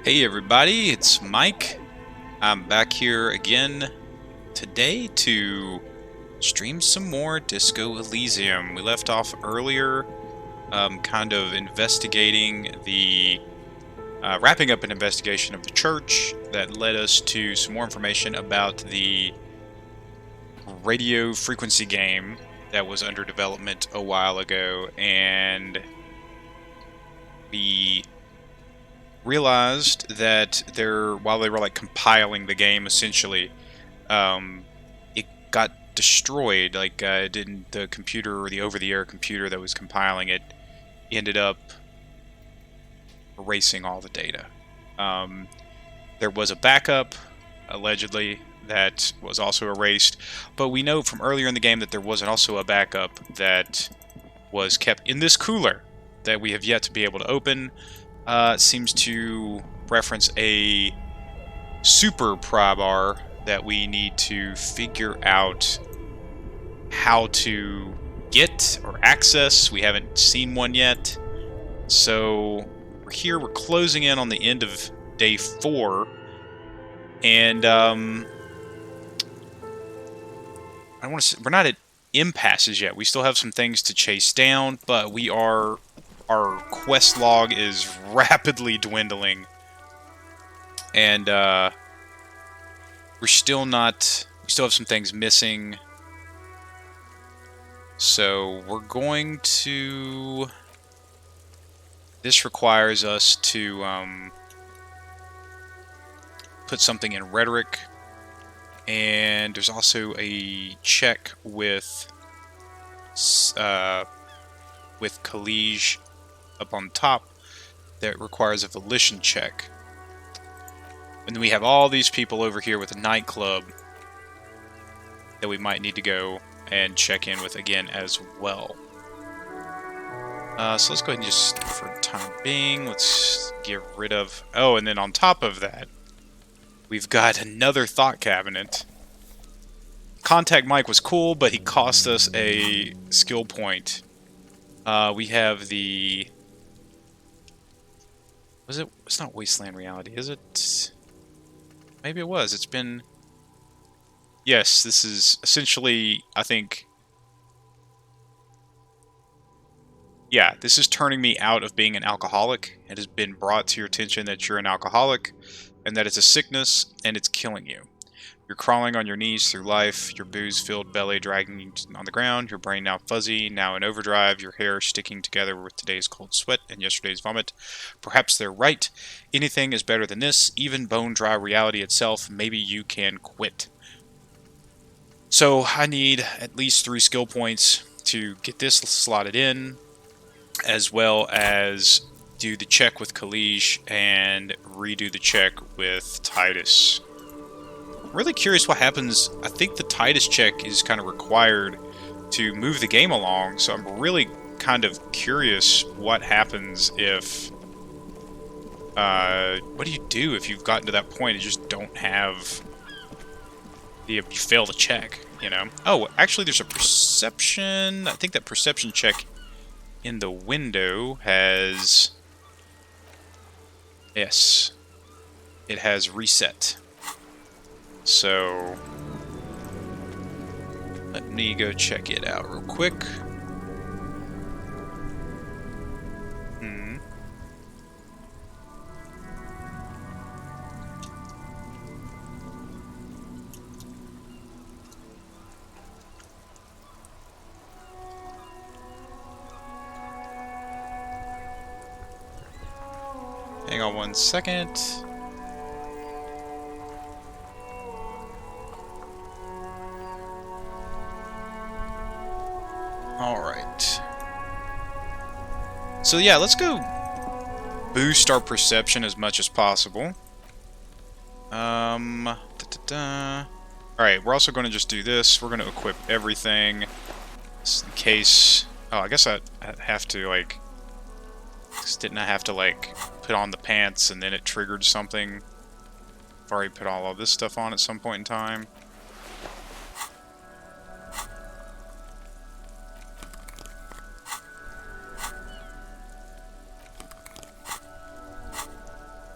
Hey everybody, it's Mike. I'm back here again today to stream some more Disco Elysium. We left off earlier, kind of investigating wrapping up an investigation of the church that led us to some more information about the radio frequency game that was under development a while ago, and we realized that while they were like compiling the game essentially, it got destroyed. Like, didn't the computer or the over-the-air computer that was compiling it ended up erasing all the data. Um, there was a backup, allegedly, that was also erased, but we know from earlier in the game that there was also a backup that was kept in this cooler that we have yet to be able to open. Seems to reference a super pry bar that we need to figure out how to get or access. We haven't seen one yet. So we're here, we're closing in on the end of day 4. And I don't want to say, we're not at impasses yet. We still have some things to chase down, but our quest log is rapidly dwindling. And we still have some things missing. So we're going to... This requires us to put something in rhetoric. And there's also a check with College up on top that requires a volition check. And then we have all these people over here with a nightclub that we might need to go and check in with again as well. So let's go ahead and just, for the time being, let's get rid of... Oh, and then on top of that, we've got another thought cabinet. Contact Mike was cool, but he cost us a skill point. We have the... Was it? It's not Wasteland Reality, is it? Maybe it was. It's been... Yes, this is essentially, I think... Yeah, this is turning me out of being an alcoholic. It has been brought to your attention that you're an alcoholic, and that it's a sickness, and it's killing you. You're crawling on your knees through life, your booze-filled belly dragging you on the ground, your brain now fuzzy, now in overdrive, your hair sticking together with today's cold sweat and yesterday's vomit. Perhaps they're right. Anything is better than this, even bone-dry reality itself. Maybe you can quit. So I need at least 3 skill points to get this slotted in, as well as do the check with College and redo the check with Titus. I'm really curious what happens. I think the Titus check is kind of required to move the game along, so I'm really kind of curious what happens if... what do you do if you've gotten to that point and just don't have... You fail the check, you know? Oh, actually there's a perception... I think that perception check in the window has... Yes. It has reset. So... Let me go check it out real quick. Hang on one second. Alright. So yeah, let's go boost our perception as much as possible. Alright, we're also going to just do this. We're going to equip everything. Just in case... Oh, I guess I have to, like... Didn't I have to, like, put on the pants and then it triggered something? I've already put all of this stuff on at some point in time.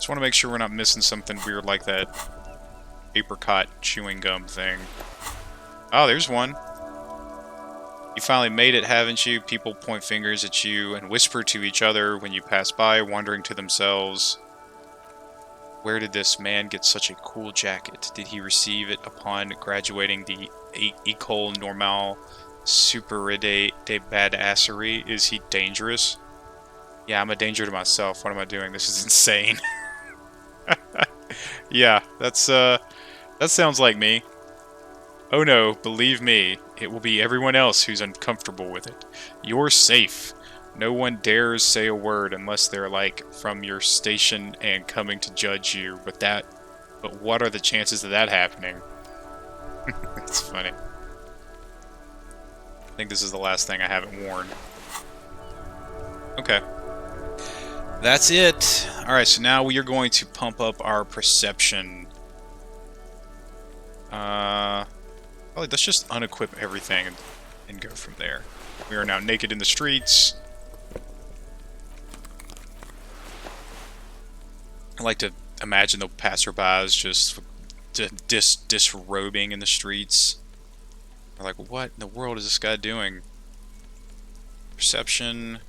Just want to make sure we're not missing something weird like that apricot chewing gum thing. Oh, there's one. You finally made it, haven't you? People point fingers at you and whisper to each other when you pass by, wondering to themselves, where did this man get such a cool jacket? Did he receive it upon graduating the École Normale Supérieure de Badasserie? Is he dangerous? Yeah, I'm a danger to myself. What am I doing? This is insane. Yeah, that sounds like me. Oh no, believe me, it will be everyone else who's uncomfortable with it. You're safe. No one dares say a word unless they're, like, from your station and coming to judge you, but what are the chances of that happening? It's funny. I think this is the last thing I haven't worn. Okay. That's it. Alright, so now we are going to pump up our perception. Let's just unequip everything and go from there. We are now naked in the streets. I like to imagine the passerbys just disrobing in the streets. They're like, what in the world is this guy doing? Perception.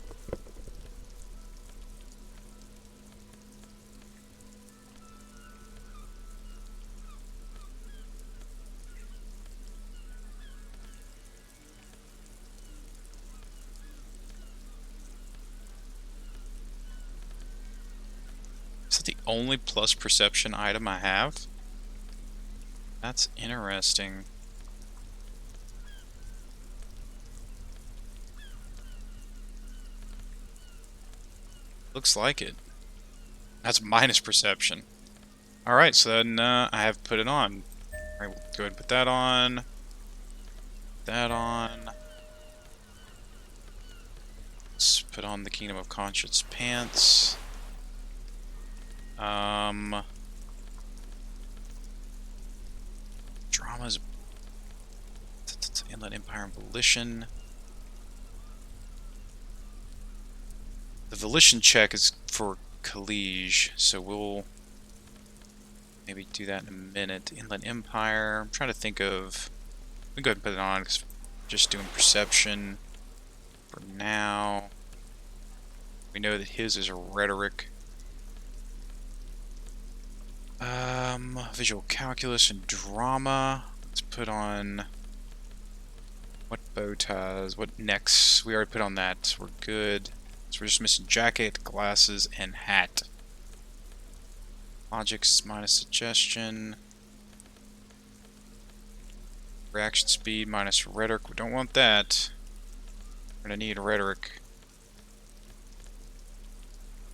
Is that the only plus perception item I have? That's interesting. Looks like it. That's minus perception. Alright, so then I have put it on. Alright, we'll go ahead and put that on. That on. Let's put on the Kingdom of Conscience pants. Dramas. Inland Empire and Volition. The Volition check is for College, so we'll maybe do that in a minute. Inland Empire. I'm trying to think of. Let me go ahead and put it on because we're just doing perception for now. We know that his is rhetoric. Visual calculus and drama. Let's put on what bow ties, what necks. We already put on that. So we're good. So we're just missing jacket, glasses, and hat. Logics minus suggestion. Reaction speed minus rhetoric. We don't want that. We're gonna need rhetoric.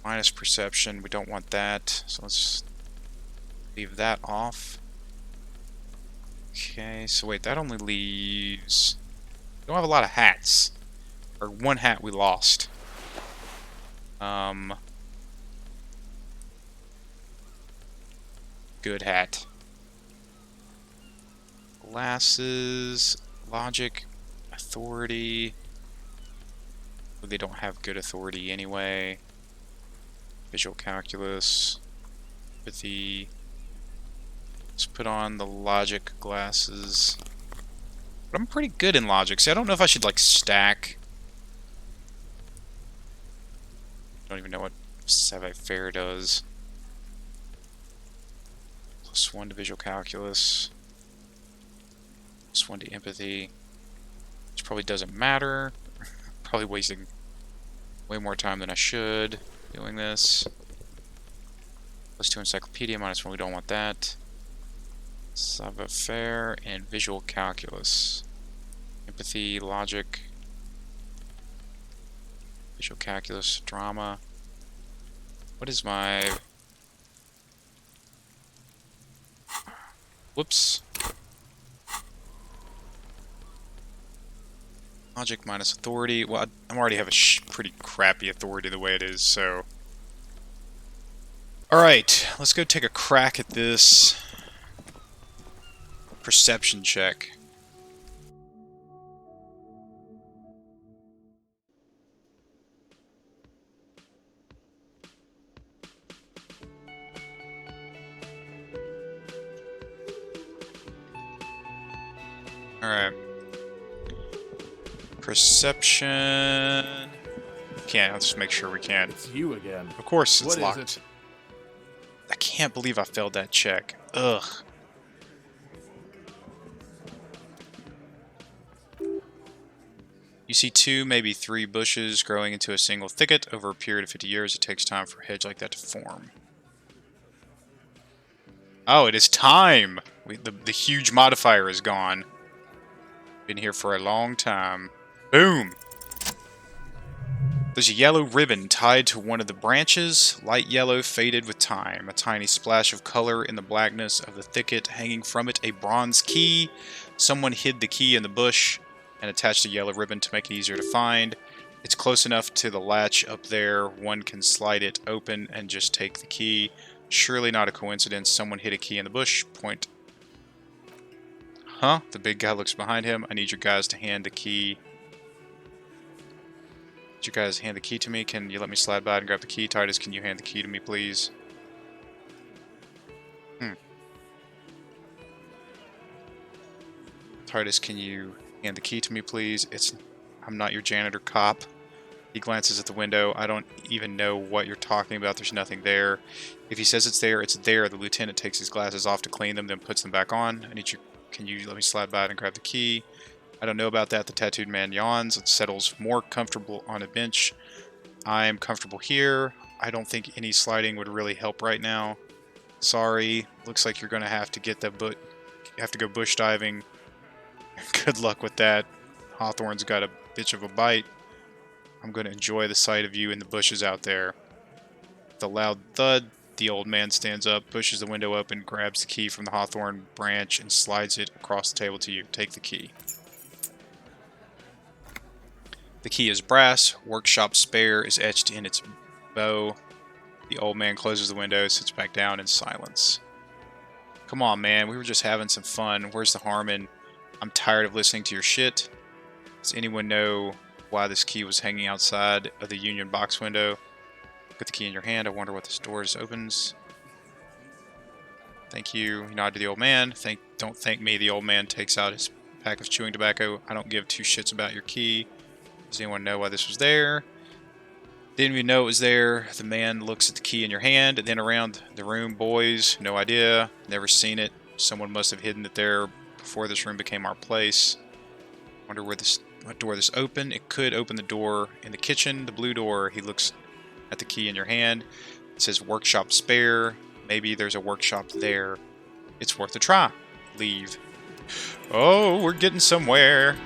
Minus perception. We don't want that. So let's leave that off. Okay, so wait, that only leaves... We don't have a lot of hats. Or one hat we lost. Good hat. Glasses, logic, authority. They don't have good authority anyway. Visual calculus. Empathy. Let's put on the logic glasses. But I'm pretty good in logic. See, I don't know if I should, like, stack. I don't even know what Savoir-Faire does. +1 to visual calculus. +1 to empathy. Which probably doesn't matter. Probably wasting way more time than I should doing this. +2 encyclopedia, -1. We don't want that. Savoir-Faire and visual calculus. Empathy, logic. Visual calculus, drama. What is my... Whoops. Logic minus authority. Well, I already have a pretty crappy authority the way it is, so... Alright, let's go take a crack at this perception check. Alright. Perception. Can't. Let's just make sure we can. It's you again. Of course, it's What is locked. it? I can't believe I failed that check. Ugh. You see 2, maybe 3 bushes growing into a single thicket. Over a period of 50 years, it takes time for a hedge like that to form. Oh, it is time! The huge modifier is gone. Been here for a long time. Boom! There's a yellow ribbon tied to one of the branches, light yellow, faded with time. A tiny splash of color in the blackness of the thicket, hanging from it a bronze key. Someone hid the key in the bush and attached a yellow ribbon to make it easier to find. It's close enough to the latch up there, one can slide it open and just take the key. Surely not a coincidence, someone hid a key in the bush. Point. Huh? The big guy looks behind him. I need you guys to hand the key. You guys hand the key to me. Can you let me slide by and grab the key? Titus, can you hand the key to me, please? Titus, can you hand the key to me, please? I'm not your janitor cop. He glances at the window. I don't even know what you're talking about. There's nothing there. If he says it's there, it's there. The lieutenant takes his glasses off to clean them, then puts them back on. Can you let me slide by and grab the key? I don't know about that. The tattooed man yawns and settles more comfortable on a bench. I'm comfortable here. I don't think any sliding would really help right now. Sorry. Looks like you're going to have to get go bush diving. Good luck with that. Hawthorne's got a bitch of a bite. I'm going to enjoy the sight of you in the bushes out there. With a loud thud, the old man stands up, pushes the window open, grabs the key from the hawthorn branch, and slides it across the table to you. Take the key. The key is brass. Workshop spare is etched in its bow. The old man closes the window, sits back down in silence. Come on, man. We were just having some fun. Where's the harm in... I'm tired of listening to your shit. Does anyone know why this key was hanging outside of the Union box window? Put the key in your hand. I wonder what this door opens. Thank you. You nod to the old man. Don't thank me. The old man takes out his pack of chewing tobacco. I don't give 2 shits about your key. Does anyone know why this was there? Didn't even know it was there. The man looks at the key in your hand and then around the room. Boys, no idea. Never seen it. Someone must have hidden it there before this room became our place. Wonder what door this open. It could open the door in the kitchen, the blue door. He looks at the key in your hand. It says workshop spare. Maybe there's a workshop there. It's worth a try. Leave. Oh, we're getting somewhere.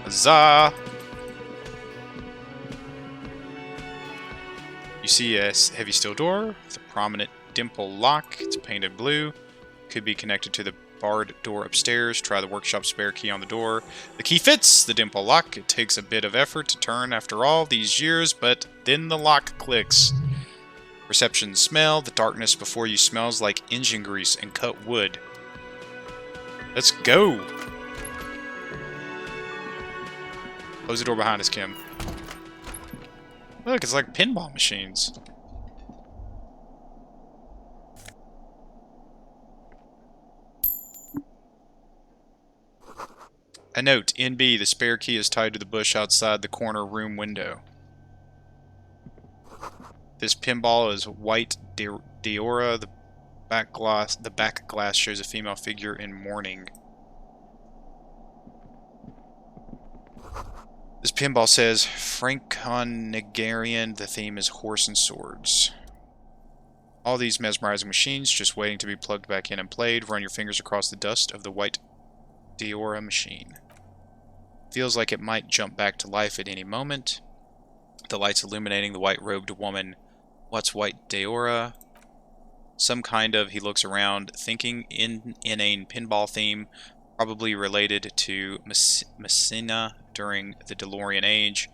Huzzah! You see a heavy steel door with a prominent dimple lock. It's painted blue. Could be connected to the barred door upstairs. Try the workshop spare key on the door. The key fits the dimple lock. It takes a bit of effort to turn after all these years, but then the lock clicks. Perception smell. The darkness before you smells like engine grease and cut wood. Let's go! Close the door behind us, Kim. Look, it's like pinball machines. A note, NB, the spare key is tied to the bush outside the corner room window. This pinball is white Diora. The back glass shows a female figure in mourning. This pinball says, Franconegarian, the theme is horse and swords. All these mesmerizing machines just waiting to be plugged back in and played. Run your fingers across the dust of the white Diora machine. Feels like it might jump back to life at any moment. The lights illuminating the white-robed woman. What's white Diora? Some kind of, he looks around, thinking inane pinball theme, probably related to Messina during the DeLorean age.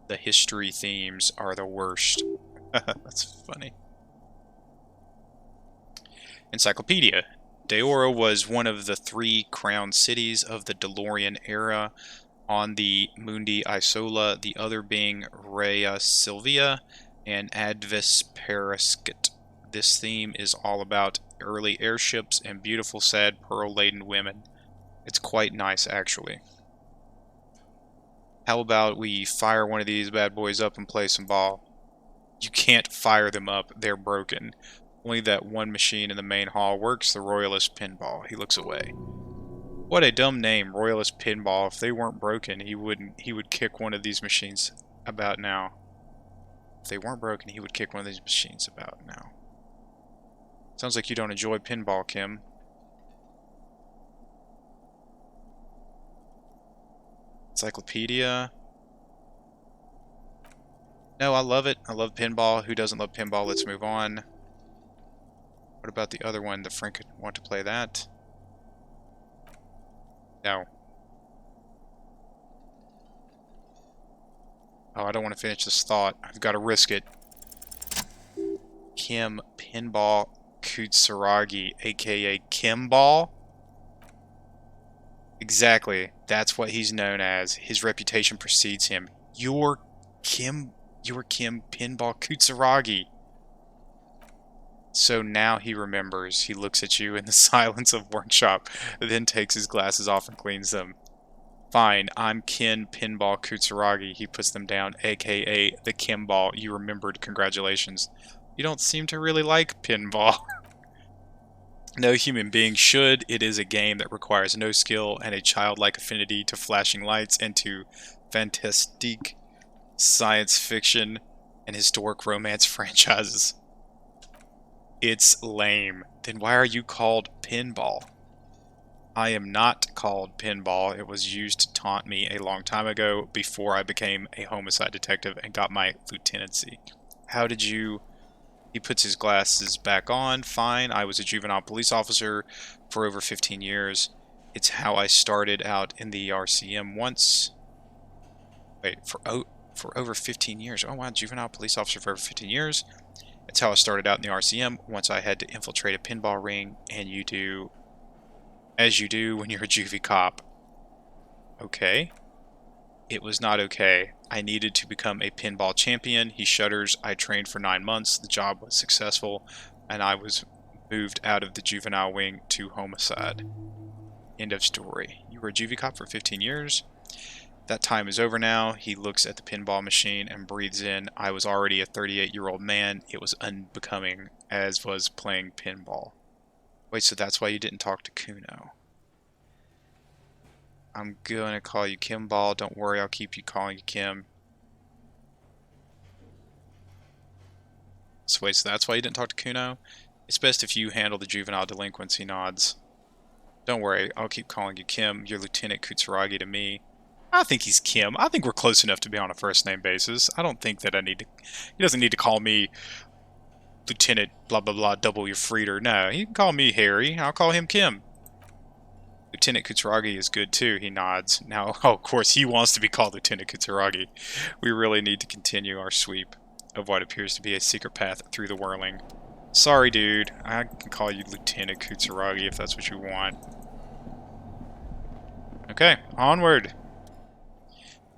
The history themes are the worst. That's funny. Encyclopedia. Deora was one of the 3 crown cities of the DeLorean era on the Mundi Isola, the other being Rhea Silvia and Advis Periscot. This theme is all about early airships and beautiful, sad, pearl-laden women. It's quite nice, actually. How about we fire one of these bad boys up and play some ball? You can't fire them up. They're broken. Only that one machine in the main hall works, the Royalist Pinball. He looks away. What a dumb name, Royalist Pinball. If they weren't broken, he would kick one of these machines about now. If they weren't broken, he would kick one of these machines about now. Sounds like you don't enjoy pinball, Kim. Encyclopedia. No, I love it. I love pinball. Who doesn't love pinball? Let's move on. What about the other one? The Frank would want to play that? No. Oh, I don't want to finish this thought. I've got to risk it. Kim Pinball Kutsuragi, aka Kimball? Exactly. That's what he's known as. His reputation precedes him. You're Kim Pinball Kutsuragi. So now he remembers. He looks at you in the silence of workshop, then takes his glasses off and cleans them. Fine, I'm Ken Pinball Kutsuragi. He puts them down, aka the Kimball. You remembered. Congratulations. You don't seem to really like pinball. No human being should. It is a game that requires no skill and a childlike affinity to flashing lights and to fantastique science fiction and historic romance franchises. It's lame. Then why are you called Pinball? I am not called Pinball. It was used to taunt me a long time ago before I became a homicide detective and got my lieutenancy. How did you... He puts his glasses back on. Fine, I was a juvenile police officer for over 15 years. It's how I started out in the RCM once. Wait, for over 15 years. Oh wow, juvenile police officer for over 15 years. It's how I started out in the RCM once I had to infiltrate a pinball ring, and you do as you do when you're a juvie cop. Okay. It was not okay. I needed to become a pinball champion. He shudders. I trained for 9 months. The job was successful, and I was moved out of the juvenile wing to homicide. End of story. You were a juvie cop for 15 years. That time is over now. He looks at the pinball machine and breathes in. I was already a 38-year-old man. It was unbecoming, as was playing pinball. Wait, so that's why you didn't talk to Kuno. I'm gonna call you Kimball. Don't worry, I'll keep you calling you Kim. So wait, so that's why you didn't talk to Kuno? It's best if you handle the juvenile delinquents, he nods. Don't worry, I'll keep calling you Kim. You're Lieutenant Kutsuragi to me. I think he's Kim. I think we're close enough to be on a first name basis. I don't think that I need to... He doesn't need to call me Lieutenant blah blah blah double your Frieder. No, he can call me Harry. I'll call him Kim. Lieutenant Kutsuragi is good too, he nods. Now, oh, of course, he wants to be called Lieutenant Kutsuragi. We really need to continue our sweep of what appears to be a secret path through the whirling. Sorry, dude. I can call you Lieutenant Kutsuragi if that's what you want. Okay, onward.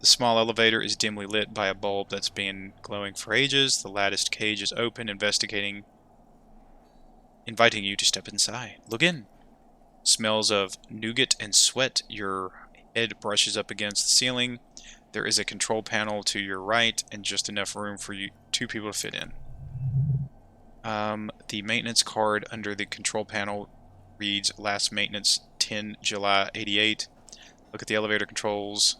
The small elevator is dimly lit by a bulb that's been glowing for ages. The latticed cage is open, inviting you to step inside. Look in. Smells of nougat and sweat. Your head brushes up against the ceiling. There is a control panel to your right and just enough room for you 2 people to fit in. The maintenance card under the control panel reads last maintenance 10 July 88. Look at the elevator controls.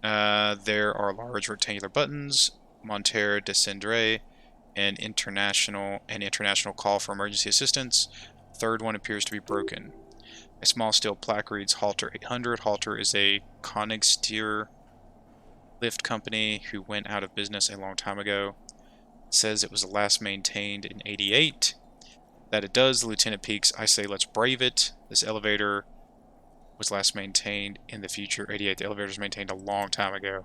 There are large rectangular buttons, Monterre Descendre, and international call for emergency assistance. Third one appears to be broken. A small steel plaque reads Halter 800. Halter is a Koenigsegg lift company who went out of business a long time ago. It says it was last maintained in 88. That it does, the lieutenant peaks. I say let's brave it. This elevator was last maintained in the future. 88. The elevator was maintained a long time ago.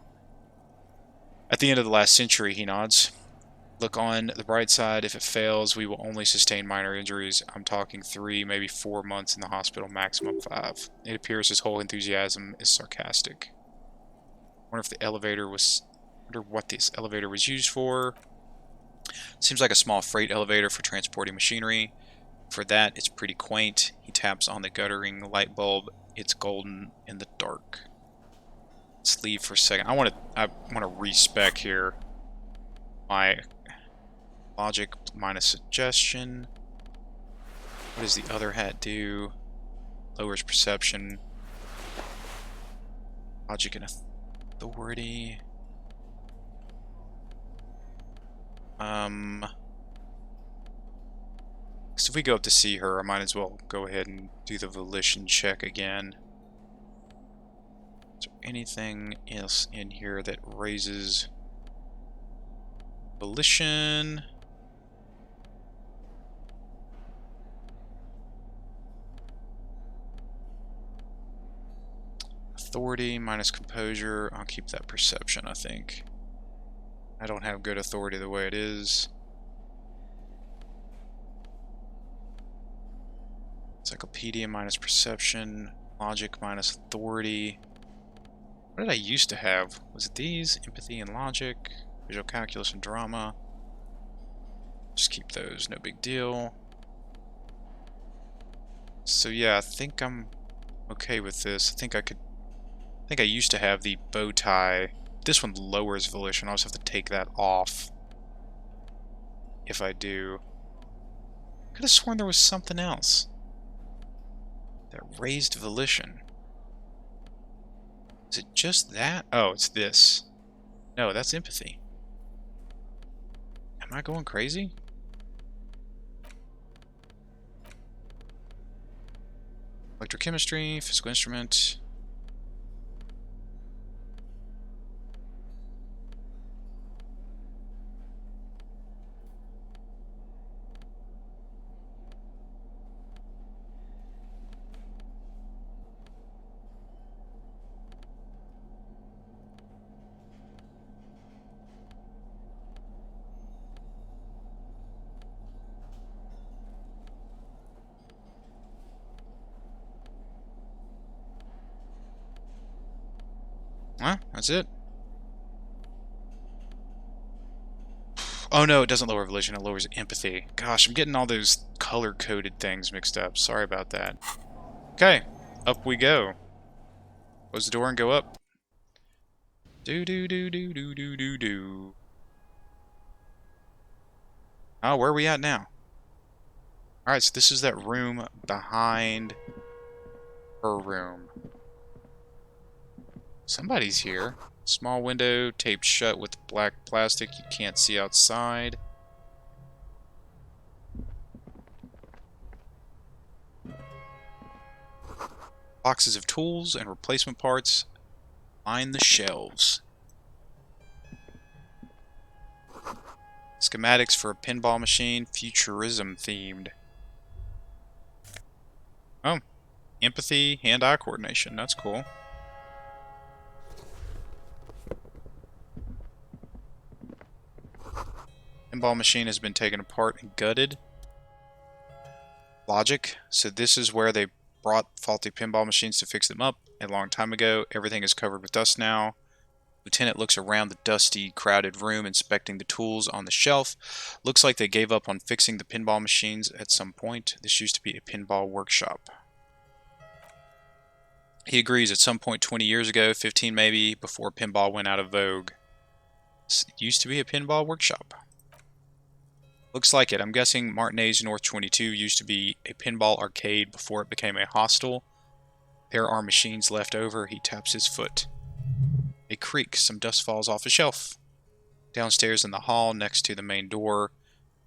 At the end of the last century, he nods. Look on the bright side. If it fails, we will only sustain minor injuries. I'm talking 3, maybe 4 months in the hospital, maximum 5. It appears his whole enthusiasm is sarcastic. I wonder what this elevator was used for. Seems like a small freight elevator for transporting machinery. For that, it's pretty quaint. He taps on the guttering light bulb. It's golden in the dark. Let's leave for a second. I want to respec here. My logic minus suggestion. What does the other hat do? Lowers perception. Logic and authority. So if we go up to see her, I might as well go ahead and do the volition check again. Is there anything else in here that raises volition? Authority minus composure. I'll keep that perception, I think. I don't have good authority the way it is. Encyclopedia minus perception. Logic minus authority. What did I used to have? Was it these? Empathy and logic. Visual calculus and drama. Just keep those, no big deal. So yeah, I think I'm okay with this. I think I used to have the bow tie. This one lowers volition. I'll just have to take that off if I do. Could have sworn there was something else that raised volition. Is it just that? Oh, it's this. No, that's empathy. Am I going crazy? Electrochemistry, physical instrument. Huh? That's it? Oh no, it doesn't lower volition, it lowers empathy. Gosh, I'm getting all those color-coded things mixed up. Sorry about that. Okay, up we go. Close the door and go up. Do do do do do do do do. Oh, where are we at now? Alright, so this is that room behind her room. Somebody's here. Small window taped shut with black plastic. You can't see outside. Boxes of tools and replacement parts line the shelves. Schematics for a pinball machine, futurism themed. Oh, empathy, hand-eye coordination. That's cool. Pinball machine has been taken apart and gutted. Logic. So this is where they brought faulty pinball machines to fix them up a long time ago. Everything is covered with dust now. Lieutenant looks around the dusty, crowded room, inspecting the tools on the shelf. Looks like they gave up on fixing the pinball machines at some point. This used to be a pinball workshop. He agrees at some point 20 years ago, 15 maybe, before pinball went out of vogue. This used to be a pinball workshop. Looks like it. I'm guessing Martinez North 22 used to be a pinball arcade before it became a hostel. There are machines left over. He taps his foot. A creak. Some dust falls off a shelf. Downstairs in the hall next to the main door,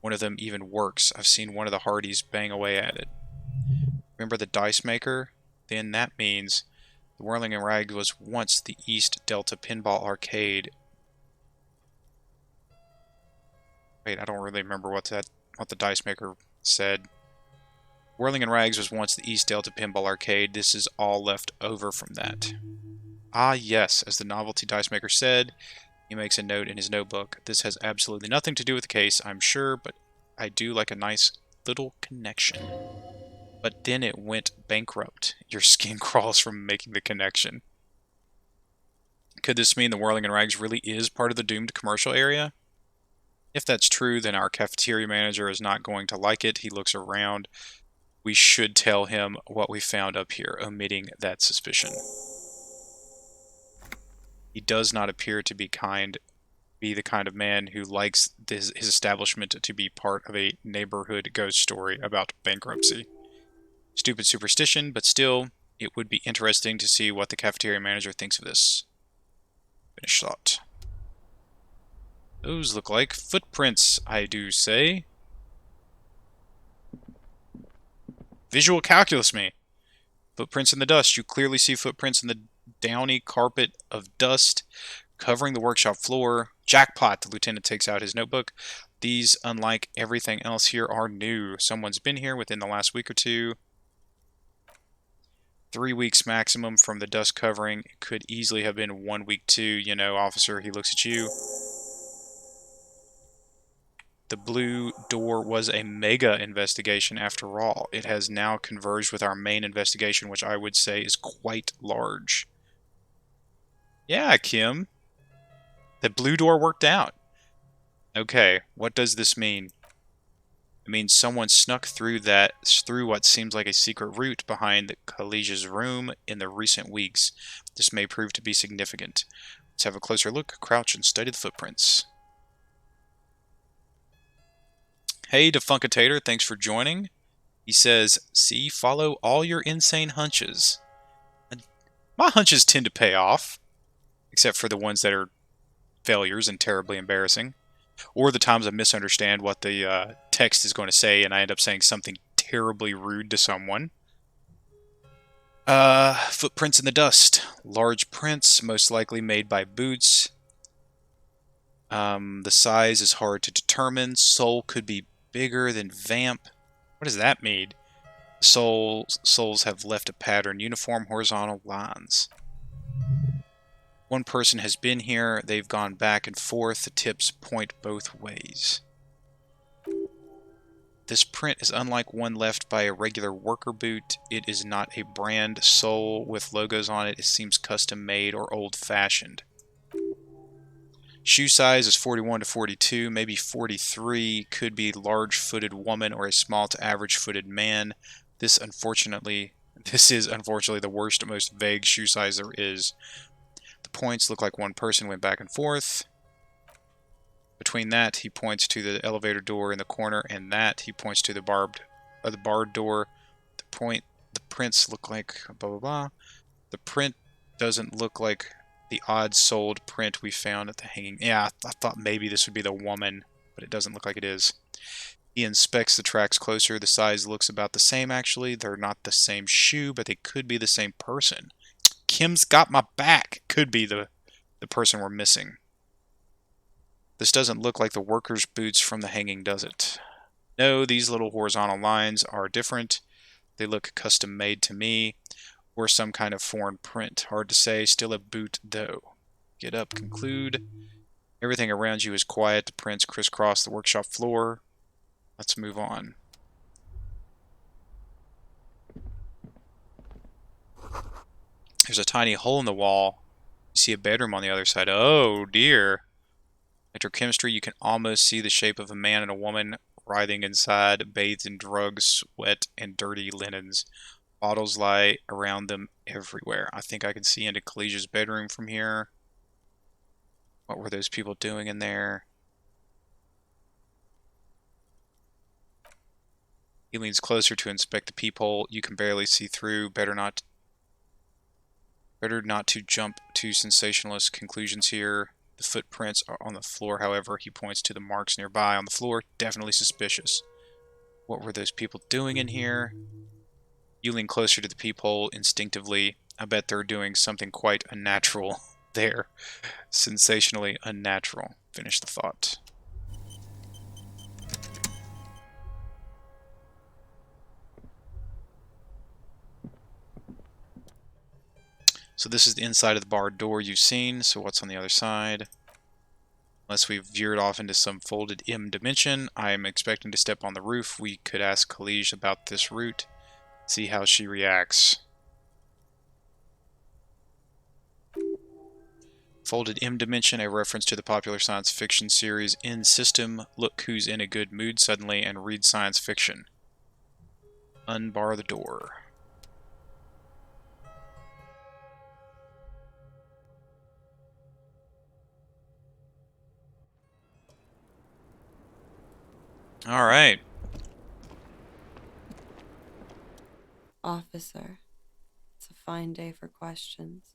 one of them even works. I've seen one of the Hardys bang away at it. Remember the dice maker? Then that means the Whirling and Rag was once the East Delta Pinball Arcade. Wait, I don't really remember what the dice maker said. Whirling and Rags was once the East Delta Pinball Arcade. This is all left over from that. Ah, yes, as the novelty dice maker said. He makes a note in his notebook. This has absolutely nothing to do with the case, I'm sure, but I do like a nice little connection. But then it went bankrupt. Your skin crawls from making the connection. Could this mean the Whirling and Rags really is part of the doomed commercial area? If that's true, then our cafeteria manager is not going to like it. He looks around. We should tell him what we found up here, omitting that suspicion. He does not appear to be the kind of man who likes his establishment to be part of a neighborhood ghost story about bankruptcy. Stupid superstition, but still, it would be interesting to see what the cafeteria manager thinks of this. Finish thought. Those look like footprints, I do say. Visual calculus me. Footprints in the dust. You clearly see footprints in the downy carpet of dust covering the workshop floor. Jackpot, the lieutenant takes out his notebook. These, unlike everything else here, are new. Someone's been here within the last week or two. 3 weeks maximum from the dust covering. It could easily have been 1 week too. You know, officer, he looks at you. The blue door was a mega investigation after all. It has now converged with our main investigation, which I would say is quite large. Yeah, Kim. The blue door worked out. Okay, what does this mean? It means someone snuck through what seems like a secret route behind Kalija's room in the recent weeks. This may prove to be significant. Let's have a closer look, crouch, and study the footprints. Hey, Defuncatator, thanks for joining. He says, see, follow all your insane hunches. My hunches tend to pay off, except for the ones that are failures and terribly embarrassing. Or the times I misunderstand what the text is going to say and I end up saying something terribly rude to someone. Footprints in the dust. Large prints, most likely made by boots. The size is hard to determine. Sole could be bigger than vamp. What does that mean? Soles have left a pattern. Uniform horizontal lines. One person has been here. They've gone back and forth. The tips point both ways. This print is unlike one left by a regular worker boot. It is not a brand sole with logos on it. It seems custom made or old-fashioned. Shoe size is 41 to 42, maybe 43. Could be large-footed woman or a small to average-footed man. This is unfortunately the worst, most vague shoe size there is. The points look like one person went back and forth. Between that, he points to the elevator door in the corner, and that he points to the barred door. The prints look like blah blah blah. The print doesn't look like the odd-soled print we found at the hanging. Yeah, I thought maybe this would be the woman, but it doesn't look like it is. He inspects the tracks closer. The size looks about the same, actually. They're not the same shoe, but they could be the same person. Kim's got my back. Could be the person we're missing. This doesn't look like the worker's boots from the hanging, does it? No, these little horizontal lines are different. They look custom made to me, or some kind of foreign print. Hard to say. Still a boot, though. Get up, conclude. Everything around you is quiet. The prints crisscross the workshop floor. Let's move on. There's a tiny hole in the wall. You see a bedroom on the other side. Oh, dear. Electrochemistry, you can almost see the shape of a man and a woman writhing inside, bathed in drugs, sweat, and dirty linens. Bottles lie around them everywhere. I think I can see into Kalija's bedroom from here. What were those people doing in there? He leans closer to inspect the peephole. You can barely see through. Better not to jump to sensationalist conclusions here. The footprints are on the floor, however. He points to the marks nearby on the floor. Definitely suspicious. What were those people doing in here? You lean closer to the peephole instinctively. I bet they're doing something quite unnatural there. Sensationally unnatural. Finish the thought. So this is the inside of the barred door you've seen. So what's on the other side? Unless we've veered off into some folded M dimension, I'm expecting to step on the roof. We could ask Kalij about this route. See how she reacts. Folded M Dimension, a reference to the popular science fiction series In System. Look who's in a good mood suddenly and read science fiction. Unbar the door. All right. Officer, it's a fine day for questions.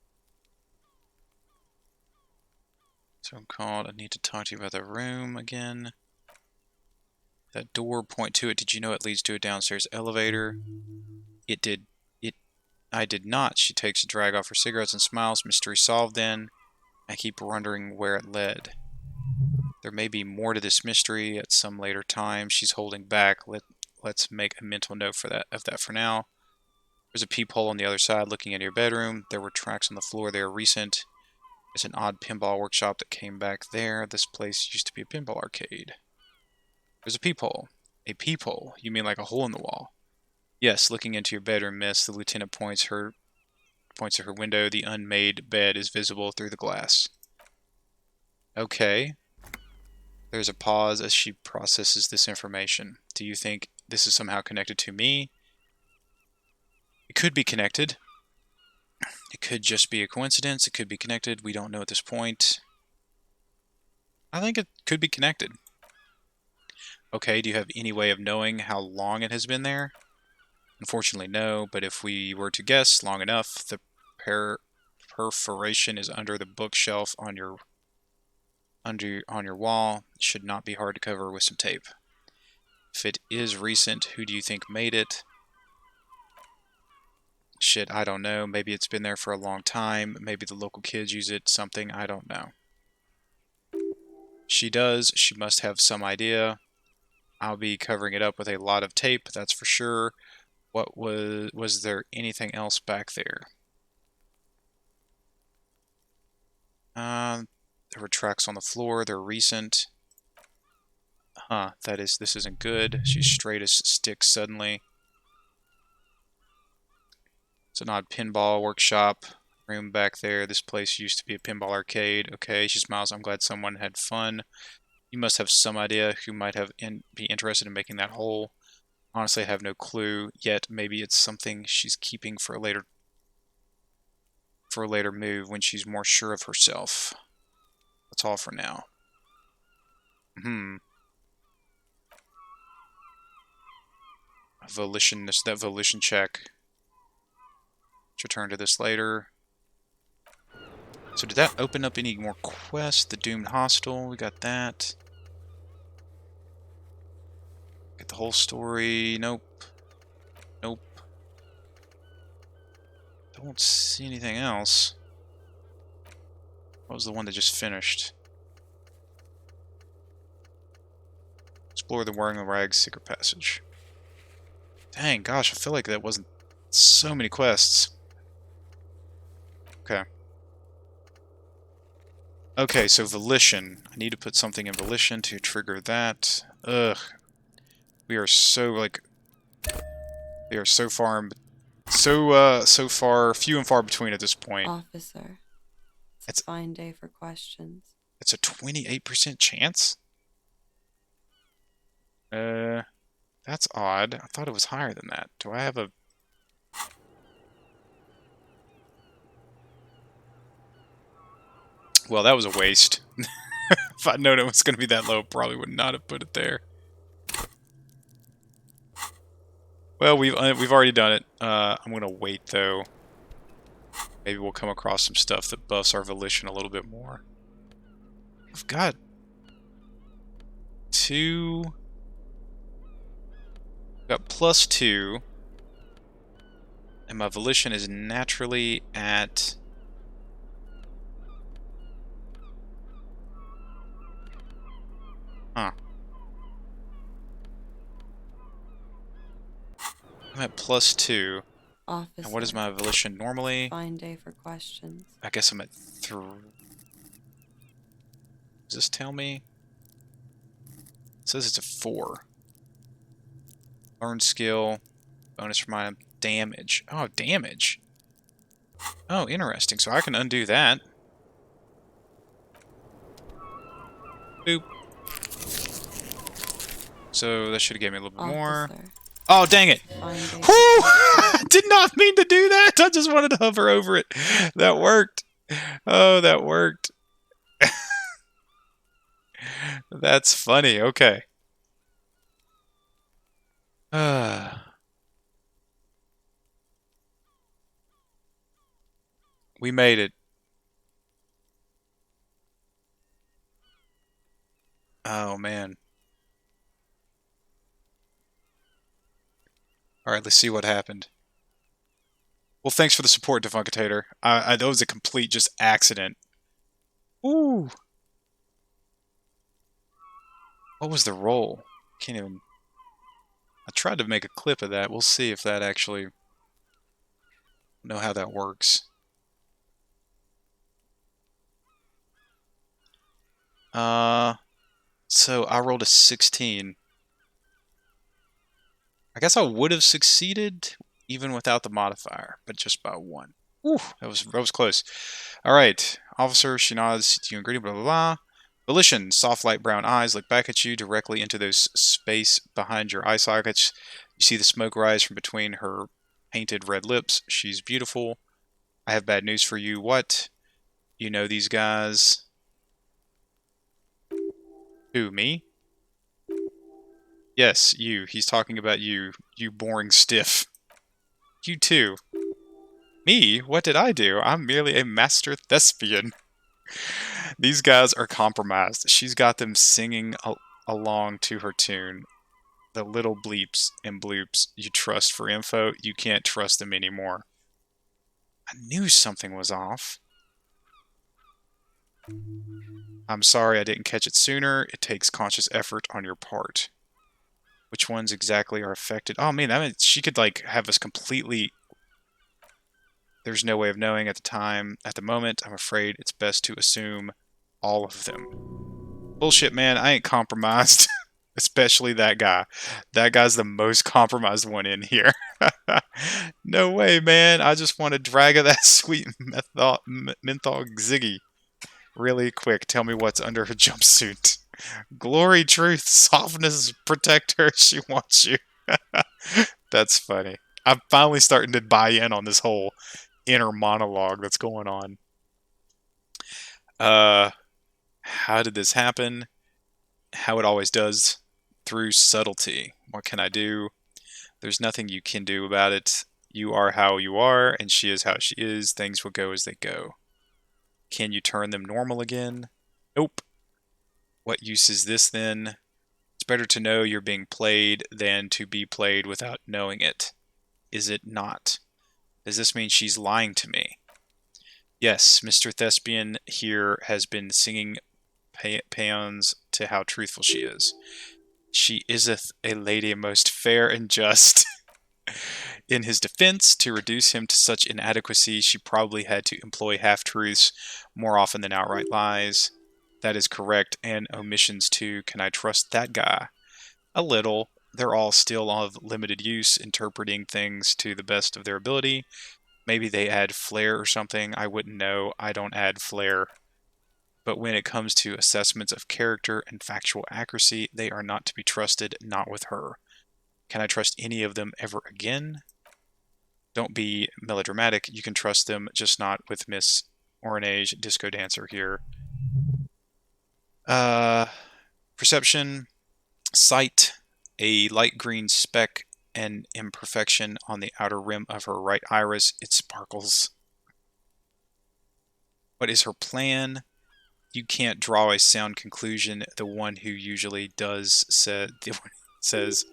So I'm called. I need to talk to you about the room again. That door, point to it. Did you know it leads to a downstairs elevator? It did. I did not. She takes a drag off her cigarettes and smiles. Mystery solved then. I keep wondering where it led. There may be more to this mystery at some later time. She's holding back. Let's make a mental note of that for now. There's a peephole on the other side looking into your bedroom. There were tracks on the floor. They are recent. There's an odd pinball workshop that came back there. This place used to be a pinball arcade. There's a peephole. A peephole? You mean like a hole in the wall? Yes, looking into your bedroom, miss. The lieutenant points at her window. The unmade bed is visible through the glass. Okay. There's a pause as she processes this information. Do you think this is somehow connected to me? It could be connected. It could just be a coincidence. It could be connected. We don't know at this point. I think it could be connected. Okay, do you have any way of knowing how long it has been there? Unfortunately, no, but if we were to guess long enough, the perforation is under the bookshelf on your wall. It should not be hard to cover with some tape. If it is recent, who do you think made it? Shit, I don't know. Maybe it's been there for a long time. Maybe the local kids use it. Something, I don't know. She does. She must have some idea. I'll be covering it up with a lot of tape, that's for sure. What was there anything else back there? There were tracks on the floor. They're recent. Huh, this isn't good. She's straight as sticks suddenly. It's an odd pinball workshop room back there. This place used to be a pinball arcade. Okay, she smiles. I'm glad someone had fun. You must have some idea who might be interested in making that hole. Honestly, I have no clue yet. Maybe it's something she's keeping for a later move when she's more sure of herself. That's all for now. That volition check. Return to this later. So did that open up any more quests? The Doomed Hostel, we got that. Get the whole story. Nope. Nope. Don't see anything else. What was the one that just finished? Explore the Wearing the Rags secret passage. Dang, gosh, I feel like that wasn't so many quests. Okay. Okay, so Volition. I need to put something in Volition to trigger that. Ugh. We are so, like... We are so far... So far... Few and far between at this point. Officer, it's a fine day for questions. It's a 28% chance? That's odd. I thought it was higher than that. Do I have a... Well, that was a waste. If I'd known it was going to be that low, probably would not have put it there. Well, we've already done it. I'm going to wait, though. Maybe we'll come across some stuff that buffs our volition a little bit more. I've got 2... Got +2. And my volition is naturally at... Huh. I'm at +2. Officer, and what is my volition normally? Fine day for questions. I guess I'm at 3. Does this tell me? It says it's a 4. Learn skill. Bonus for my damage. Oh, damage. Oh, interesting. So I can undo that. Boop. So that should have gave me a little bit more. Officer, Oh, dang it. it's a fine day for Whoo! questioning. Did not mean to do that. I just wanted to hover over it. That worked. Oh, that worked. That's funny. Okay. We made it. Oh, man. All right, let's see what happened. Well, thanks for the support, Defuncatator. That was a complete just accident. Ooh. What was the roll? Can't even... I tried to make a clip of that. We'll see if that actually... know how that works. So I rolled a 16. I guess I would have succeeded even without the modifier, but just by 1. Ooh, that was close. All right, officer, she nods to you and greeting, blah, blah, blah. Volition, soft light brown eyes look back at you directly into those space behind your eye sockets. You see the smoke rise from between her painted red lips. She's beautiful. I have bad news for you. What? You know these guys? Who, me? Yes, you. He's talking about you. You boring stiff. You too. Me? What did I do? I'm merely a master thespian. These guys are compromised. She's got them singing along to her tune. The little bleeps and bloops you trust for info, you can't trust them anymore. I knew something was off. I'm sorry I didn't catch it sooner. It takes conscious effort on your part. Which ones exactly are affected? Oh man, that means she could like have us completely... There's no way of knowing at the time. At the moment, I'm afraid it's best to assume all of them. Bullshit, man. I ain't compromised. Especially that guy. That guy's the most compromised one in here. No way, man. I just want to drag of that sweet menthol Ziggy. Really quick, tell me what's under her jumpsuit. Glory, truth, softness, protect her. She wants you. That's funny. I'm finally starting to buy in on this whole inner monologue that's going on. How did this happen? How it always does. Through subtlety. What can I do? There's nothing you can do about it. You are how you are, and she is how she is. Things will go as they go. Can you turn them normal again? Nope. What use is this then? It's better to know you're being played than to be played without knowing it. Is it not? Does this mean she's lying to me? Yes, Mr. Thespian here has been singing paeans to how truthful she is. She iseth a lady most fair and just. In his defense, to reduce him to such inadequacy, she probably had to employ half-truths more often than outright lies. That is correct, and omissions too. Can I trust that guy? A little. They're all still of limited use, interpreting things to the best of their ability. Maybe they add flair or something. I wouldn't know. I don't add flair. But when it comes to assessments of character and factual accuracy, they are not to be trusted, not with her. Can I trust any of them ever again? Don't be melodramatic. You can trust them, just not with Miss Orange Disco Dancer here. Perception, sight, a light green speck, an imperfection on the outer rim of her right iris. It sparkles. What is her plan? You can't draw a sound conclusion. The one who usually does says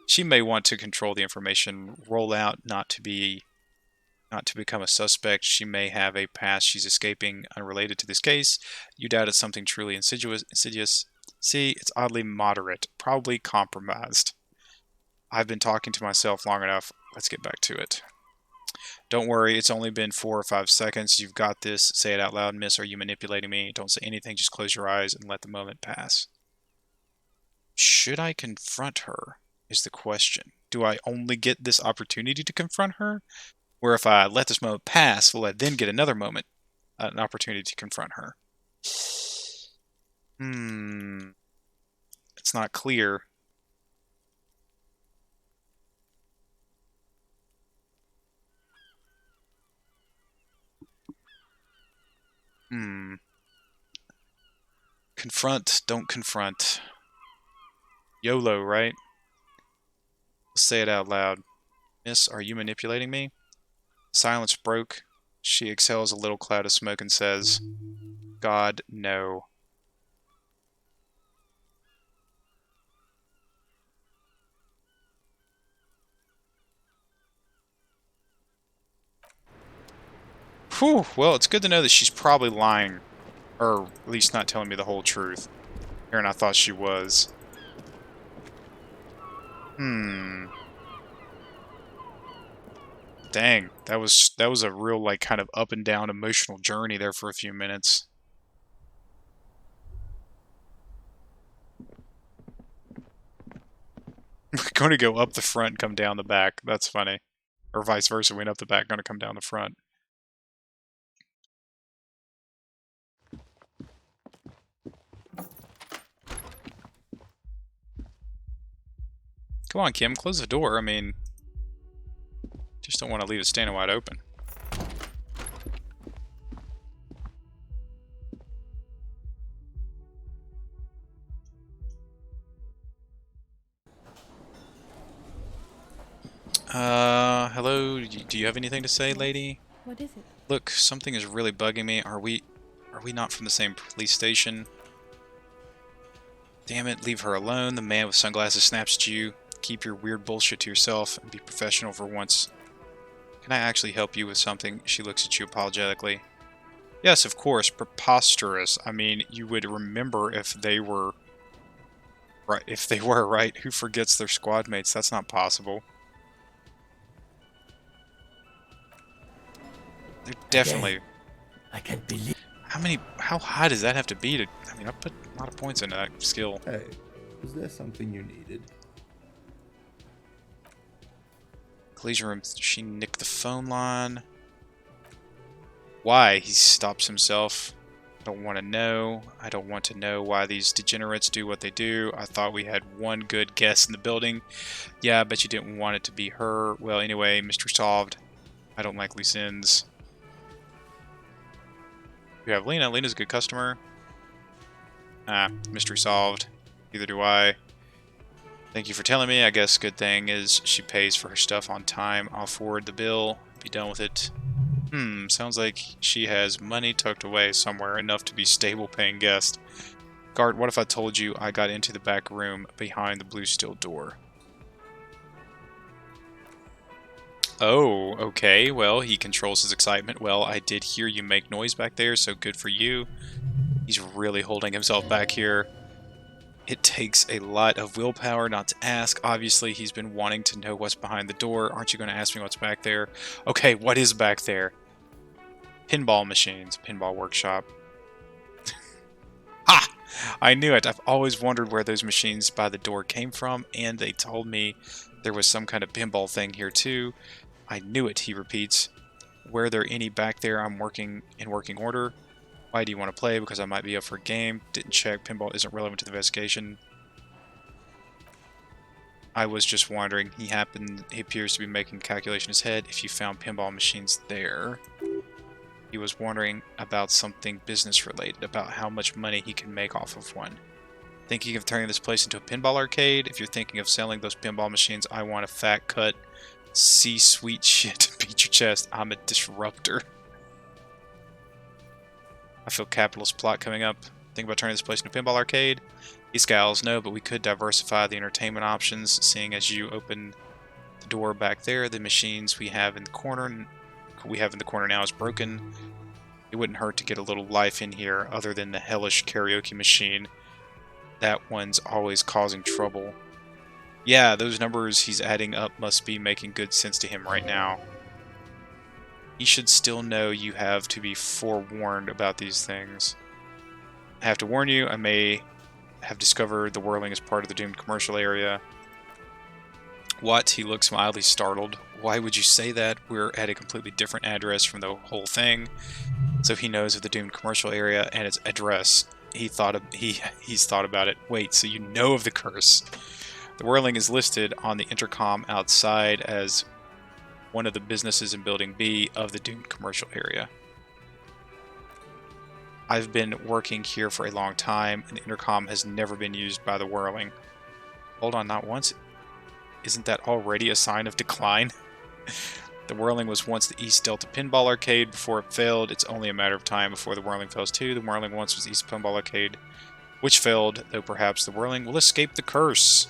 she may want to control the information rollout, not to become a suspect. She may have a past she's escaping unrelated to this case. You doubt it's something truly insidious. See, it's oddly moderate, probably compromised. I've been talking to myself long enough. Let's get back to it. Don't worry, it's only been 4 or 5 seconds. You've got this. Say it out loud, miss. Are you manipulating me? Don't say anything. Just close your eyes and let the moment pass. Should I confront her? Is the question. Do I only get this opportunity to confront her? Where if I let this moment pass, will I then get another moment, an opportunity to confront her? Hmm. It's not clear. Hmm. Confront, don't confront. YOLO, right? Say it out loud. Miss, are you manipulating me? Silence broke. She exhales a little cloud of smoke and says, God, no. Whew, well, it's good to know that she's probably lying. Or at least not telling me the whole truth. Aaron, I thought she was. Hmm. Dang, that was a real like kind of up and down emotional journey there for a few minutes. We're going to go up the front and come down the back. That's funny. Or vice versa, we went up the back, going to come down the front. Come on, Kim, close the door. I mean, just don't want to leave it standing wide open. Hello? Do you have anything to say, lady? What is it? Look, something is really bugging me. Are we not from the same police station? Damn it, leave her alone. The man with sunglasses snaps at you. Keep your weird bullshit to yourself and be professional for once. Can I actually help you with something? She looks at you apologetically. Yes, of course. Preposterous. I mean, you would remember if they were... Right, if they were, right? Who forgets their squad mates? That's not possible. They're definitely... I can't believe. How high does that have to be to... I mean, I put a lot of points into that skill. Hey, is there something you needed? Collision room, she nicked the phone line. Why? He stops himself. I don't want to know. I don't want to know why these degenerates do what they do. I thought we had one good guess in the building. Yeah, but you didn't want it to be her. Well, anyway, mystery solved. I don't like loose ends. We have Lena. Lena's a good customer. Ah, mystery solved. Neither do I. Thank you for telling me. I guess good thing is she pays for her stuff on time. I'll forward the bill. Be done with it. Sounds like she has money tucked away somewhere, enough to be stable paying guest. Guard, what if I told you I got into the back room behind the blue steel door? Oh, okay. Well, he controls his excitement. Well, I did hear you make noise back there, so good for you. He's really holding himself back here. It takes a lot of willpower not to ask. Obviously, he's been wanting to know what's behind the door. Aren't you going to ask me what's back there? Okay, what is back there? Pinball machines. Pinball workshop. Ha! I knew it. I've always wondered where those machines by the door came from, and they told me there was some kind of pinball thing here too. I knew it, he repeats. Were there any back there I'm working in working order? Why do you want to play? Because I might be up for a game. Didn't check. Pinball isn't relevant to the investigation. I was just wondering. He appears to be making a calculation in his head. If you found pinball machines there. He was wondering about something business related, about how much money he can make off of one. Thinking of turning this place into a pinball arcade? If you're thinking of selling those pinball machines, I want a fat cut, C-suite shit to beat your chest. I'm a disruptor. I feel capitalist plot coming up. Think about turning this place into a pinball arcade? He scowls. No, but we could diversify the entertainment options, seeing as you open the door back there, the machines we have in the corner now is broken. It wouldn't hurt to get a little life in here other than the hellish karaoke machine. That one's always causing trouble. Yeah, those numbers he's adding up must be making good sense to him right now. He should still know you have to be forewarned about these things. I have to warn you, I may have discovered the whirling as part of the doomed commercial area. What? He looks mildly startled. Why would you say that? We're at a completely different address from the whole thing. So he knows of the doomed commercial area and its address. he's thought about it. Wait, so you know of the curse? The whirling is listed on the intercom outside as one of the businesses in Building B of the doomed commercial area. I've been working here for a long time, and the intercom has never been used by the whirling. Hold on, not once? Isn't that already a sign of decline? The whirling was once the East Delta Pinball Arcade before it failed. It's only a matter of time before the whirling fails too. The whirling once was East Pinball Arcade, which failed, though perhaps the whirling will escape the curse.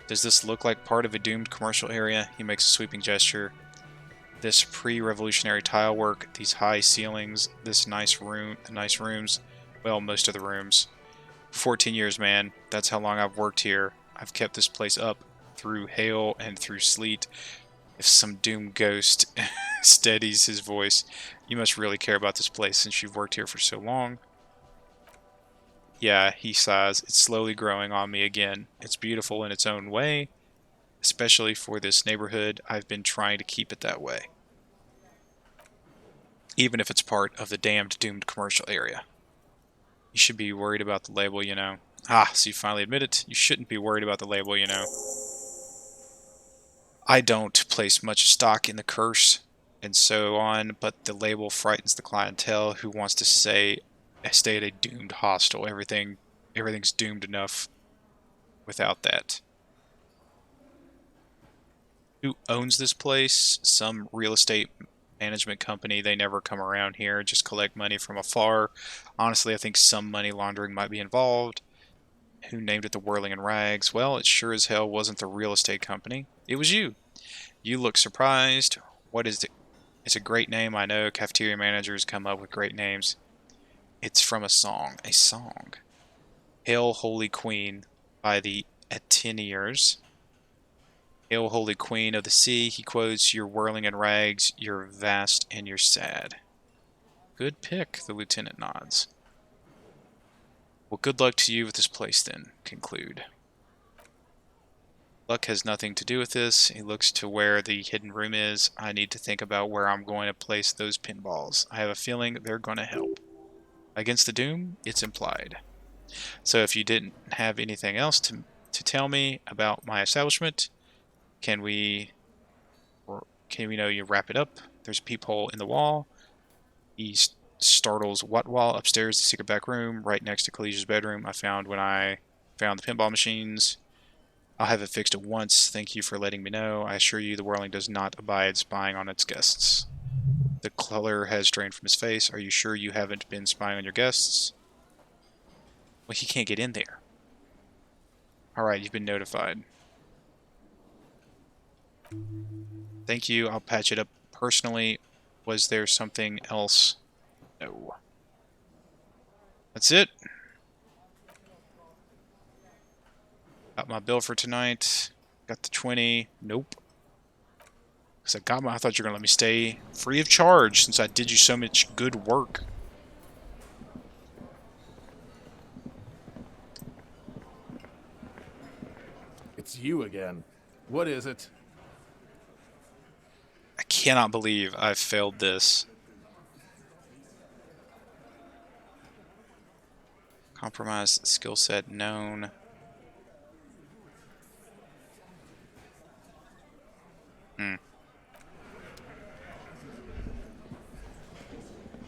Does this look like part of a doomed commercial area? He makes a sweeping gesture. This pre-revolutionary tile work, these high ceilings, this nice rooms, well, most of the rooms. 14 years, man. That's how long I've worked here. I've kept this place up through hail and through sleet. If some doomed ghost steadies his voice, you must really care about this place since you've worked here for so long. Yeah, he sighs. It's slowly growing on me again. It's beautiful in its own way, especially for this neighborhood. I've been trying to keep it that way, even if it's part of the damned doomed commercial area. You should be worried about the label, you know. Ah, so you finally admit it. You shouldn't be worried about the label, you know. I don't place much stock in the curse and so on, but the label frightens the clientele who wants to stay at a doomed hostel. Everything's doomed enough without that. Who owns this place? Some real estate management company. They never come around here, just collect money from afar. Honestly, I think some money laundering might be involved. Who named it the Whirling in Rags? Well, it sure as hell wasn't the real estate company. It was you. You look surprised. What is it? It's a great name, I know. Cafeteria managers come up with great names. It's from a song. A song. Hail, Holy Queen by the Ateniers. Hail, Holy Queen of the Sea, he quotes, you're whirling in rags, you're vast and you're sad. Good pick, the lieutenant nods. Well, good luck to you with this place then, conclude. Luck has nothing to do with this. He looks to where the hidden room is. I need to think about where I'm going to place those pinballs. I have a feeling they're going to help. Against the doom, it's implied. So if you didn't have anything else to tell me about my establishment, can we know you wrap it up? There's a peephole in the wall. He startles Whatwall upstairs, the secret back room, right next to Khalid's bedroom. I found when I found the pinball machines. I'll have it fixed at once. Thank you for letting me know. I assure you the whirling does not abide spying on its guests. The color has drained from his face. Are you sure you haven't been spying on your guests? Well, he can't get in there. Alright, you've been notified. Thank you. I'll patch it up personally. Was there something else? No. That's it. Got my bill for tonight. Got the 20. Nope. Because I thought you were going to let me stay free of charge since I did you so much good work. It's you again. What is it? I cannot believe I've failed this. Compromised skill set known.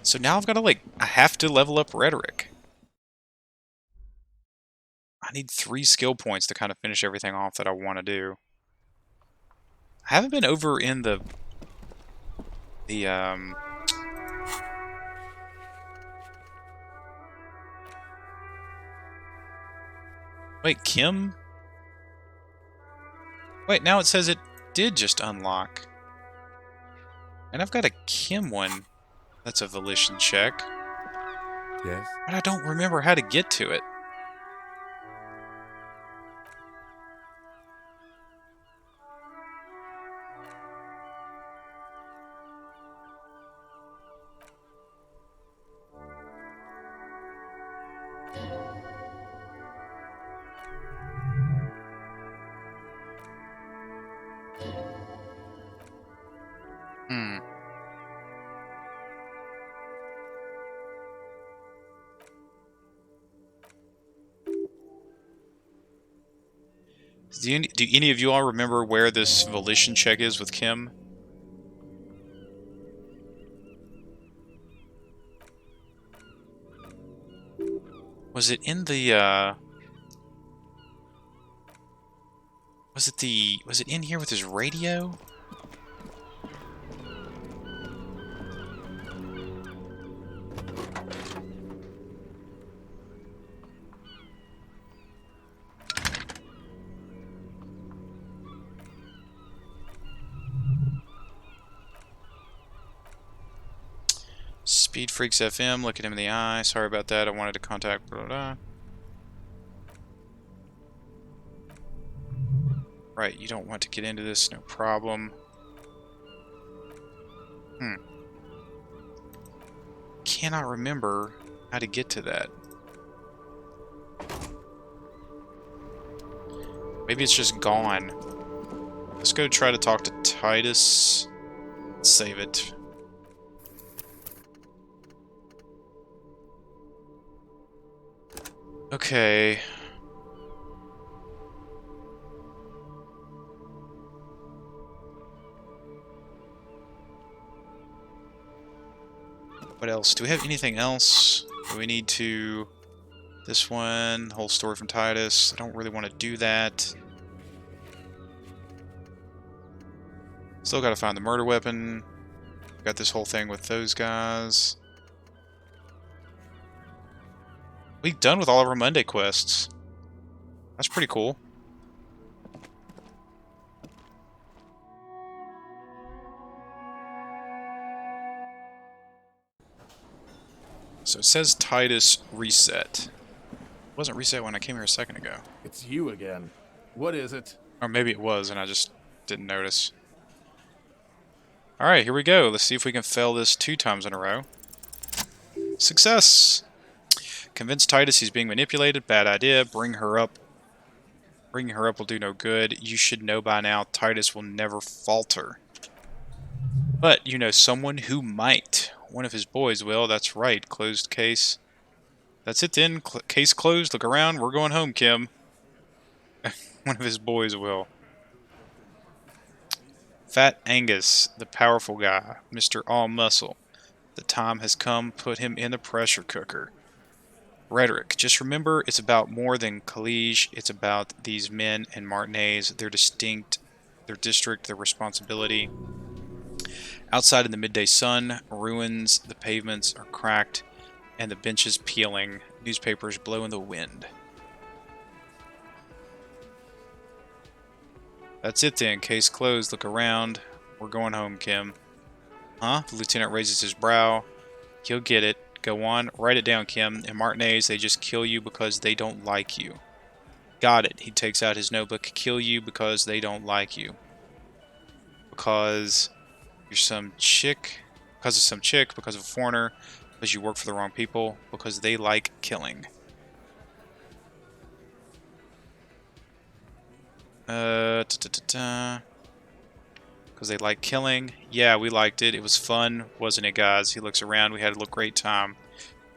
So now I've got to I have to level up rhetoric. I need 3 skill points to kind of finish everything off that I want to do. I haven't been over in the wait, Kim? Wait, now it says it did just unlock. And I've got a Kim one. That's a volition check. Yes? But I don't remember how to get to it. Do any of you all remember where this volition check is with Kim? Was it in the, was it in here with his radio? Speed Freaks FM, look at him in the eye. Sorry about that, I wanted to contact blah, blah, blah. Right, you don't want to get into this, no problem. Cannot remember how to get to that. Maybe it's just gone. Let's go try to talk to Titus. Save it. Okay. What else? Do we have anything else? Do we need to... This one, whole story from Titus. I don't really want to do that. Still gotta find the murder weapon. Got this whole thing with those guys. We're done with all of our Monday quests. That's pretty cool. So it says Titus reset. It wasn't reset when I came here a second ago. It's you again. What is it? Or maybe it was and I just didn't notice. Alright, here we go. Let's see if we can fail this 2 times in a row. Success! Convince Titus he's being manipulated. Bad idea. Bring her up. Bringing her up will do no good. You should know by now Titus will never falter. But you know someone who might. One of his boys will. That's right. Closed case. That's it then. Case closed. Look around. We're going home, Kim. One of his boys will. Fat Angus, the powerful guy. Mr. All Muscle. The time has come. Put him in the pressure cooker. Rhetoric. Just remember, it's about more than College. It's about these men and Martinez, their distinct, their district, their responsibility. Outside in the midday sun, ruins, the pavements are cracked, and the benches peeling. Newspapers blow in the wind. That's it then. Case closed. Look around. We're going home, Kim. Huh? The lieutenant raises his brow. He'll get it. Go on. Write it down, Kim. In Martinez, they just kill you because they don't like you. Got it. He takes out his notebook. Kill you because they don't like you. Because you're some chick. Because of some chick. Because of a foreigner. Because you work for the wrong people. Because they like killing. Because they like killing. Yeah, we liked it. It was fun, wasn't it, guys? He looks around. We had a great time.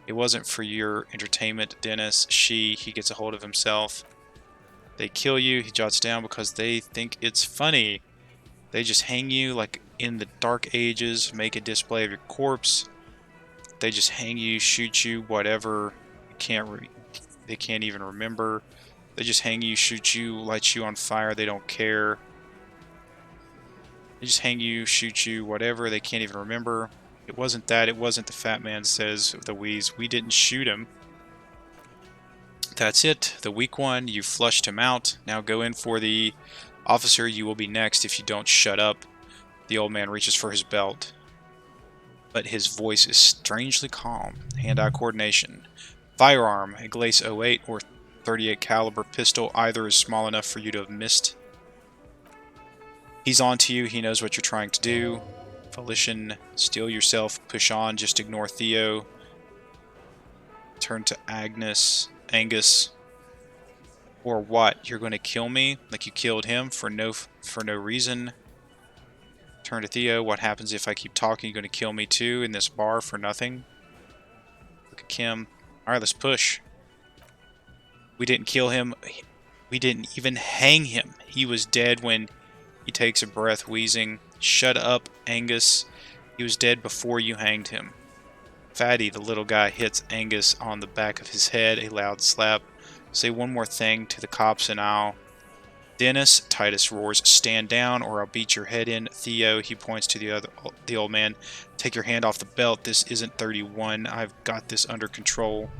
It wasn't for your entertainment, Dennis. He gets a hold of himself. They kill you. He jots down because they think it's funny. They just hang you like in the Dark Ages, make a display of your corpse. They just hang you, shoot you, whatever. They can't even remember. They just hang you, shoot you, light you on fire. They don't care. They just hang you, shoot you, whatever. They can't even remember. It wasn't that. It wasn't the fat man, says the wheeze. We didn't shoot him. That's it. The weak one. You flushed him out. Now go in for the officer. You will be next if you don't shut up. The old man reaches for his belt. But his voice is strangely calm. Hand-eye coordination. Firearm. A Glace 08 or 38 caliber pistol. Either is small enough for you to have missed. He's on to you. He knows what you're trying to do. Volition. Steel yourself. Push on. Just ignore Theo. Turn to Angus. Or what? You're going to kill me? Like you killed him for no reason? Turn to Theo. What happens if I keep talking? You're going to kill me too in this bar for nothing? Look at Kim. Alright, let's push. We didn't kill him. We didn't even hang him. He was dead when he takes a breath, wheezing. Shut up, Angus. He was dead before you hanged him. Fatty, the little guy, hits Angus on the back of his head, a loud slap. Say one more thing to the cops and I'll... Dennis, Titus roars, stand down or I'll beat your head in. Theo, he points to the old man. Take your hand off the belt. This isn't 31. I've got this under control.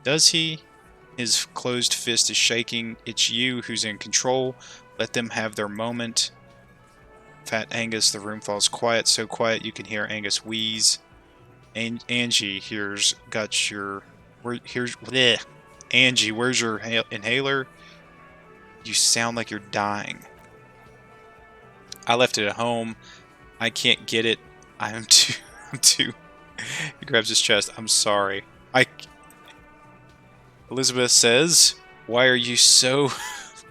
Does he? His closed fist is shaking. It's you who's in control. Let them have their moment. Fat Angus, the room falls quiet, so quiet you can hear Angus wheeze. Angie, here's got your... Here's... Bleh. Angie, where's your inhaler? You sound like you're dying. I left it at home. I can't get it. I'm too... He grabs his chest. I'm sorry. Elizabeth says, why are you so...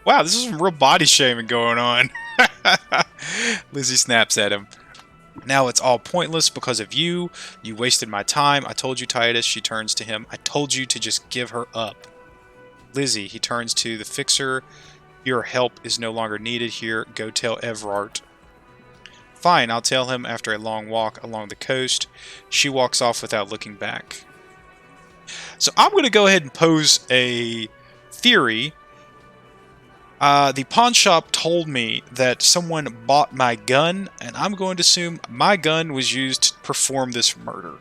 Wow, this is some real body shaming going on. Lizzie snaps at him. Now it's all pointless because of you. You wasted my time. I told you, Titus. She turns to him. I told you to just give her up. Lizzie, he turns to the fixer. Your help is no longer needed here. Go tell Everard. Fine, I'll tell him after a long walk along the coast. She walks off without looking back. So I'm going to go ahead and pose a theory. The pawn shop told me that someone bought my gun, and I'm going to assume my gun was used to perform this murder.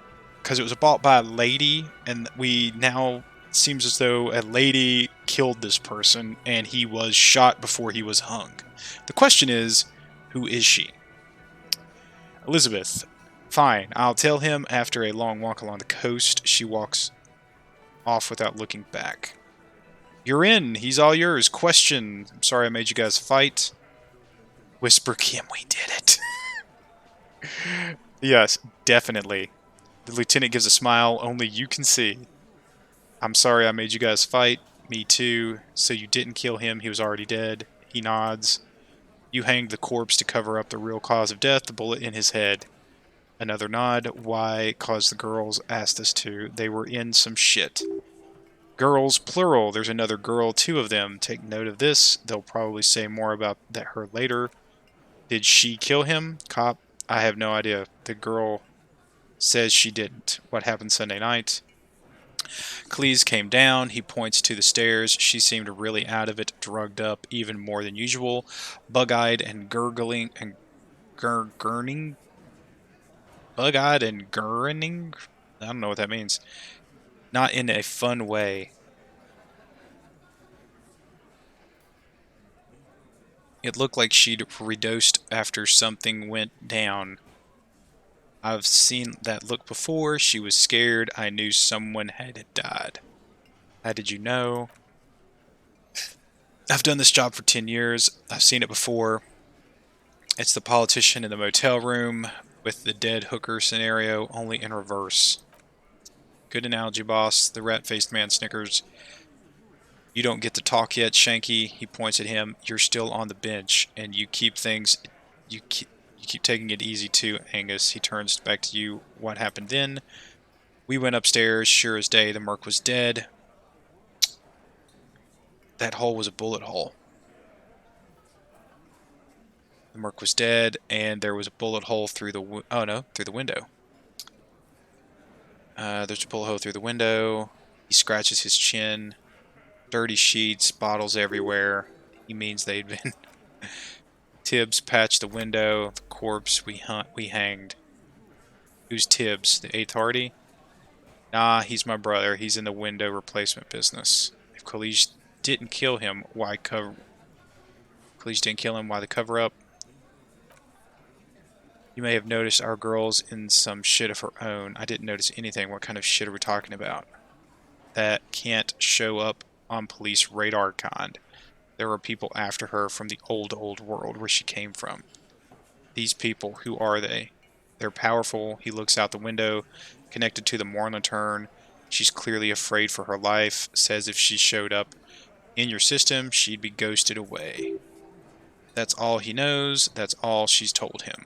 Because it was bought by a lady, and it seems as though a lady killed this person, and he was shot before he was hung. The question is, who is she? Elizabeth. Fine, I'll tell him after a long walk along the coast. She walks off without looking back. You're in. He's all yours. Question. I'm sorry I made you guys fight. Whisper Kim, we did it. Yes, definitely. The lieutenant gives a smile only you can see. I'm sorry I made you guys fight. Me too. So you didn't kill him. He was already dead. He nods. You hanged the corpse to cover up the real cause of death, the bullet in his head. Another nod. Why? Cause the girls asked us to. They were in some shit. Girls, plural. There's another girl, 2 of them. Take note of this. They'll probably say more about her later. Did she kill him? Cop, I have no idea. The girl says she didn't. What happened Sunday night? Cleese came down. He points to the stairs. She seemed really out of it, drugged up, even more than usual. Bug-eyed and gurgling and gurning. Bug-eyed and gurning? I don't know what that means. Not in a fun way. It looked like she'd redosed after something went down. I've seen that look before. She was scared. I knew someone had died. How did you know? I've done this job for 10 years. I've seen it before. It's the politician in the motel room with the dead hooker scenario, only in reverse. Good analogy, boss. The rat-faced man snickers. You don't get to talk yet, Shanky. He points at him. You're still on the bench, and you keep things... You keep taking it easy too, Angus. He turns back to you. What happened then? We went upstairs. Sure as day, the merc was dead. That hole was a bullet hole. The merc was dead, and there was a bullet hole through the... Oh, no, through the window. There's a bullet hole through the window. He scratches his chin. Dirty sheets, bottles everywhere. He means they'd been... Tibbs patched the window. The corpse we hanged. Who's Tibbs? The 8th Hardy? Nah, he's my brother. He's in the window replacement business. If Khaleej didn't kill him, why cover... Khaleej didn't kill him, why the cover-up? You may have noticed our girl's in some shit of her own. I didn't notice anything. What kind of shit are we talking about? That can't show up on police radar kind. There were people after her from the old world where she came from. These people, who are they? They're powerful. He looks out the window, connected to the Morn Lantern. She's clearly afraid for her life. Says if she showed up in your system, she'd be ghosted away. That's all he knows. That's all she's told him.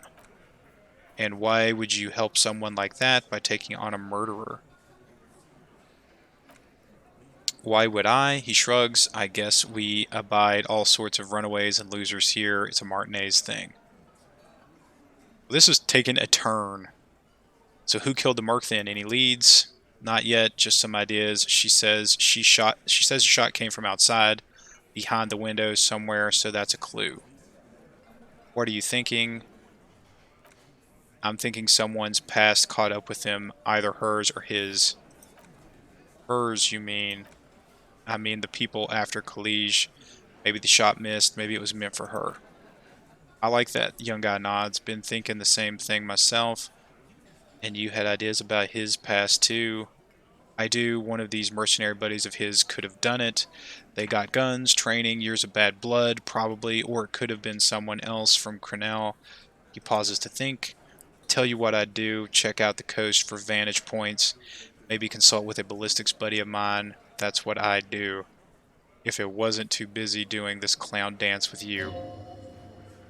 And why would you help someone like that by taking on a murderer? Why would I? He shrugs. I guess we abide all sorts of runaways and losers here. It's a Martinez thing. This has taken a turn. So who killed the merc then? Any leads? Not yet, just some ideas. She says the shot came from outside, behind the window somewhere, so that's a clue. What are you thinking? I'm thinking someone's past caught up with him, either hers or his. Hers, you mean? I mean the people after College. Maybe the shot missed, maybe it was meant for her. I like that. Young guy nods. Been thinking the same thing myself. And you had ideas about his past too. I do. One of these mercenary buddies of his could have done it. They got guns, training, years of bad blood, probably, or it could have been someone else from Crenell. He pauses to think. Tell you what I'd do. Check out the coast for vantage points. Maybe consult with a ballistics buddy of mine. That's what I'd do. If it wasn't too busy doing this clown dance with you.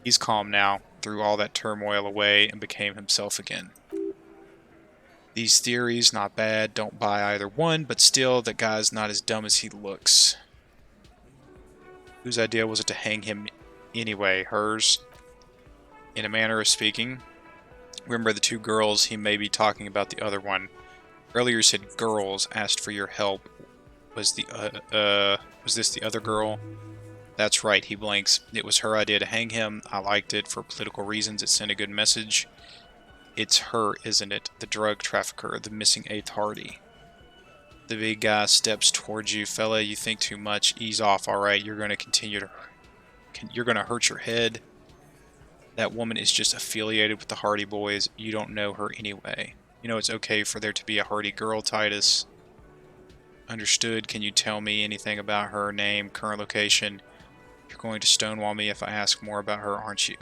He's calm now, threw all that turmoil away, and became himself again. These theories, not bad, don't buy either one, but still, that guy's not as dumb as he looks. Whose idea was it to hang him anyway? Hers? In a manner of speaking. Remember the two girls, he may be talking about the other one. Earlier you said girls asked for your help. Was this the other girl? That's right, he blinks. It was her idea to hang him. I liked it for political reasons. It sent a good message. It's her, isn't it? The drug trafficker, the missing eighth Hardy. The big guy steps towards you. Fella, you think too much. Ease off, alright? You're going to you're going to hurt your head. That woman is just affiliated with the Hardy boys. You don't know her anyway. You know it's okay for there to be a Hardy girl, Titus. Understood. Can you tell me anything about her name, current location? You're going to stonewall me if I ask more about her, aren't you?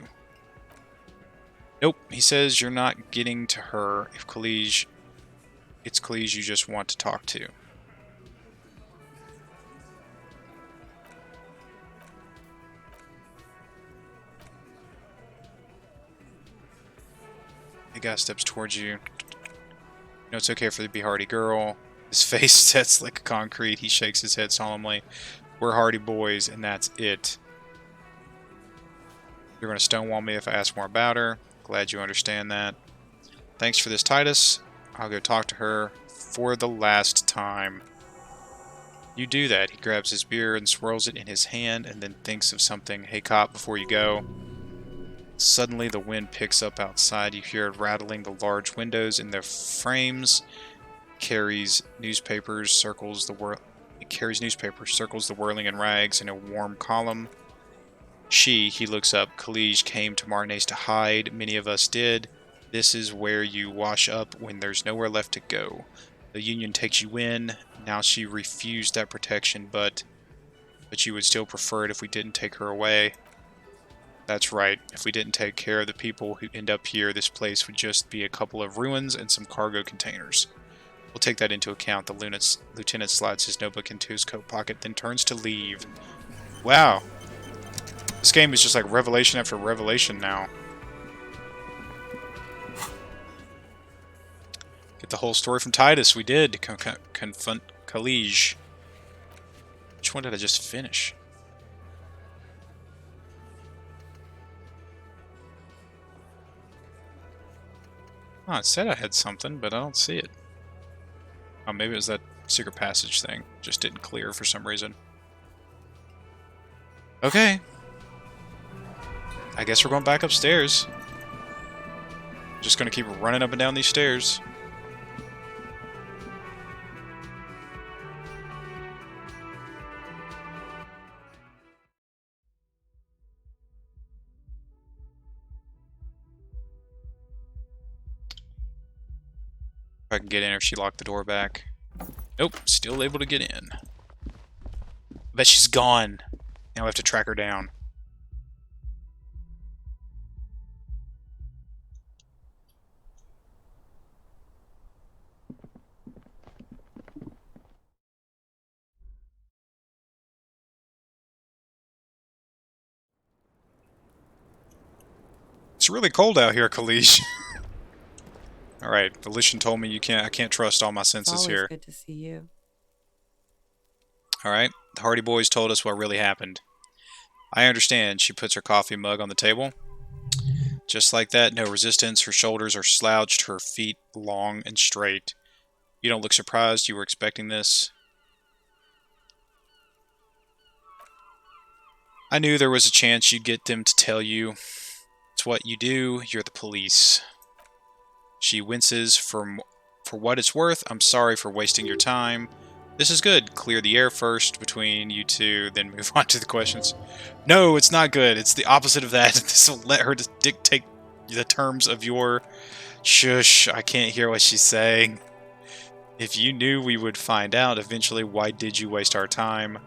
Nope, he says you're not getting to her. If College, it's College you just want to talk to. The guy steps towards you. You know it's okay for the be Hardy girl. His face sets like concrete. He shakes his head solemnly. We're Hardy boys, and that's it. You're going to stonewall me if I ask more about her. Glad you understand that. Thanks for this, Titus. I'll go talk to her for the last time. You do that. He grabs his beer and swirls it in his hand and then thinks of something. Hey, cop, before you go. Suddenly, the wind picks up outside. You hear it rattling the large windows in their frames. Carries newspapers, circles the whirling and rags in a warm column. He looks up. College came to Martinez to hide. Many of us did. This is where you wash up when there's nowhere left to go. The Union takes you in. Now she refused that protection, but you would still prefer it if we didn't take her away. That's right. If we didn't take care of the people who end up here, this place would just be a couple of ruins and some cargo containers. We'll take that into account. The lieutenant slides his notebook into his coat pocket, then turns to leave. Wow. This game is just like revelation after revelation now. Get the whole story from Titus. We did. Confront College. Which one did I just finish? Oh, it said I had something, but I don't see it. Oh, maybe it was that secret passage thing. Just didn't clear for some reason. Okay. I guess we're going back upstairs. Just gonna keep running up and down these stairs. If I can get in, if she locked the door back. Nope, still able to get in. Bet she's gone. Now I have to track her down. It's really cold out here, Kalish. Alright, Volition told me I can't trust all my It's senses always here. good to see you. Alright, the Hardy Boys told us what really happened. I understand. She puts her coffee mug on the table. Just like that, no resistance. Her shoulders are slouched, her feet long and straight. You don't look surprised. You were expecting this. I knew there was a chance you'd get them to tell you. It's what you do. You're the police. She winces. For what it's worth, I'm sorry for wasting your time. This is good. Clear the air first between you two, then move on to the questions. No, it's not good. It's the opposite of that. This will let her dictate the terms of your... Shush, I can't hear what she's saying. If you knew we would find out eventually, why did you waste our time?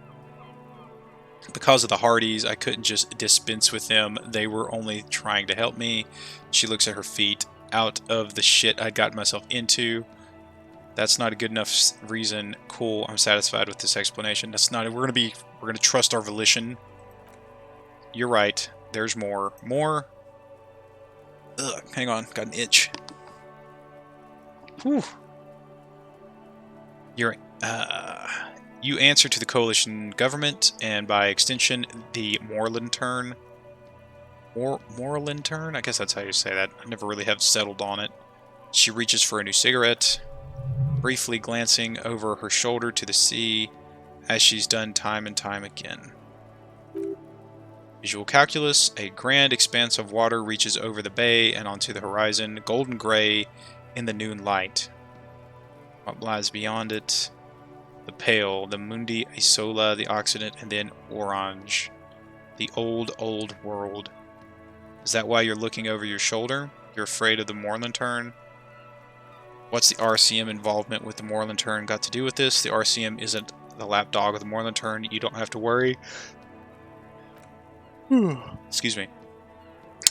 Because of the Hardys, I couldn't just dispense with them. They were only trying to help me. She looks at her feet. Out of the shit I got myself into. That's not a good enough reason. Cool, I'm satisfied with this explanation. That's not... We're gonna trust our volition. You're right. There's more. More? Ugh, hang on. Got an itch. Whew. You answer to the coalition government, and by extension, the Morlantern. Morlantern? I guess that's how you say that. I never really have settled on it. She reaches for a new cigarette, briefly glancing over her shoulder to the sea, as she's done time and time again. Visual calculus. A grand expanse of water reaches over the bay and onto the horizon, golden gray in the noon light. What lies beyond it? The pale, the Mundi Isola, the Occident, and then Orange. The old, old world. Is that why you're looking over your shoulder? You're afraid of the Morlantern? What's the RCM involvement with the Morlantern got to do with this? The RCM isn't the lapdog of the Morlantern. You don't have to worry. Excuse me.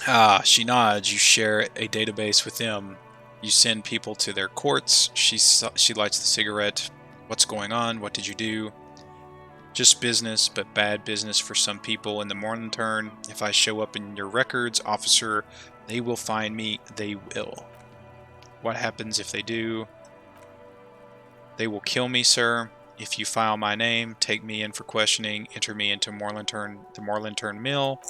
Ah, she nods. You share a database with them. You send people to their courts. She lights the cigarette. What's going on? What did you do? Just business, but bad business for some people in the Morlantern. If I show up in your records, officer, they will find me. They will. What happens if they do? They will kill me, sir. If you file my name, take me in for questioning, enter me into the Morlantern mill.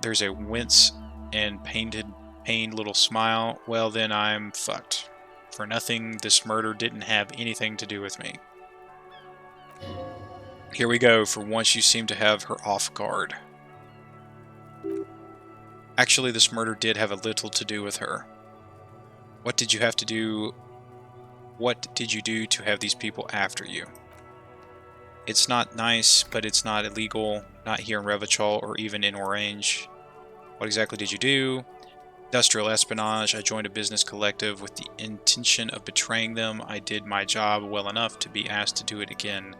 There's a wince and pained little smile. Well, then I'm fucked. For nothing, this murder didn't have anything to do with me. Here we go. For once, you seem to have her off guard. Actually, this murder did have a little to do with her. What did you do to have these people after you? It's not nice, but it's not illegal. Not here in Revachol or even in Orange. What exactly did you do? Industrial espionage. I joined a business collective with the intention of betraying them. I did my job well enough to be asked to do it again.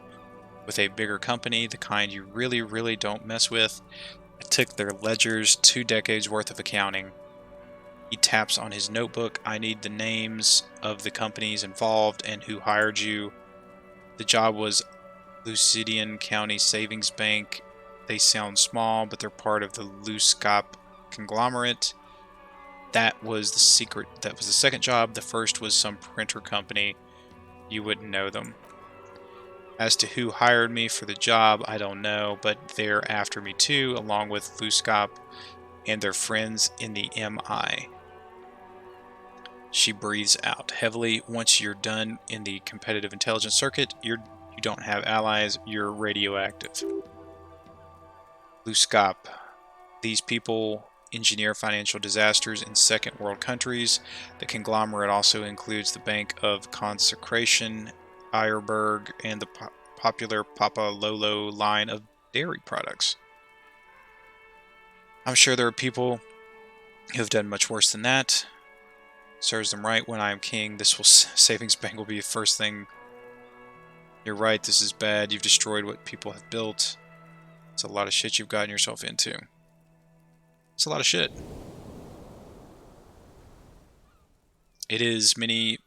With a bigger company, the kind you really, really don't mess with. I took their ledgers, 2 decades worth of accounting. He taps on his notebook. I need the names of the companies involved and who hired you. The job was Lucidian County Savings Bank. They sound small, but they're part of the Luscop conglomerate. That was the secret. That was the second job. The first was some printer company. You wouldn't know them. As to who hired me for the job, I don't know, but they're after me too, along with Luscop and their friends in the MI. She breathes out heavily. Once you're done in the competitive intelligence circuit, you don't have allies, you're radioactive. Luscop. These people engineer financial disasters in second world countries. The conglomerate also includes the Bank of Consecration, Eierberg, and the popular Papa Lolo line of dairy products. I'm sure there are people who have done much worse than that. Serves them right. When I am king, savings bank will be the first thing. You're right, this is bad. You've destroyed what people have built. It's a lot of shit you've gotten yourself into. It's a lot of shit. It is many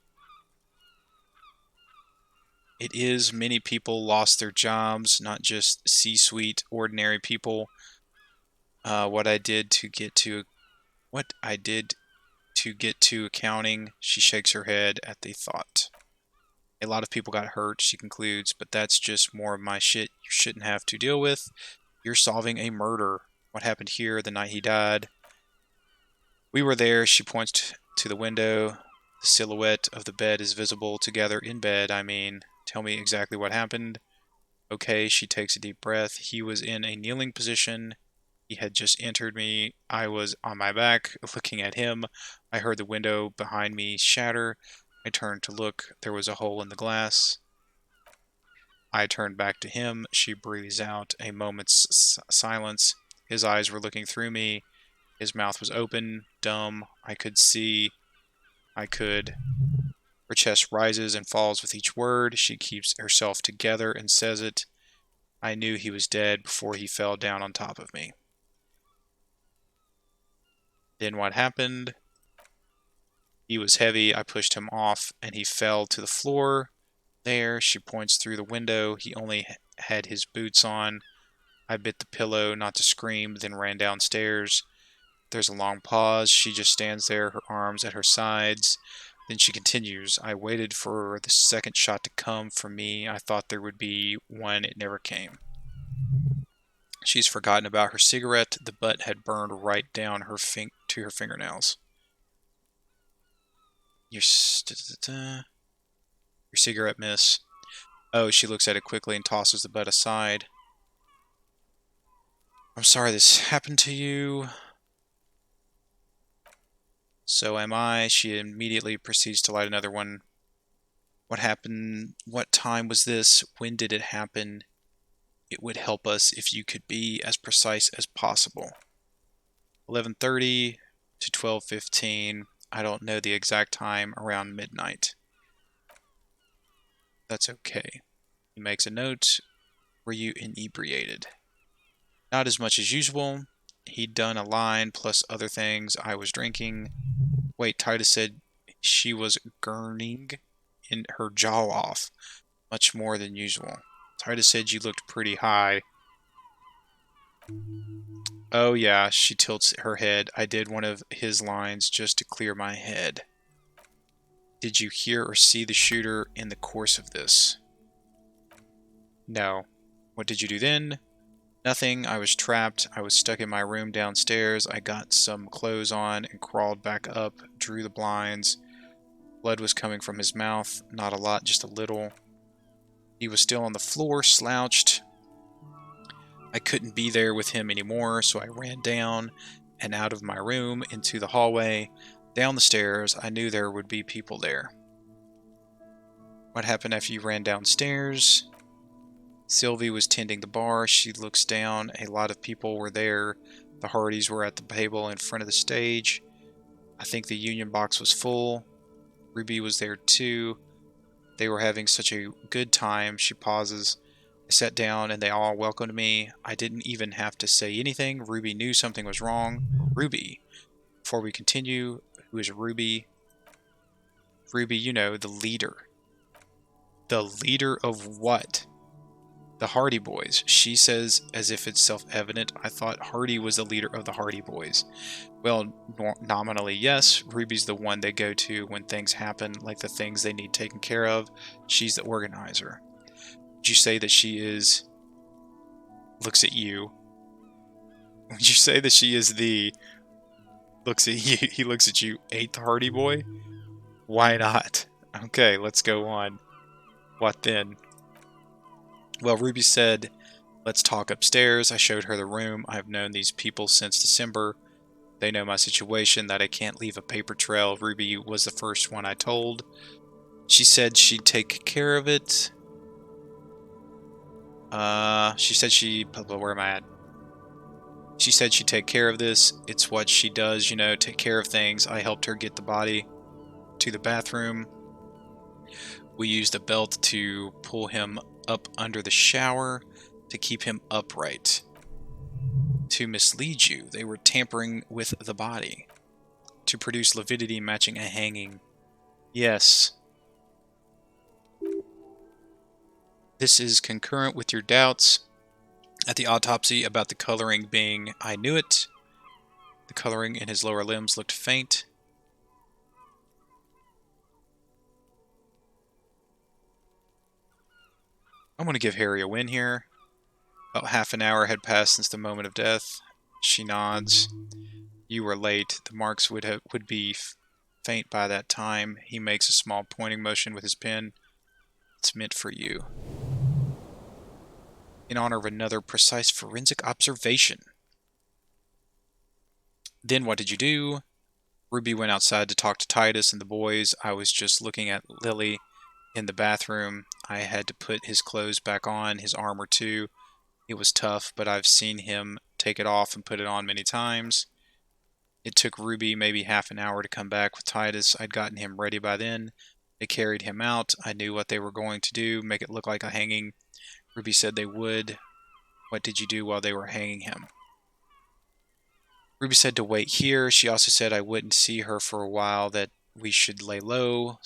people lost their jobs, not just C-suite, ordinary people. What I did to get to accounting, she shakes her head at the thought. A lot of people got hurt, she concludes, but that's just more of my shit you shouldn't have to deal with. You're solving a murder. What happened here the night he died? We were there, she points to the window. The silhouette of the bed is visible. Together in bed, I mean. Tell me exactly what happened. Okay, she takes a deep breath. He was in a kneeling position. He had just entered me. I was on my back, looking at him. I heard the window behind me shatter. I turned to look. There was a hole in the glass. I turned back to him. She breathes out. A moment's silence. His eyes were looking through me. His mouth was open, dumb. I could see. Her chest rises and falls with each word. She keeps herself together and says it. I knew he was dead before he fell down on top of me. Then what happened? He was heavy. I pushed him off, and he fell to the floor. There, she points through the window. He only had his boots on. I bit the pillow not to scream, then ran downstairs. There's a long pause. She just stands there, her arms at her sides. Then she continues. I waited for the second shot to come from me. I thought there would be one. It never came. She's forgotten about her cigarette. The butt had burned right down to her fingernails. Your cigarette, miss. Oh, she looks at it quickly and tosses the butt aside. I'm sorry this happened to you. So am I. She immediately proceeds to light another one. What happened? What time was this? When did it happen? It would help us if you could be as precise as possible. 11:30 to 12:15. I don't know the exact time, around midnight. That's okay. He makes a note. Were you inebriated? Not as much as usual. He'd done a line plus other things. I was drinking. Wait, Titus said she was gurning in her jaw off. Much more than usual. Titus said you looked pretty high. Oh yeah, she tilts her head. I did one of his lines just to clear my head. Did you hear or see the shooter in the course of this? No. What did you do then? Nothing. I was trapped. I was stuck in my room downstairs. I got some clothes on and crawled back up, drew the blinds. Blood was coming from his mouth. Not a lot, just a little. He was still on the floor, slouched. I couldn't be there with him anymore, so I ran down and out of my room into the hallway. Down the stairs. I knew there would be people there. What happened after you ran downstairs? Sylvie was tending the bar. She looks down. A lot of people were there. The Hardys were at the table in front of the stage. I think the union box was full. Ruby was there too. They were having such a good time. She pauses. I sat down and they all welcomed me. I didn't even have to say anything. Ruby knew something was wrong. Ruby. Before we continue, who is Ruby? Ruby, you know, the leader. The leader of what? The Hardy Boys. She says as if it's self-evident. I thought Hardy was the leader of the Hardy Boys. Well, nominally, yes. Ruby's the one they go to when things happen, like the things they need taken care of. She's the organizer. Would you say that she is... Looks at you. Would you say that she is the... Looks at you. He looks at you. 8th Hardy Boy? Why not? Okay, let's go on. What then? Well, Ruby said, let's talk upstairs. I showed her the room. I've known these people since December. They know my situation, that I can't leave a paper trail. Ruby was the first one I told. She said she'd take care of it. She said where am I at? She said she'd take care of this. It's what she does, you know, take care of things. I helped her get the body to the bathroom. We used a belt to pull him up under the shower to keep him upright. To mislead you, they were tampering with the body to produce lividity matching a hanging. Yes. This is concurrent with your doubts at the autopsy about the coloring being I knew it. The coloring in his lower limbs looked faint. I'm going to give Harry a win here. About half an hour had passed since the moment of death. She nods. You were late. The marks would be faint by that time. He makes a small pointing motion with his pen. It's meant for you. In honor of another precise forensic observation. Then what did you do? Ruby went outside to talk to Titus and the boys. I was just looking at Lily in the bathroom. I had to put his clothes back on, his armor too. It was tough, but I've seen him take it off and put it on many times. It took Ruby maybe half an hour to come back with Titus. I'd gotten him ready by then. They carried him out. I knew what they were going to do, make it look like a hanging. Ruby said they would. What did you do while they were hanging him? Ruby said to wait here. She also said I wouldn't see her for a while, that we should lay low,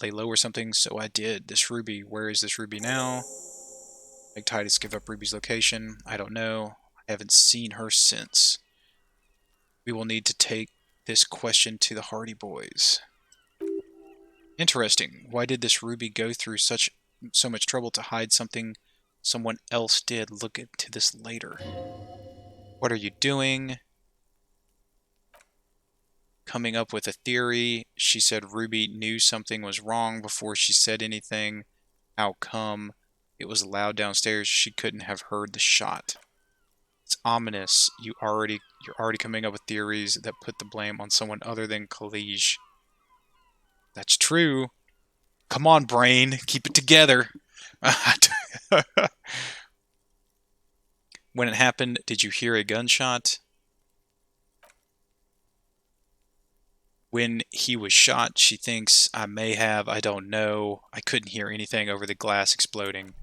lay low or something, so I did. This Ruby, where is this Ruby now? Make Titus give up Ruby's location. I don't know. I haven't seen her since. We will need to take this question to the Hardy boys. Interesting. Why did this Ruby go through so much trouble to hide something someone else did? Look into this later. What are you doing? Coming up with a theory. She said Ruby knew something was wrong before she said anything. How come? It was loud downstairs. She couldn't have heard the shot. It's ominous. You're already coming up with theories that put the blame on someone other than Khaleej. That's true. Come on, brain. Keep it together. When it happened, did you hear a gunshot? When he was shot, she thinks I may have. I don't know. I couldn't hear anything over the glass exploding.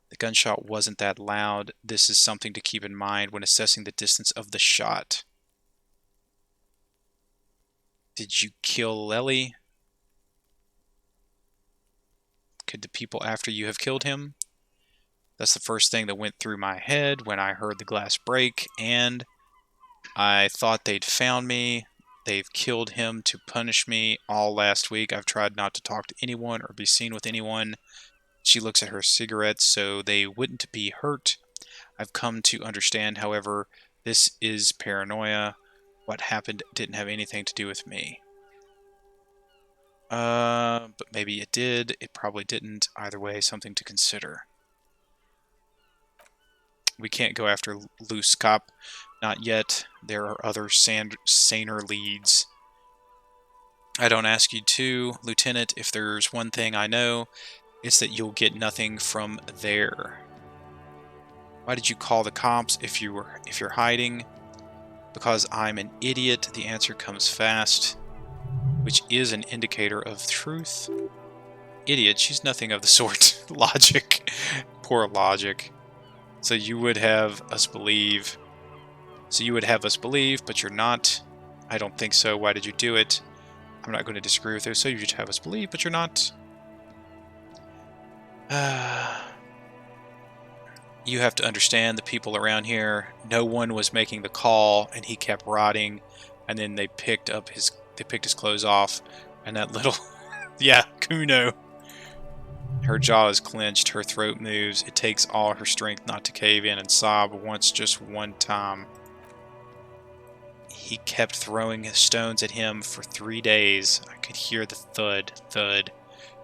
The gunshot wasn't that loud. This is something to keep in mind when assessing the distance of the shot. Did you kill Lely? Could the people after you have killed him? That's the first thing that went through my head when I heard the glass break, and I thought they'd found me. They've killed him to punish me all last week. I've tried not to talk to anyone or be seen with anyone. She looks at her cigarettes so they wouldn't be hurt. I've come to understand, however, this is paranoia. What happened didn't have anything to do with me. But maybe it did. It probably didn't. Either way, something to consider. We can't go after Loose Cop. Not yet. There are other saner leads. I don't ask you to, Lieutenant. If there's one thing I know, it's that you'll get nothing from there. Why did you call the cops if you're hiding? Because I'm an idiot. The answer comes fast, which is an indicator of truth. Idiot, she's nothing of the sort. Logic. Poor logic. So you would have us believe. But you're not. I don't think so. Why did you do it? I'm not going to disagree with you. So you would have us believe, but you're not. You have to understand the people around here. No one was making the call, and he kept rotting. And then they picked his clothes off, and that little, yeah, Kuno. Her jaw is clenched. Her throat moves. It takes all her strength not to cave in and sob just one time. He kept throwing stones at him for 3 days. I could hear the thud, thud.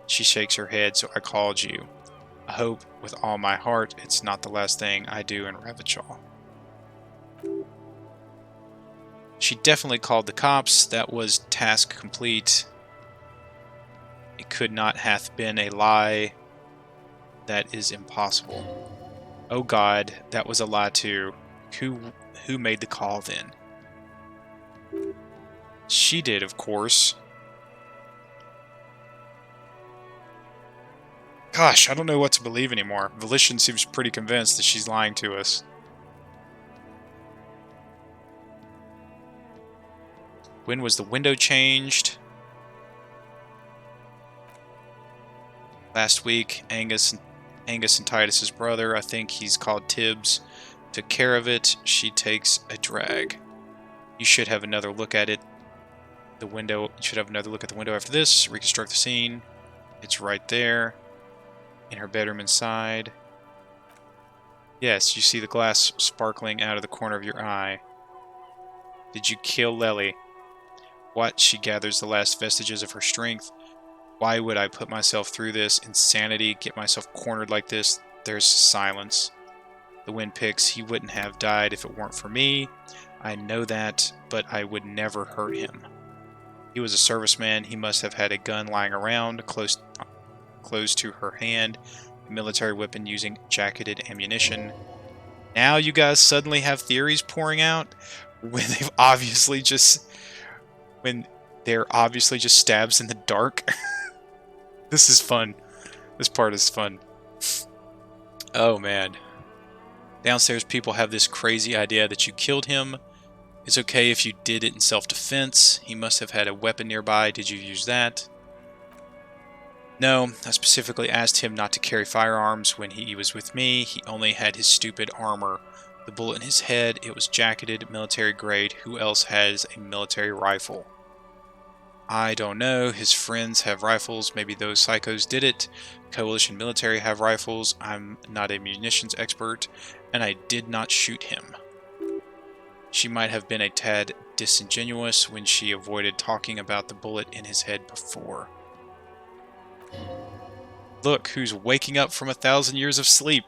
She shakes her head, so I called you. I hope with all my heart it's not the last thing I do in Revachol. She definitely called the cops. That was task complete. It could not hath been a lie. That is impossible. Oh God, that was a lie too. Who made the call then? She did, of course. Gosh, I don't know what to believe anymore. Volition seems pretty convinced that she's lying to us. When was the window changed? Last week, Angus and Titus's brother, I think he's called Tibbs, took care of it. She takes a drag. You should have another look at it. You should have another look at the window after this. Reconstruct the scene. It's right there. in her bedroom inside. Yes, you see the glass sparkling out of the corner of your eye. Did you kill Lely? What? She gathers the last vestiges of her strength. Why would I put myself through this insanity, get myself cornered like this? There's silence. The wind picks. He wouldn't have died if it weren't for me. I know that, but I would never hurt him. He was a serviceman. He must have had a gun lying around, close to her hand, a military weapon using jacketed ammunition. Now you guys suddenly have theories pouring out when they're obviously just stabs in the dark. This is fun. This part is fun. Oh man. Downstairs people have this crazy idea that you killed him. It's okay if you did it in self-defense. He must have had a weapon nearby. Did you use that? No, I specifically asked him not to carry firearms when he was with me. He only had his stupid armor. The bullet in his head, it was jacketed, military grade. Who else has a military rifle? I don't know. His friends have rifles. Maybe those psychos did it. Coalition military have rifles. I'm not a munitions expert, and I did not shoot him. She might have been a tad disingenuous when she avoided talking about the bullet in his head before. Look, who's waking up from 1,000 years of sleep.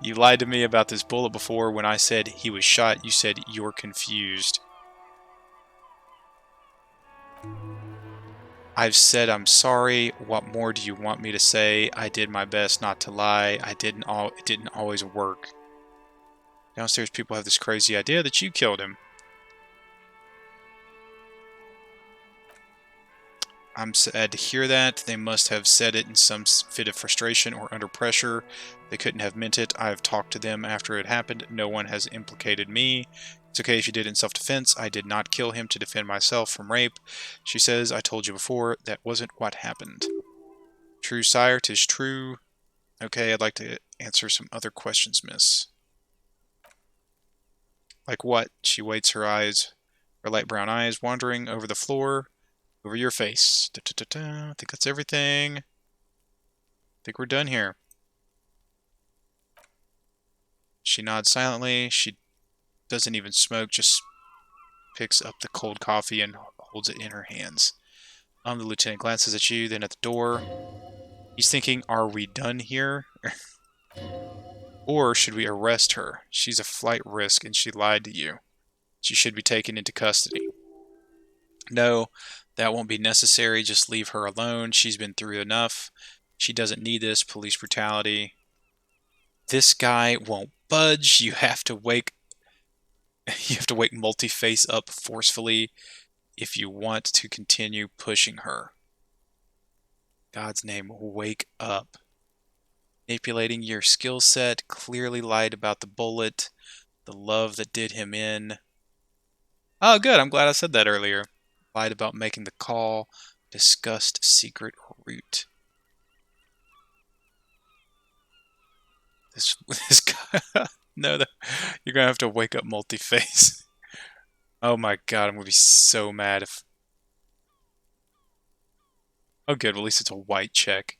You lied to me about this bullet before. When I said he was shot, you said you're confused. I've said I'm sorry. What more do you want me to say? I did my best not to lie. It didn't always work. Downstairs people have this crazy idea that you killed him. I'm sad to hear that. They must have said it in some fit of frustration or under pressure. They couldn't have meant it. I've talked to them after it happened. No one has implicated me. It's okay if you did it in self-defense. I did not kill him to defend myself from rape. She says, I told you before, that wasn't what happened. True, sire, 'tis true. Okay, I'd like to answer some other questions, miss. Like what? She waits, her light brown eyes wandering over the floor. Over your face. I think that's everything. I think we're done here. She nods silently. She doesn't even smoke, just picks up the cold coffee and holds it in her hands. The lieutenant glances at you, then at the door. He's thinking, are we done here? Or should we arrest her? She's a flight risk and she lied to you. She should be taken into custody. No, that won't be necessary. Just leave her alone. She's been through enough. She doesn't need this police brutality. This guy won't budge. You have to wake multi-face up forcefully if you want to continue pushing her. God's name, wake up. Manipulating your skill set, clearly lied about the bullet, the love that did him in. Oh, good. I'm glad I said that earlier. Lied about making the call, discussed secret route. This guy. No, you're gonna have to wake up multi-face. Oh my god, I'm gonna be so mad if. Oh, good. Well, at least it's a white check.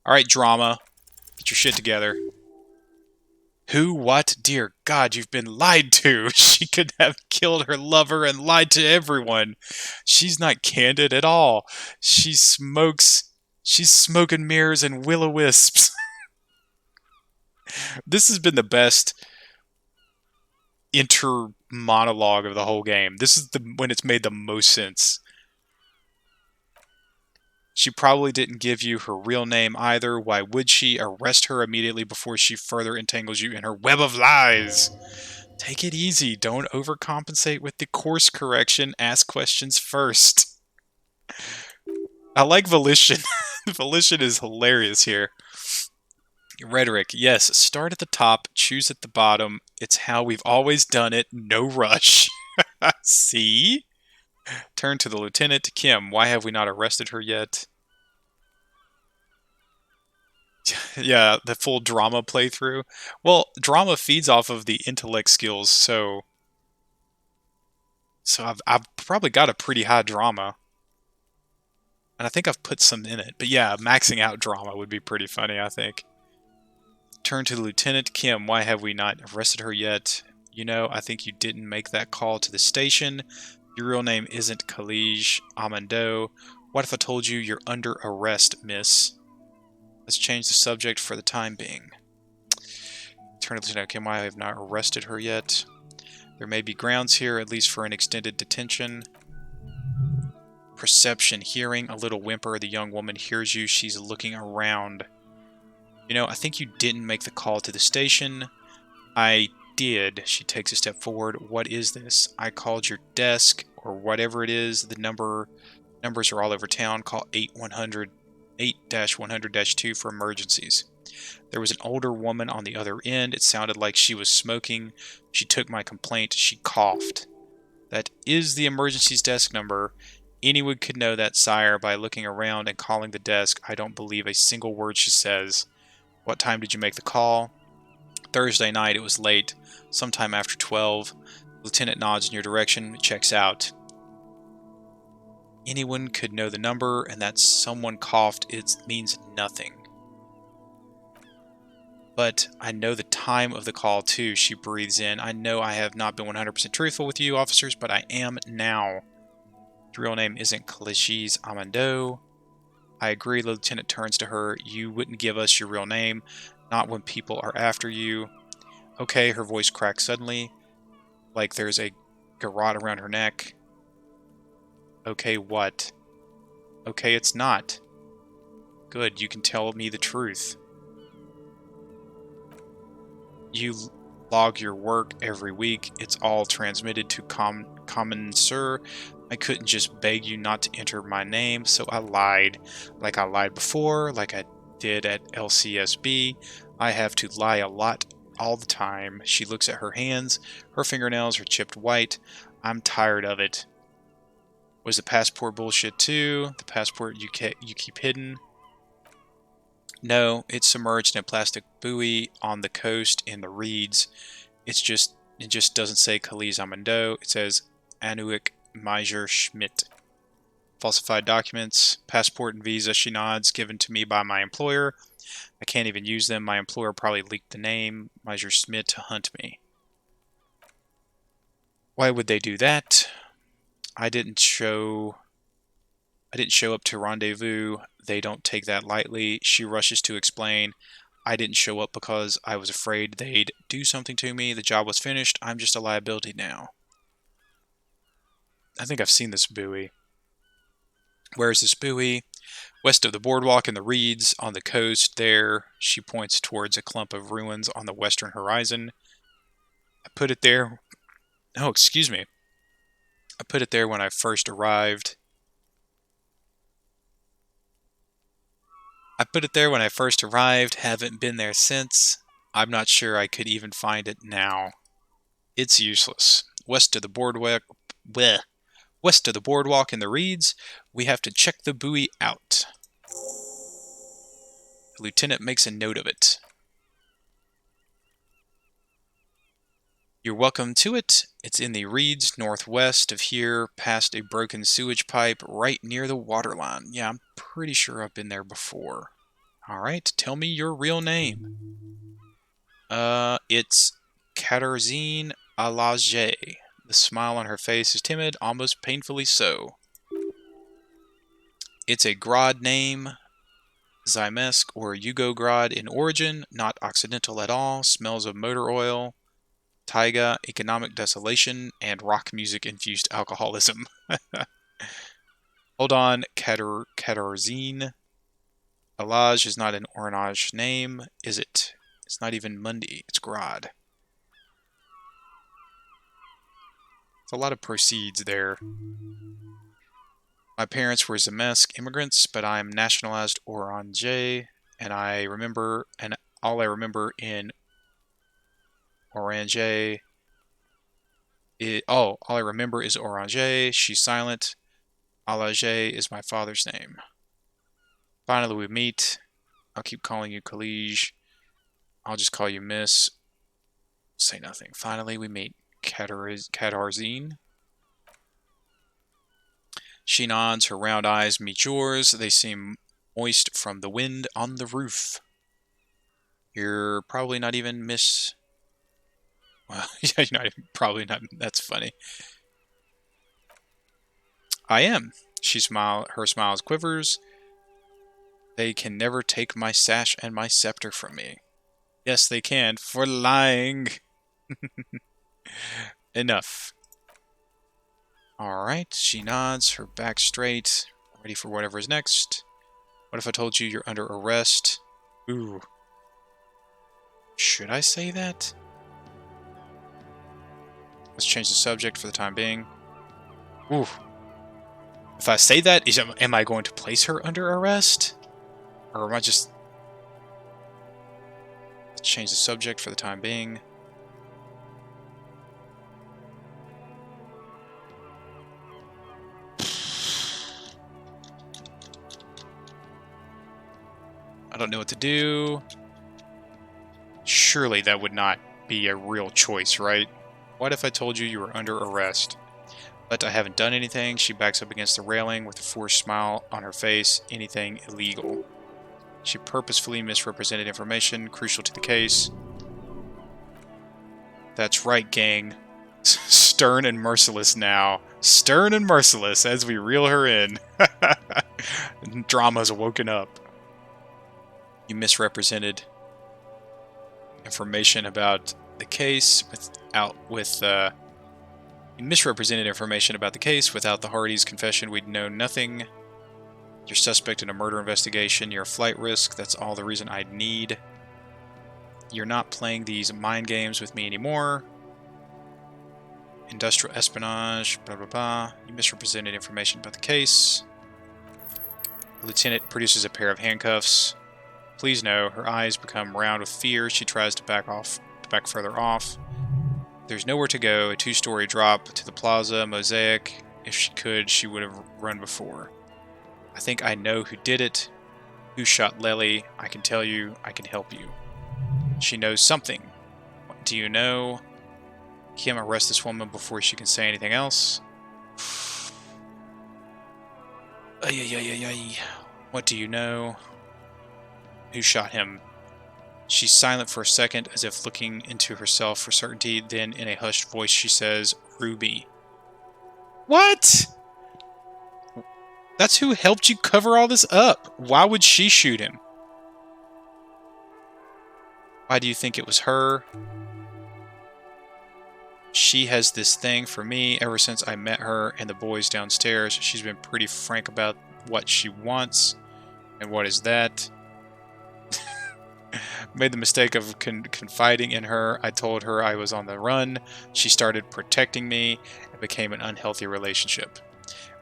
All right, drama. Get your shit together. Who? What? Dear God, you've been lied to. She could have killed her lover and lied to everyone. She's not candid at all. She's smoke and mirrors and will-o-wisps. This has been the best inter-monologue of the whole game. This is when it's made the most sense. She probably didn't give you her real name either. Why would she? Arrest her immediately before she further entangles you in her web of lies. Take it easy. Don't overcompensate with the course correction. Ask questions first. I like Volition. Volition is hilarious here. Rhetoric. Yes, start at the top, choose at the bottom. It's how we've always done it. No rush. See? Turn to the lieutenant. Kim, why have we not arrested her yet? Yeah, the full drama playthrough. Well, drama feeds off of the intellect skills, so I've probably got a pretty high drama. And I think I've put some in it. But yeah, maxing out drama would be pretty funny, I think. Turn to the lieutenant. Kim, why have we not arrested her yet? You know, I think you didn't make that call to the station. Your real name isn't Khalij Amando. What if I told you you're under arrest, miss? Let's change the subject for the time being. Turn to Lieutenant Kim, why have not arrested her yet? There may be grounds here, at least for an extended detention. Perception, hearing, a little whimper. The young woman hears you. She's looking around. You know, I think you didn't make the call to the station. I did. She takes a step forward. What is this? I called your desk, or whatever it is. The numbers are all over town. Call 8-100-2 for emergencies. There was an older woman on the other end. It sounded like she was smoking. She took my complaint. She coughed. That is the emergencies desk number. Anyone could know that, sire, by looking around and calling the desk. I don't believe a single word she says. What time did you make the call? Thursday night. It was late. Sometime after 12. Lieutenant nods in your direction. Checks out. Anyone could know the number, and that someone coughed. It means nothing. But I know the time of the call, too. She breathes in. I know I have not been 100% truthful with you, officers, but I am now. Your real name isn't Khalij Amando. I agree. The lieutenant turns to her. You wouldn't give us your real name, not when people are after you. Okay, her voice cracks suddenly, like there's a garrote around her neck. Okay, what? Okay, it's not. Good, you can tell me the truth. You log your work every week. It's all transmitted to Common Sir. I couldn't just beg you not to enter my name, so I lied. Like I lied before, like I did at LCSB. I have to lie a lot all the time. She looks at her hands. Her fingernails are chipped white. I'm tired of it. Was the passport bullshit too? The passport you keep hidden? No, it's submerged in a plastic buoy on the coast in the reeds. It just doesn't say Khalij Amando. It says Anuik Major Schmidt. Falsified documents, passport and visa, she nods, given to me by my employer. I can't even use them. My employer probably leaked the name, Major Schmidt, to hunt me. Why would they do that? I didn't show up to rendezvous. They don't take that lightly. She rushes to explain. I didn't show up because I was afraid they'd do something to me. The job was finished. I'm just a liability now. I think I've seen this buoy. Where is this buoy? West of the boardwalk in the reeds, on the coast there. She points towards a clump of ruins on the western horizon. I put it there. Oh, excuse me. I put it there when I first arrived. Haven't been there since. I'm not sure I could even find it now. It's useless. West of the boardwalk in the reeds, we have to check the buoy out. The lieutenant makes a note of it. You're welcome to it. It's in the reeds northwest of here, past a broken sewage pipe, right near the waterline. Yeah, I'm pretty sure I've been there before. Alright, tell me your real name. It's Katarzyne Alage. The smile on her face is timid, almost painfully so. It's a Grod name, Zymesk or Yugograd in origin, not Occidental at all, smells of motor oil, taiga, economic desolation, and rock music-infused alcoholism. Hold on, Katarzine. Alaj is not an Orange name, is it? It's not even Mundi, it's Grod. It's a lot of proceeds there. My parents were Zemesk immigrants, but I'm nationalized Orange, and all I remember in Orange all I remember is Orange. She's silent. Alage is my father's name. Finally we meet. I'll keep calling you Khalij. I'll just call you Miss. Say nothing. Finally we meet. Katarzine. She nods, her round eyes meet yours. They seem moist from the wind on the roof. You're probably not even Miss... Well, yeah, you're not even, probably not. That's funny. I am. Her smile quivers. They can never take my sash and my scepter from me. Yes, they can, for lying. Enough. Alright, she nods, her back straight, ready for whatever is next. What if I told you you're under arrest? Ooh. Should I say that? Let's change the subject for the time being. Ooh. If I say that, am I going to place her under arrest? Or am I just... Let's change the subject for the time being. I don't know what to do. Surely that would not be a real choice, right? What if I told you you were under arrest? But I haven't done anything. She backs up against the railing with a forced smile on her face. Anything illegal. She purposefully misrepresented information crucial to the case. That's right, gang. Stern and merciless now. Stern and merciless as we reel her in. Drama's woken up. You misrepresented information about the case you misrepresented information about the case. Without the Hardys' confession, we'd know nothing. You're suspect in a murder investigation. You're a flight risk. That's all the reason I'd need. You're not playing these mind games with me anymore. Industrial espionage, blah blah blah. You misrepresented information about the case. The lieutenant produces a pair of handcuffs. Please no. Her eyes become round with fear. She tries to back further off. There's nowhere to go. A 2-story drop to the plaza, mosaic. If she could, she would have run before. I think I know who did it. Who shot Lely? I can tell you. I can help you. She knows something. What do you know? Kim, arrest this woman before she can say anything else. Ay. What do you know? Who shot him? She's silent for a second, as if looking into herself for certainty. Then, in a hushed voice, she says, Ruby. What? That's who helped you cover all this up. Why would she shoot him? Why do you think it was her? She has this thing for me ever since I met her and the boys downstairs. She's been pretty frank about what she wants. And what is that? Made the mistake of confiding in her. I told her I was on the run. She started protecting me. It became an unhealthy relationship.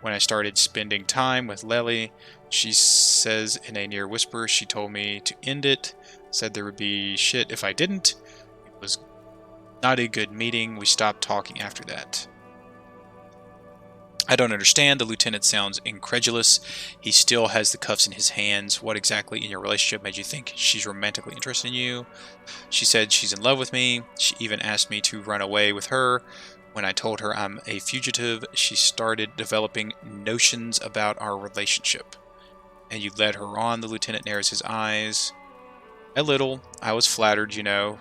When I started spending time with Lely, she says in a near whisper, she told me to end it. Said there would be shit if I didn't. It was not a good meeting. We stopped talking after that. I don't understand. The lieutenant sounds incredulous. He still has the cuffs in his hands. What exactly in your relationship made you think she's romantically interested in you? She said she's in love with me. She even asked me to run away with her. When I told her I'm a fugitive, she started developing notions about our relationship. And you led her on. The lieutenant narrows his eyes. A little. I was flattered, you know.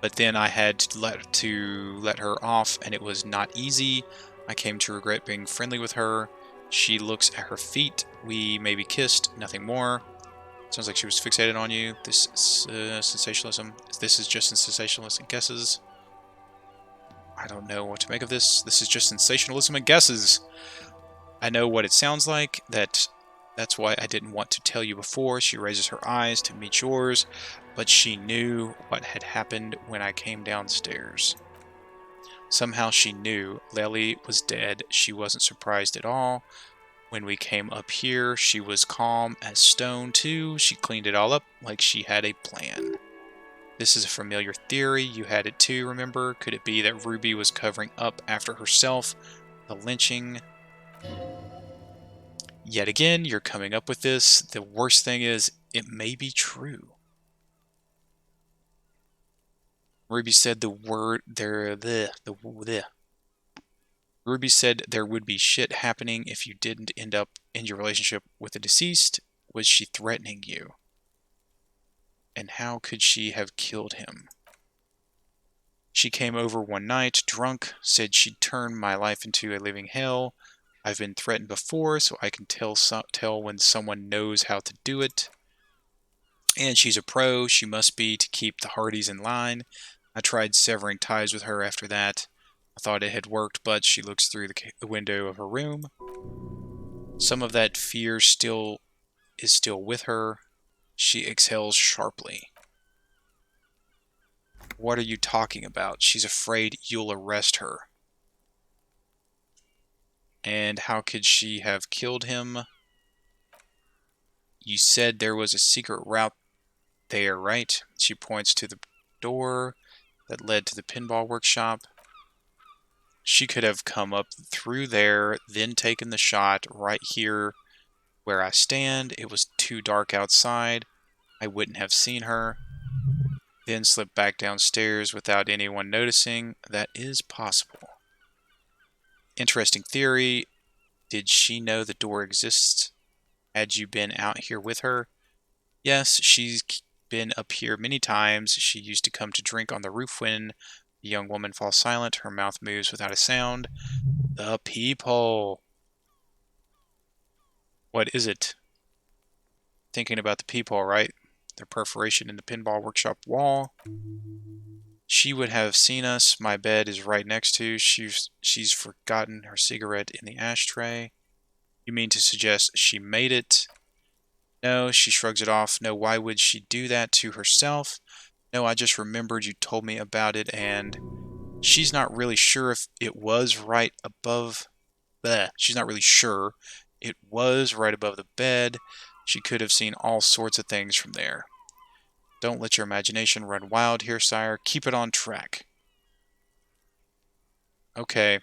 But then I had to let her off, and it was not easy. I came to regret being friendly with her. She looks at her feet. We maybe kissed, nothing more. Sounds like she was fixated on you. This sensationalism. This is just sensationalism and guesses. I don't know what to make of this. This is just sensationalism and guesses. I know what it sounds like. That's why I didn't want to tell you before. She raises her eyes to meet yours, but she knew what had happened when I came downstairs. Somehow she knew Lely was dead. She wasn't surprised at all. When we came up here, she was calm as stone too. She cleaned it all up like she had a plan. This is a familiar theory. You had it too, remember? Could it be that Ruby was covering up after herself? The lynching. Yet again, you're coming up with this. The worst thing is, it may be true. Ruby said the word there. Ruby said there would be shit happening if you didn't end up in your relationship with the deceased. Was she threatening you? And how could she have killed him? She came over one night, drunk, said she'd turn my life into a living hell. I've been threatened before, so I can tell when someone knows how to do it. And she's a pro, she must be, to keep the Hardys in line. I tried severing ties with her after that. I thought it had worked, but she looks through the window of her room. Some of that fear is still with her. She exhales sharply. What are you talking about? She's afraid you'll arrest her. And how could she have killed him? You said there was a secret route there, right? She points to the door that led to the pinball workshop. She could have come up through there, then taken the shot right here where I stand. It was too dark outside. I wouldn't have seen her. Then slip back downstairs without anyone noticing. That is possible. Interesting theory. Did she know the door exists? Had you been out here with her? Yes, she's been up here many times. She used to come to drink on the roof when the young woman falls silent. Her mouth moves without a sound. The peephole. What is it? Thinking about the peephole, right? The perforation in the pinball workshop wall. She would have seen us. My bed is right next to. She's forgotten her cigarette in the ashtray. You mean to suggest she made it? No, she shrugs it off. No, why would she do that to herself? No, I just remembered you told me about it, and she's not really sure if it was right above. Bleh. She's not really sure. It was right above the bed. She could have seen all sorts of things from there. Don't let your imagination run wild here, sire. Keep it on track. Okay,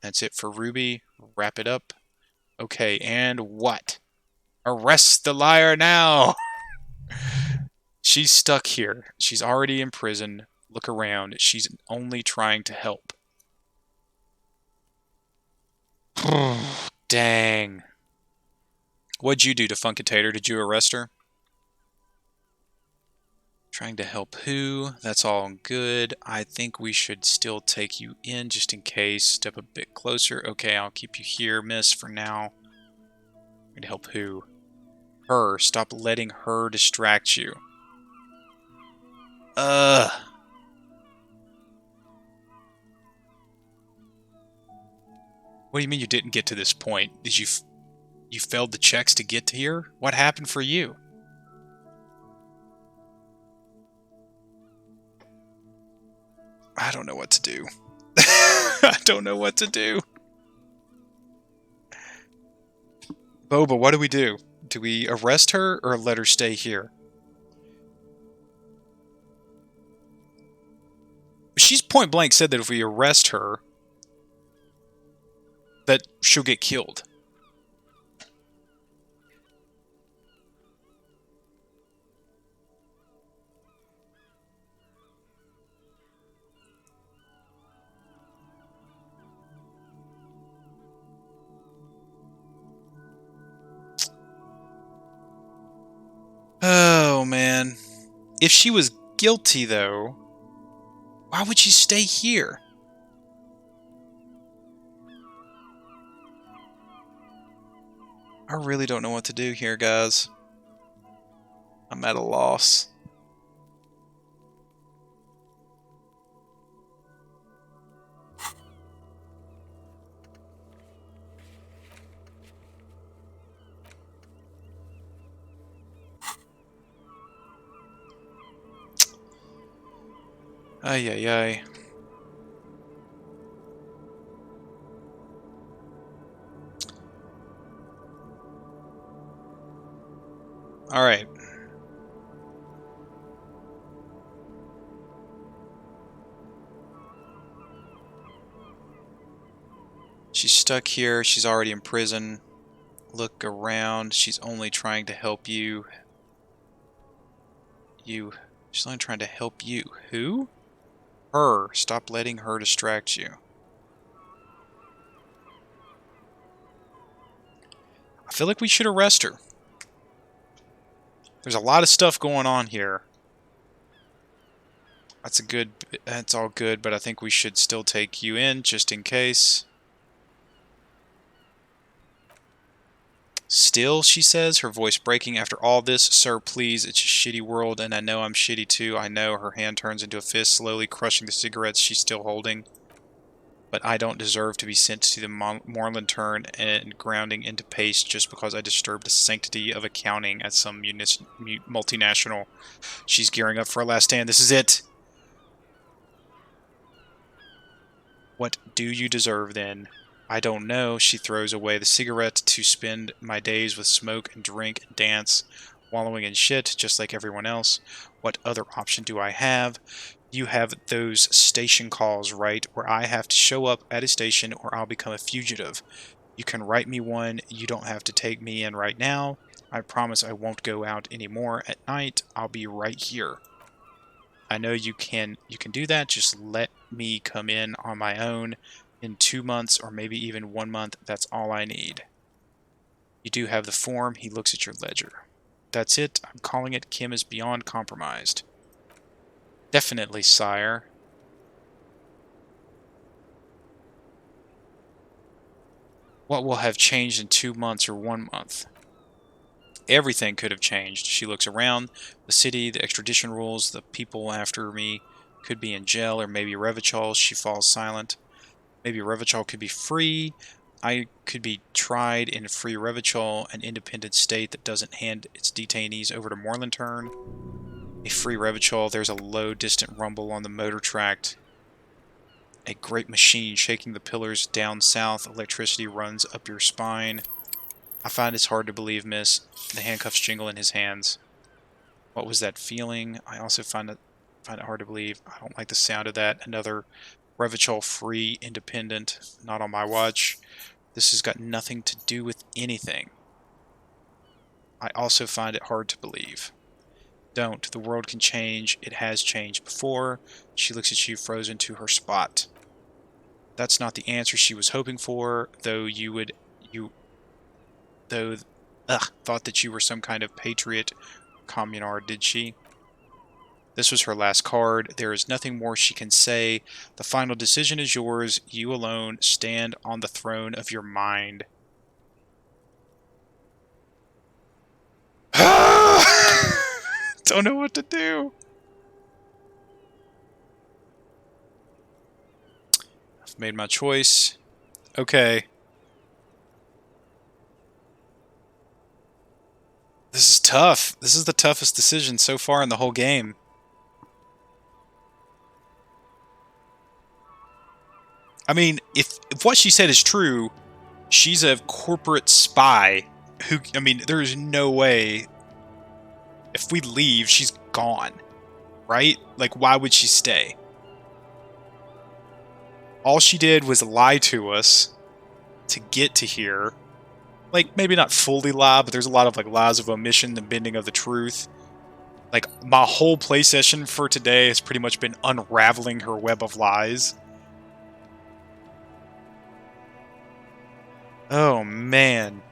that's it for Ruby. Wrap it up. Okay, and what? Arrest the liar now! She's stuck here. She's already in prison. Look around. She's only trying to help. Dang. What'd you do to Funkatator? Did you arrest her? Trying to help who? That's all good. I think we should still take you in just in case. Step a bit closer. Okay, I'll keep you here, miss, for now. Trying to help who? Her. Stop letting her distract you. Ugh. What do you mean you didn't get to this point? Did you failed the checks to get to here? What happened for you? I don't know what to do. I don't know what to do. Boba, what do we do? Do we arrest her or let her stay here? She's point blank said that if we arrest her, that she'll get killed. Oh, man. If she was guilty, though, why would she stay here? I really don't know what to do here, guys. I'm at a loss. Ay, ay, ay. Alright. She's stuck here. She's already in prison. Look around. She's only trying to help you. She's only trying to help you. Who? Her. Stop letting her distract you. I feel like we should arrest her. There's a lot of stuff going on here. That's all good, but I think we should still take you in, just in case. Still, she says, her voice breaking. After all this, sir, please, it's a shitty world, and I know I'm shitty too. I know. Her hand turns into a fist, slowly crushing the cigarettes she's still holding. But I don't deserve to be sent to the Moreland turn and grounding into paste just because I disturbed the sanctity of accounting at some multinational. She's gearing up for a last stand. This is it. What do you deserve, then? I don't know. She throws away the cigarette to spend my days with smoke and drink and dance, wallowing in shit, just like everyone else. What other option do I have? You have those station calls, right? Where I have to show up at a station or I'll become a fugitive. You can write me one. You don't have to take me in right now. I promise I won't go out anymore at night. I'll be right here. I know you can do that. Just let me come in on my own in 2 months or maybe even 1 month. That's all I need. You do have the form. He looks at your ledger. That's it. I'm calling it. Kim is beyond compromised. Definitely, sire. What will have changed in 2 months or 1 month? Everything could have changed. She looks around. The city, the extradition rules, the people after me could be in jail, or maybe Revachol. She falls silent. Maybe Revachol could be free. I could be tried in free Revachol, an independent state that doesn't hand its detainees over to Moreland Turn. A free Revachol. There's a low, distant rumble on the motor tract. A great machine shaking the pillars down south. Electricity runs up your spine. I find it's hard to believe, miss. The handcuffs jingle in his hands. What was that feeling? I also find it hard to believe. I don't like the sound of that. Another Revachol free, independent. Not on my watch. This has got nothing to do with anything. I also find it hard to believe. Don't. The world can change. It has changed before. She looks at you, frozen to her spot. That's not the answer she was hoping for, though thought that you were some kind of patriot communard, did she? This was her last card. There is nothing more she can say. The final decision is yours. You alone stand on the throne of your mind. Don't know what to do. I've made my choice. Okay. This is tough. This is the toughest decision so far in the whole game. I mean, if what she said is true, she's a corporate spy who, I mean, there is no way. If we leave, she's gone. Right? Like, why would she stay? All she did was lie to us to get to here. Like, maybe not fully lie, but there's a lot of, like, lies of omission and bending of the truth. Like, my whole play session for today has pretty much been unraveling her web of lies. Oh, man.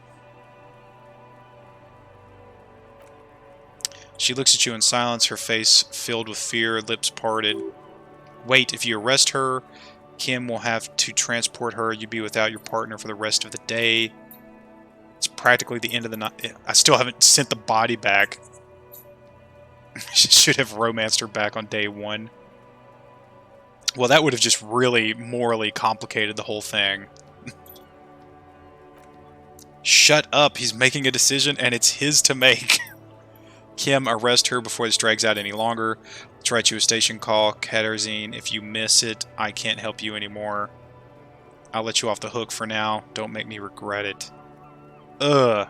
She looks at you in silence, her face filled with fear, lips parted. Wait, if you arrest her, Kim will have to transport her. You'd be without your partner for the rest of the day. It's practically the end of the night. I still haven't sent the body back. Should have romanced her back on day 1. Well, that would have just really morally complicated the whole thing. Shut up. He's making a decision, and it's his to make. Kim, arrest her before this drags out any longer. Let's write you a station call. Katerzine, if you miss it, I can't help you anymore. I'll let you off the hook for now. Don't make me regret it. Ugh.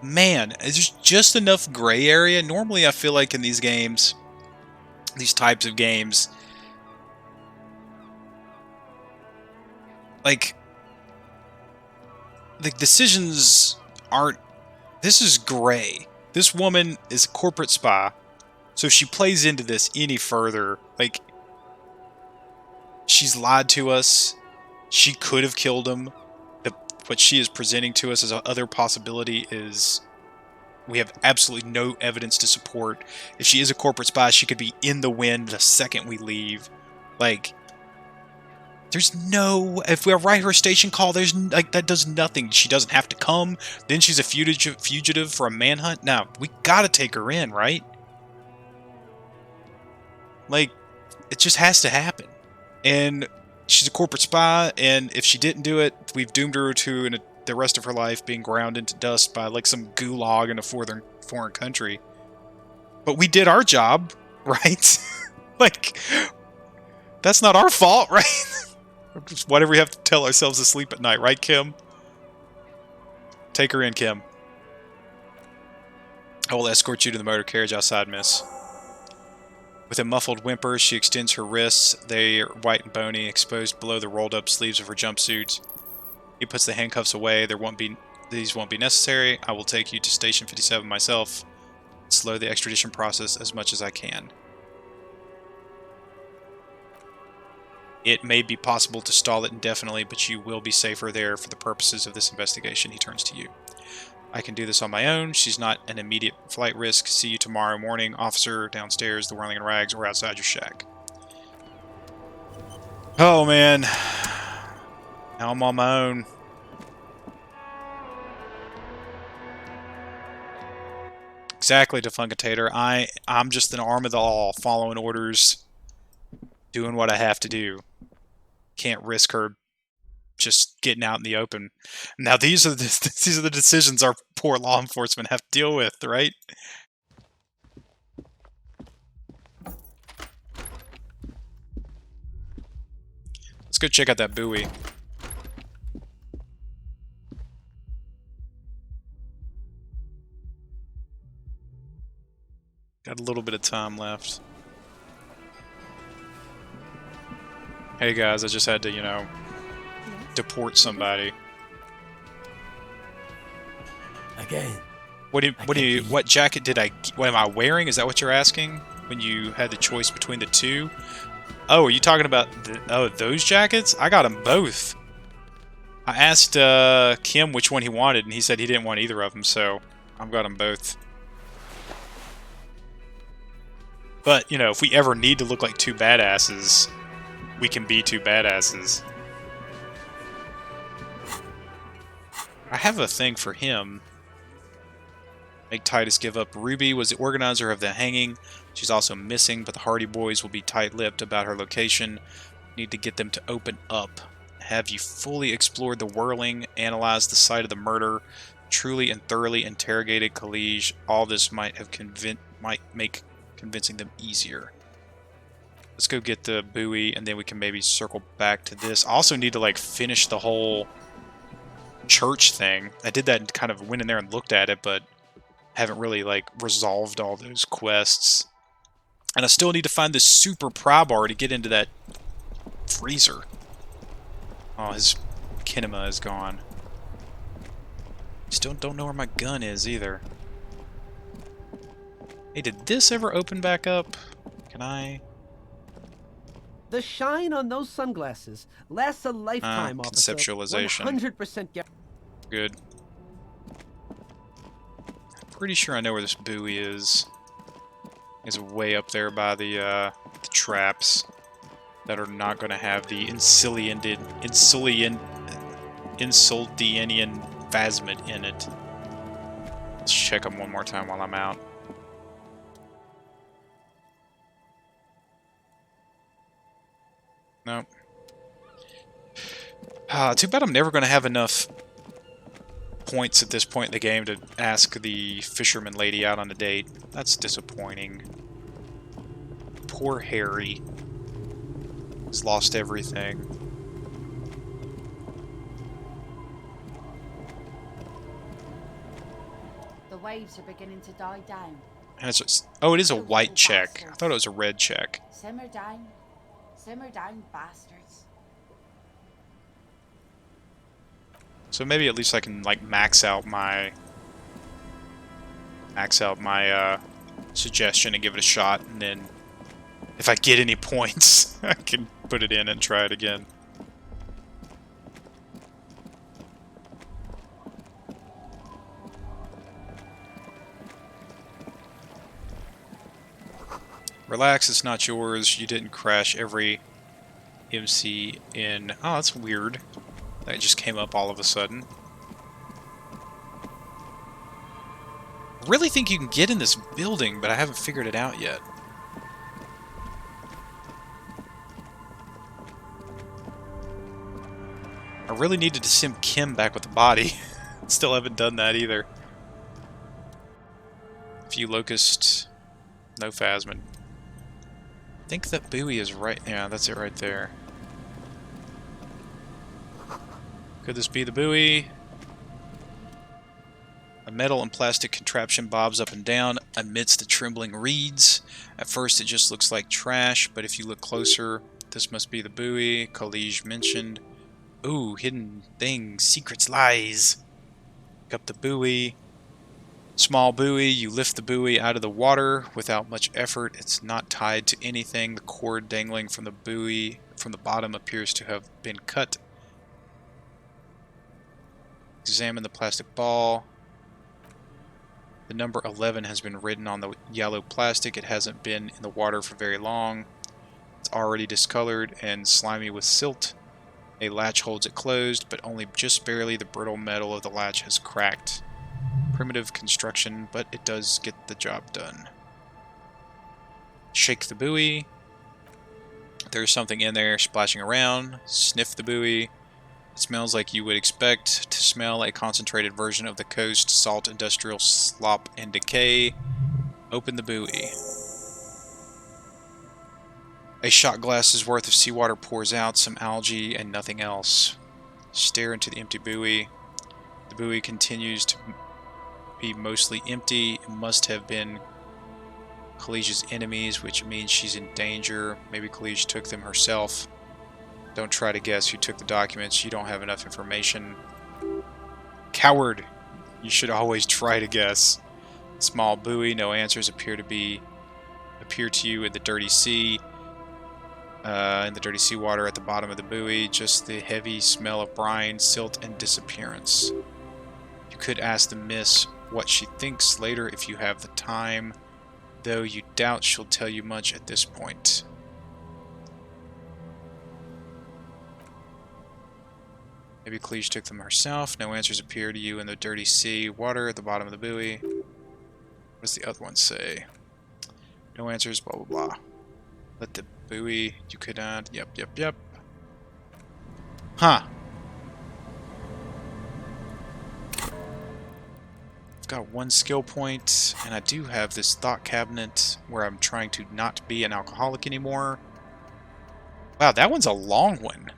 Man, there's just enough gray area. Normally I feel like in these games, these types of games. Like, the decisions aren't... This is gray. This woman is a corporate spy. So if she plays into this any further, like, she's lied to us. She could have killed him. What she is presenting to us as a other possibility is... We have absolutely no evidence to support. If she is a corporate spy, she could be in the wind the second we leave. Like, there's no... If we write her a station call, there's like that does nothing. She doesn't have to come. Then she's a fugitive for a manhunt. Now, we gotta take her in, right? Like, it just has to happen. And she's a corporate spy, and if she didn't do it, we've doomed her to the rest of her life being ground into dust by like some gulag in a foreign country. But we did our job, right? Like, that's not our fault, right? Just whatever we have to tell ourselves to sleep at night, right, Kim? Take her in, Kim. I will escort you to the motor carriage outside, miss. With a muffled whimper, she extends her wrists. They are white and bony, exposed below the rolled-up sleeves of her jumpsuit. He puts the handcuffs away. These won't be necessary. I will take you to Station 57 myself. Slow the extradition process as much as I can. It may be possible to stall it indefinitely, but you will be safer there for the purposes of this investigation. He turns to you. I can do this on my own. She's not an immediate flight risk. See you tomorrow morning. Officer, downstairs, the whirling in rags, or outside your shack. Oh, man. Now I'm on my own. Exactly, Defuncatator. I'm just an arm of the law, following orders, doing what I have to do. Can't risk her just getting out in the open. Now these are the decisions our poor law enforcement have to deal with, right? Let's go check out that buoy. Got a little bit of time left. Hey guys, I just had to, you know, deport somebody. Again. What jacket what am I wearing? Is that what you're asking? When you had the choice between the two? Oh, are you talking about those jackets? I got them both. I asked Kim which one he wanted, and he said he didn't want either of them, so I've got them both. But, you know, if we ever need to look like two badasses, we can be two badasses. I have a thing for him. Make Titus give up. Ruby was the organizer of the hanging. She's also missing, but the Hardy Boys will be tight-lipped about her location. Need to get them to open up. Have you fully explored the whirling, analyzed the site of the murder, truly and thoroughly interrogated Khalij? All this might make convincing them easier. Let's go get the buoy, and then we can maybe circle back to this. I also need to, like, finish the whole church thing. I did that and kind of went in there and looked at it, but haven't really, like, resolved all those quests. And I still need to find this super pry bar to get into that freezer. Oh, his kinema is gone. Still don't know where my gun is, either. Hey, did this ever open back up? Can I... The shine on those sunglasses lasts a lifetime, officer. Conceptualization. 100% Good. Pretty sure I know where this buoy is. It's way up there by the traps that are not going to have the Insuldianian phasmid in it. Let's check them one more time while I'm out. Nope. Too bad I'm never going to have enough points at this point in the game to ask the fisherman lady out on a date. That's disappointing. Poor Harry. He's lost everything. The waves are beginning to die down. And it's, oh, it is a white check. I thought it was a red check. Simmer down, bastards. So maybe at least I can like max out my suggestion and give it a shot, and then if I get any points, I can put it in and try it again. Relax, it's not yours. You didn't crash every MC in... Oh, that's weird. That just came up all of a sudden. I really think you can get in this building, but I haven't figured it out yet. I really needed to send Kim back with the body. Still haven't done that either. Few locusts, no phasmid. I think that buoy is right... Yeah, that's it right there. Could this be the buoy? A metal and plastic contraption bobs up and down amidst the trembling reeds. At first it just looks like trash, but if you look closer, this must be the buoy Khalij mentioned. Ooh, hidden things, secrets, lies. Pick up the buoy. Small buoy, you lift the buoy out of the water without much effort. It's not tied to anything. The cord dangling from the buoy from the bottom appears to have been cut. Examine the plastic ball. The number 11 has been written on the yellow plastic. It hasn't been in the water for very long. It's already discolored and slimy with silt. A latch holds it closed, but only just barely. The brittle metal of the latch has cracked. Primitive construction, but it does get the job done. Shake the buoy. There's something in there splashing around. Sniff the buoy. It smells like you would expect to smell a concentrated version of the coast, salt, industrial slop, and decay. Open the buoy. A shot glass's worth of seawater pours out, some algae, and nothing else. Stare into the empty buoy. The buoy continues to be mostly empty. It must have been Khalij's enemies, which means she's in danger. Maybe Khalij took them herself. Don't try to guess who took the documents. You don't have enough information. Coward! You should always try to guess. Small buoy. No answers appear to you in the dirty sea. In the dirty seawater at the bottom of the buoy. Just the heavy smell of brine, silt, and disappearance. You could ask the miss what she thinks later if you have the time, though you doubt she'll tell you much at this point. Maybe Khalij took them herself. No answers appear to you in the dirty sea water at the bottom of the buoy. What does the other one say? No answers, blah blah blah. Let the buoy, you could add, yep. Huh. I've got one skill point, and I do have this thought cabinet where I'm trying to not be an alcoholic anymore. Wow, that one's a long one.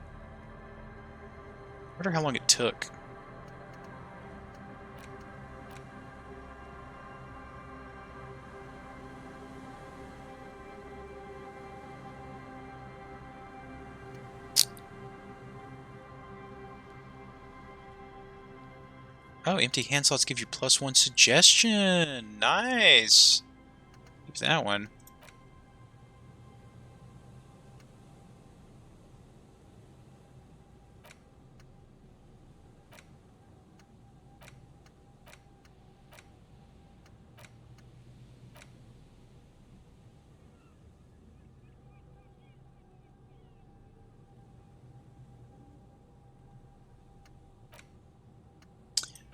I wonder how long it took. Oh, empty hand slots give you +1 suggestion. Nice. Keep that one.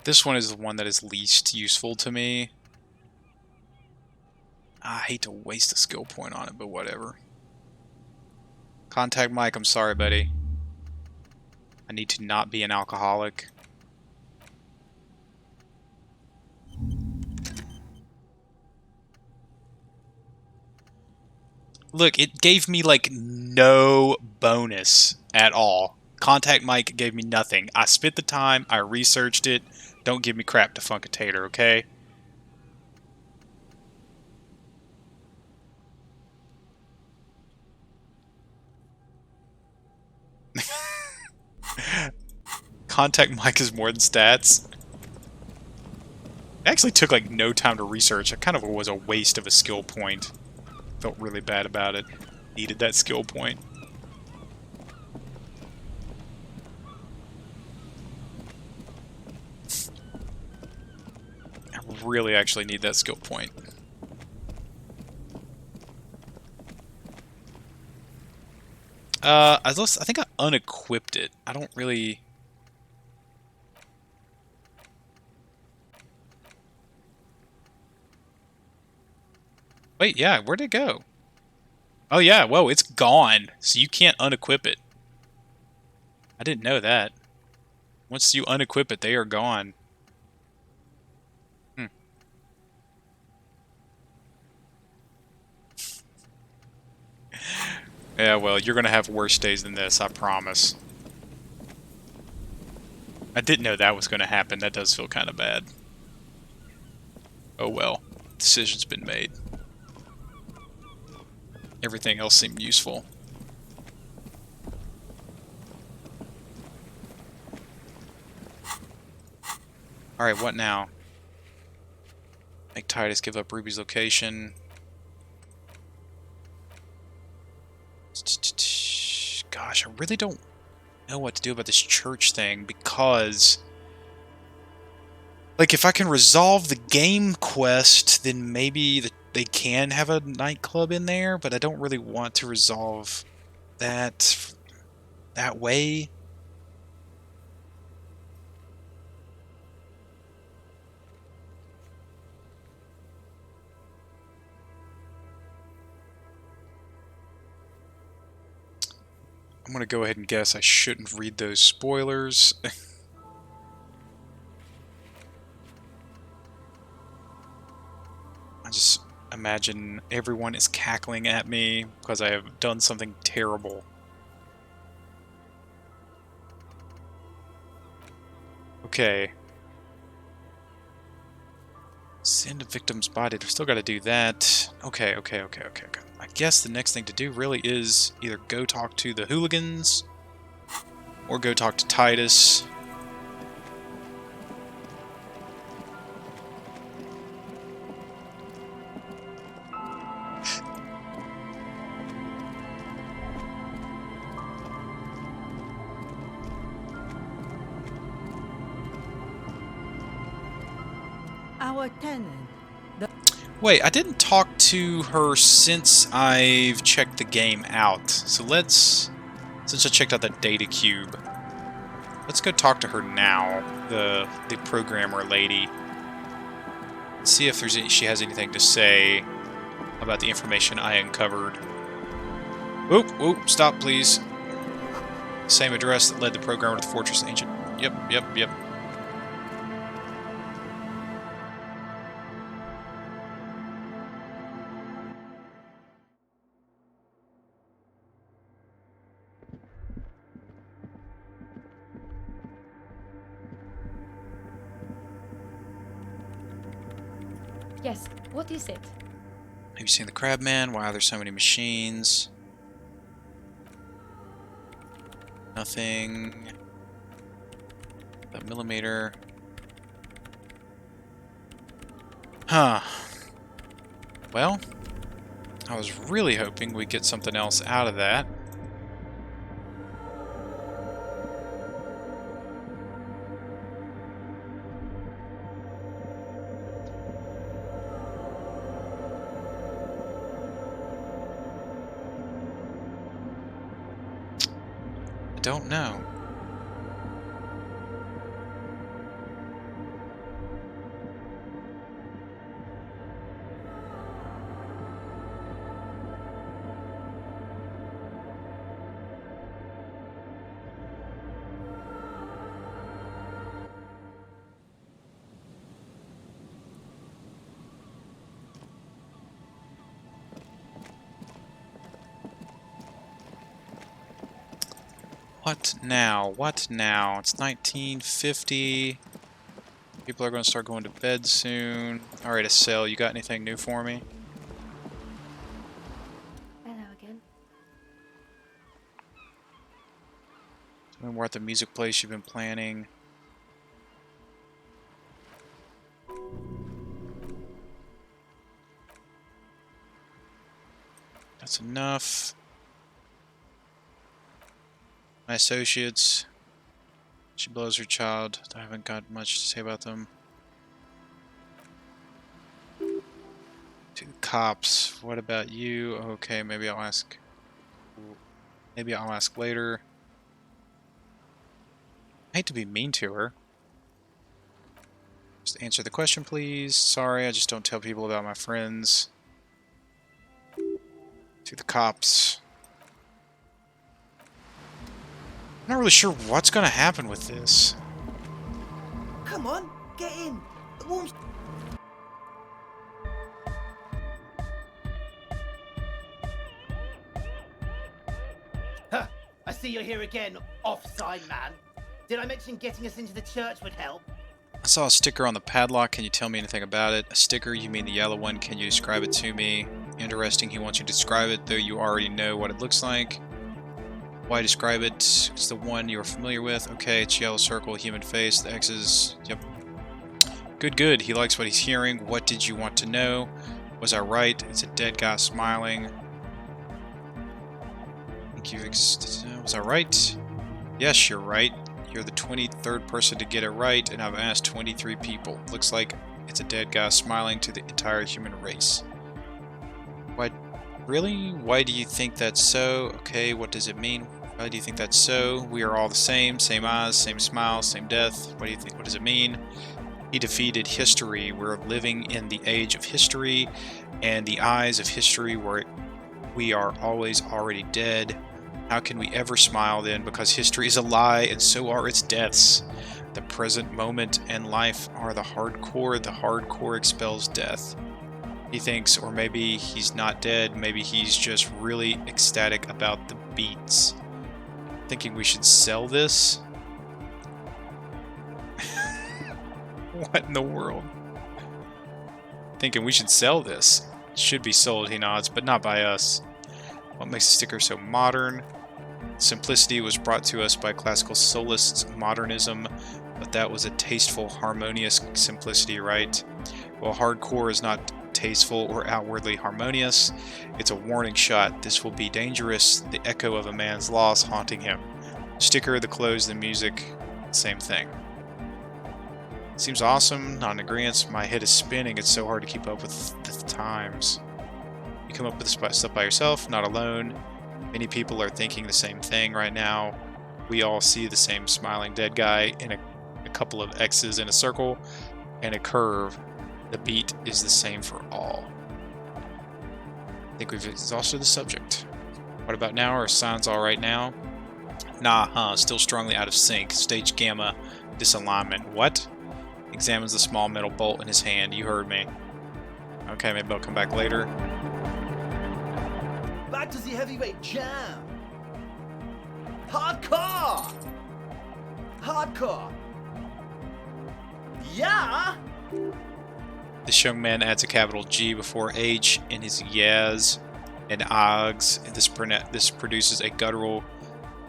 This one is the one that is least useful to me. I hate to waste a skill point on it, but whatever. Contact Mike, I'm sorry, buddy. I need to not be an alcoholic. Look, it gave me like no bonus at all. Contact Mike gave me nothing. I spent the time, I researched it. Don't give me crap to Funkatator, okay? Contact mic is more than stats. It actually took like no time to research. It kind of was a waste of a skill point. Felt really bad about it. Needed that skill point. I really actually need that skill point. I think I unequipped it. I don't really... Wait, yeah, where'd it go? Oh yeah, whoa, it's gone. So you can't unequip it. I didn't know that. Once you unequip it, they are gone. Hmm. Yeah, well, you're gonna have worse days than this, I promise. I didn't know that was gonna happen. That does feel kind of bad. Oh well. Decision's been made. Everything else seemed useful. Alright, what now? Make Titus give up Ruby's location. Gosh, I really don't know what to do about this church thing, because... like, if I can resolve the game quest, then maybe they can have a nightclub in there, but I don't really want to resolve that way. I'm gonna go ahead and guess I shouldn't read those spoilers. I just imagine everyone is cackling at me because I have done something terrible. Okay. Send a victim's body. They've still got to do that. Okay. I guess the next thing to do really is either go talk to the hooligans or go talk to Titus. Our tenant. Wait, I didn't talk to her since I've checked the game out. So since I checked out that data cube, let's go talk to her now, the programmer lady. See if she has anything to say about the information I uncovered. Oop, stop please. Same address that led the programmer to the Fortress Ancient. Yep. Yes, what is it? Have you seen the Crabman? Why are there so many machines? Nothing. That millimeter. Huh. Well, I was really hoping we'd get something else out of that. I don't know. What now? What now? It's 1950. People are going to start going to bed soon. Alright, Estelle, you got anything new for me? Hello again. me more at the music place you've been planning. That's enough. My associates. She blows her child. I haven't got much to say about them. To the cops. What about you? Okay, maybe I'll ask. Maybe I'll ask later. I hate to be mean to her. Just answer the question, please. Sorry, I just don't tell people about my friends. To the cops. I'm not really sure what's going to happen with this. Come on, get in. The warm's... Huh, I see you're here again, offside man. Did I mention getting us into the church would help? I saw a sticker on the padlock. Can you tell me anything about it? A sticker? You mean the yellow one? Can you describe it to me? Interesting. He wants you to describe it, though you already know what it looks like. Why describe it? It's the one you're familiar with. Okay, it's yellow circle, human face, the X's. Yep. Good, good. He likes what he's hearing. What did you want to know? Was I right? It's a dead guy smiling. Thank you. Was I right? Yes, you're right. You're the 23rd person to get it right, and I've asked 23 people. Looks like it's a dead guy smiling to the entire human race. Why? Really? Why do you think that's so? Okay, what does it mean? Why do you think that's so? We are all the same eyes, same smile, same death. What do you think? What does it mean? He defeated history. We're living in the age of history, and the eyes of history where we are always already dead. How can we ever smile then? Because history is a lie, and so are its deaths. The present moment and life are the hardcore. The hardcore expels death. He thinks, or maybe he's not dead, maybe he's just really ecstatic about the beats. Thinking we should sell this? What in the world? Thinking we should sell this. It should be sold, he nods, but not by us. What makes the sticker so modern? Simplicity was brought to us by classical solists, modernism, but that was a tasteful, harmonious simplicity, right? Well, hardcore is not tasteful or outwardly harmonious. It's a warning shot. This will be dangerous. The echo of a man's loss haunting him. Sticker, the clothes, the music, same thing. Seems awesome. Not in agreement. My head is spinning. It's so hard to keep up with the times. You come up with this stuff by yourself, not alone. Many people are thinking the same thing right now. We all see the same smiling dead guy in a couple of X's in a circle and a curve. The beat is the same for all. I think we've exhausted the subject. What about now? Are signs alright now? Nah, still strongly out of sync. Stage gamma disalignment. What? Examines the small metal bolt in his hand. You heard me. Okay, maybe I'll come back later. Back to the heavyweight jam. Hardcore! Hardcore! Yeah! This young man adds a capital G before H in his yas and ags. This produces a guttural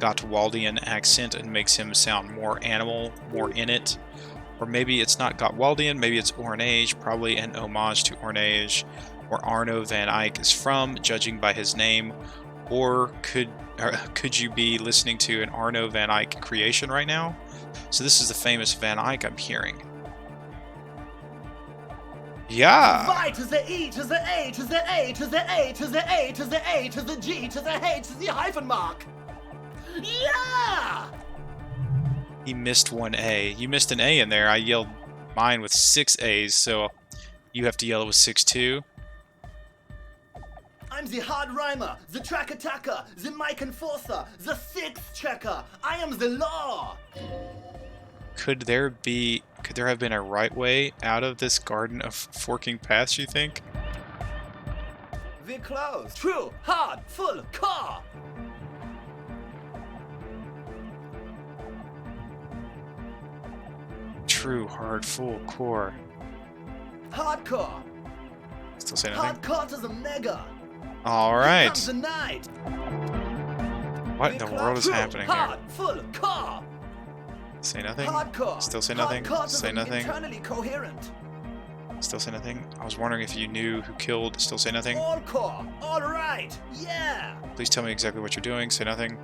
Gottwaldian accent and makes him sound more animal, more in it. Or maybe it's not Gottwaldian, maybe it's Ornage, probably an homage to Ornage, where Arno van Eyck is from, judging by his name. Or could you be listening to an Arno van Eyck creation right now? So this is the famous Van Eyck I'm hearing. Yeah! Y to the E to the A to the A to the A to the A to the A to the G to the H to the hyphen mark. Yeah! He missed one A. You missed an A in there. I yelled mine with 6 A's, so you have to yell it with 6 too. I'm the hard rhymer, the track attacker, the mic enforcer, the sixth checker. I am the law. Could there have been a right way out of this garden of forking paths, you think? We're close. True, hard, full, car. True, hard, full, core. Hardcore. Still say nothing? Hardcore to the mega. Alright. Here comes the night. What in the world is happening here? Hard, full, core. Say nothing? Hardcore. Still say nothing? Hardcore Say doesn't nothing? Internally coherent. Still say nothing? I was wondering if you knew who killed. Still say nothing? All core. All right. Yeah. Please tell me exactly what you're doing. Say nothing.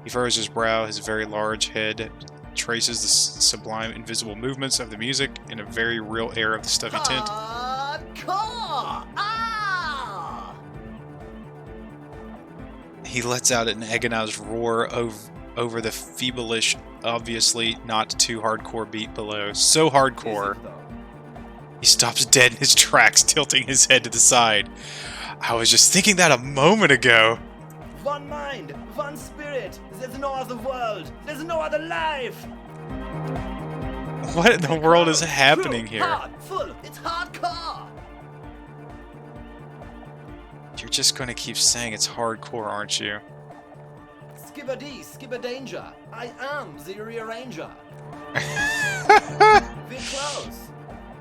He furrows his brow. His very large head traces the sublime, invisible movements of the music in a very real air of the stuffy tent. Hardcore. Ah. He lets out an agonized roar over the feebleish, obviously not too hardcore beat below. So hardcore. He stops dead in his tracks, tilting his head to the side. I was just thinking that a moment ago. One mind, one spirit. There's no other world. There's no other life. What in the world is happening True, here? Hard, full. It's hardcore. You're just going to keep saying it's hardcore, aren't you? Skipper D, skipper danger. I am the rearranger. We're close.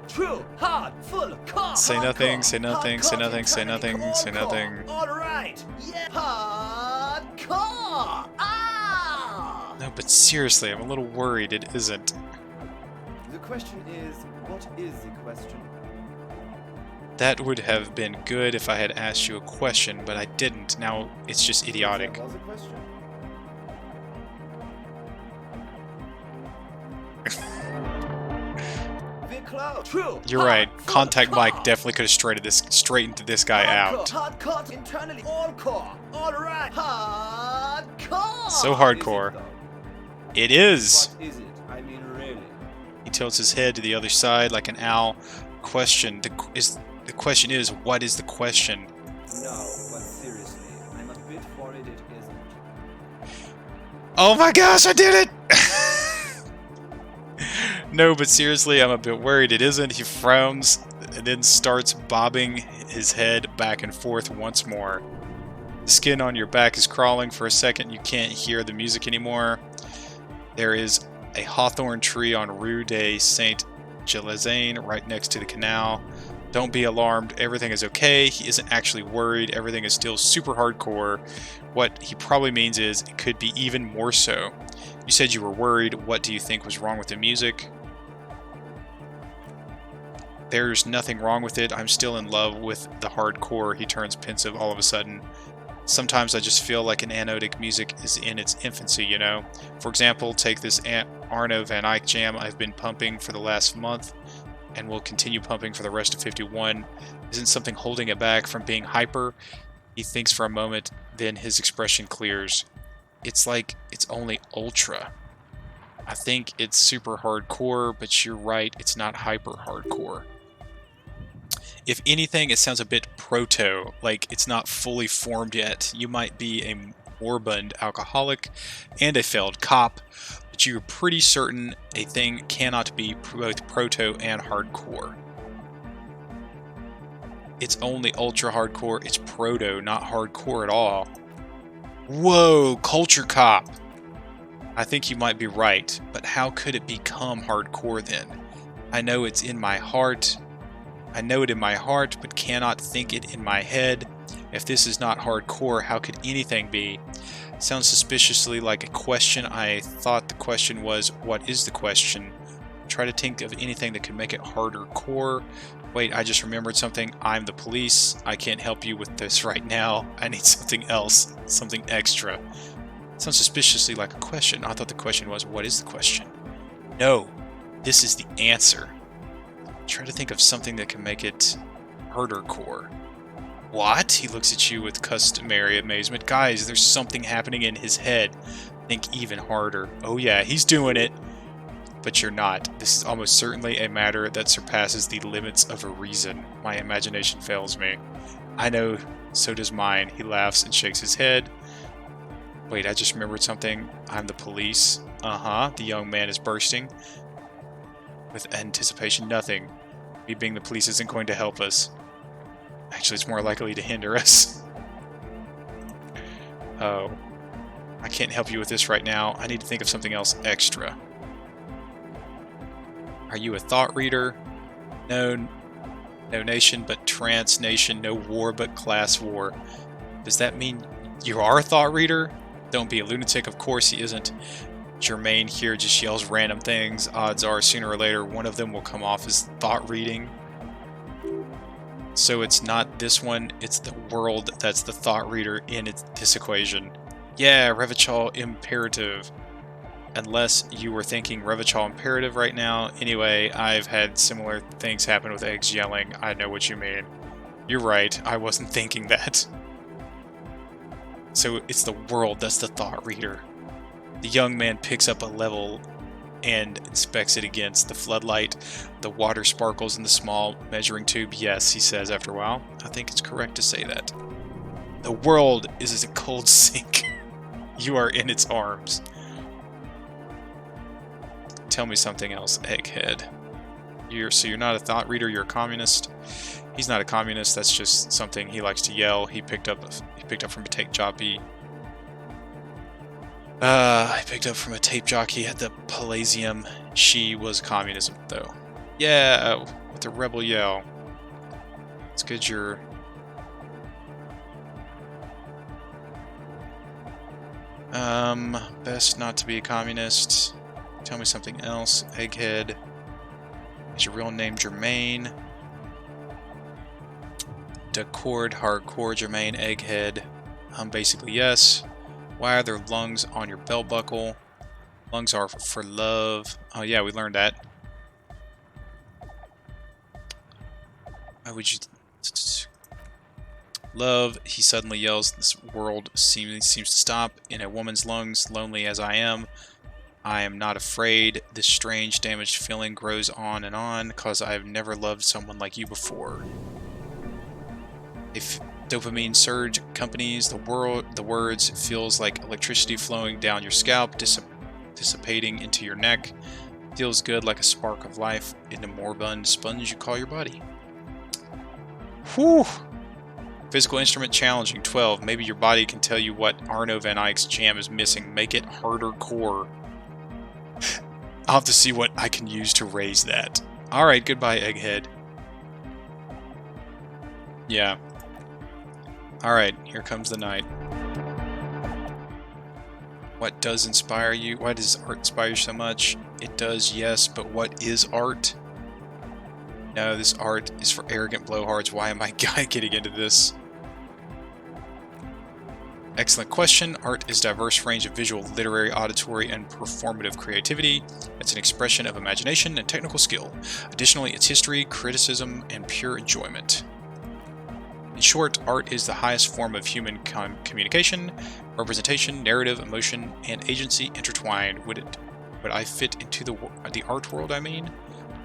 True, hard, full, core. Say hardcore. nothing, say nothing, say Hardcore, nothing, say internally nothing, say core. nothing. All right. Yeah. Hardcore. Ah. No, but seriously, I'm a little worried it isn't. The question is, what is the question? That would have been good if I had asked you a question, but I didn't. Now it's just idiotic. That was a question. We're close. True. You're hard, right. full, Contact core. Mike definitely could have straightened this guy out. Hardcore, internally, all core. All right. Hardcore. So hardcore. It is. What is it? I mean, really. He tilts his head to the other side like an owl. Question. The question is, what is the question? No, but seriously, I'm a bit worried it isn't. Oh my gosh, I did it! No, but seriously, I'm a bit worried it isn't. He frowns and then starts bobbing his head back and forth once more. The skin on your back is crawling. For a second, you can't hear the music anymore. There is a hawthorn tree on Rue de Saint-Gilles right next to the canal. Don't be alarmed. Everything is okay. He isn't actually worried. Everything is still super hardcore. What he probably means is it could be even more so. You said you were worried. What do you think was wrong with the music? There's nothing wrong with it. I'm still in love with the hardcore. He turns pensive all of a sudden. Sometimes I just feel like an anodic music is in its infancy, you know? For example, take this Arno van Eyck jam I've been pumping for the last month and will continue pumping for the rest of 51. Isn't something holding it back from being hyper? He thinks for a moment, then his expression clears. It's like it's only ultra. I think it's super hardcore, but you're right, it's not hyper hardcore. If anything, it sounds a bit proto, like it's not fully formed yet. You might be a moribund alcoholic and a failed cop, but you're pretty certain a thing cannot be both proto and hardcore. It's only ultra hardcore, it's proto, not hardcore at all. Whoa, culture cop! I think you might be right, but how could it become hardcore then? I know it's in my heart. I know it in my heart, but cannot think it in my head. If this is not hardcore, how could anything be? Sounds suspiciously like a question. I thought the question was, what is the question? Try to think of anything that could make it harder core. Wait, I just remembered something. I'm the police. I can't help you with this right now. I need something else, something extra. Sounds suspiciously like a question. I thought the question was, what is the question? No, this is the answer. Try to think of something that can make it harder core. What? He looks at you with customary amazement. Guys, there's something happening in his head. Think even harder. Oh yeah, he's doing it. But you're not. This is almost certainly a matter that surpasses the limits of a reason. My imagination fails me. I know, so does mine. He laughs and shakes his head. Wait, I just remembered something. I'm the police. Uh-huh, the young man is bursting. With anticipation, nothing. Me being the police isn't going to help us. Actually, it's more likely to hinder us. Oh. I can't help you with this right now. I need to think of something else extra. Are you a thought reader? No. No nation but trance nation. No war but class war. Does that mean you are a thought reader? Don't be a lunatic, of course he isn't. Germain here just yells random things. Odds are, sooner or later, one of them will come off as thought reading. So it's not this one, it's the world that's the thought reader in this equation. Yeah, Revachol Imperative. Unless you were thinking Revachol Imperative right now. Anyway, I've had similar things happen with eggs yelling. I know what you mean. You're right, I wasn't thinking that. So it's the world that's the thought reader. The young man picks up a level and inspects it against the floodlight. The water sparkles in the small measuring tube. Yes, he says after a while. I think it's correct to say that. The world is as a cold sink. You are in its arms. Tell me something else, egghead. So you're not a thought reader, you're a communist. He's not a communist, that's just something he likes to yell. He picked up from a tape jockey. I picked up from a tape jockey at the Elysium. She was communism, though. Yeah, with the rebel yell. It's good you're... best not to be a communist. Tell me something else, egghead. Is your real name Germain? Decord, hardcore, Germain, egghead. Basically yes. Why are there lungs on your belt buckle? Lungs are for love. Oh yeah, we learned that. Why would you... Love, he suddenly yells. This world seems to stop. In a woman's lungs, lonely as I am not afraid. This strange, damaged feeling grows on, cause I've never loved someone like you before. If dopamine surge accompanies the words, it feels like electricity flowing down your scalp, dissipating into your neck. Feels good like a spark of life in the moribund sponge you call your body. Whew! Physical instrument challenging, 12. Maybe your body can tell you what Arno van Eyck's jam is missing. Make it harder core. I'll have to see what I can use to raise that. Alright, goodbye, egghead. Yeah. Alright, here comes the night. What does inspire you? Why does art inspire you so much? It does, yes, but what is art? No, this art is for arrogant blowhards. Why am I getting into this? Excellent question. Art is a diverse range of visual, literary, auditory, and performative creativity. It's an expression of imagination and technical skill. Additionally, it's history, criticism, and pure enjoyment. In short, art is the highest form of human communication, representation, narrative, emotion, and agency intertwined. Would I fit into the art world, I mean?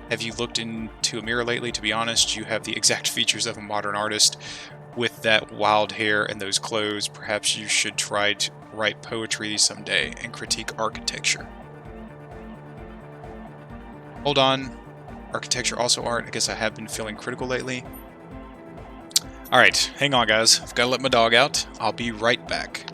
Have you looked into a mirror lately? To be honest, you have the exact features of a modern artist. With that wild hair and those clothes, perhaps you should try to write poetry someday and critique architecture. Hold on. Architecture also art. I guess I have been feeling critical lately. Alright, hang on guys. I've got to let my dog out. I'll be right back.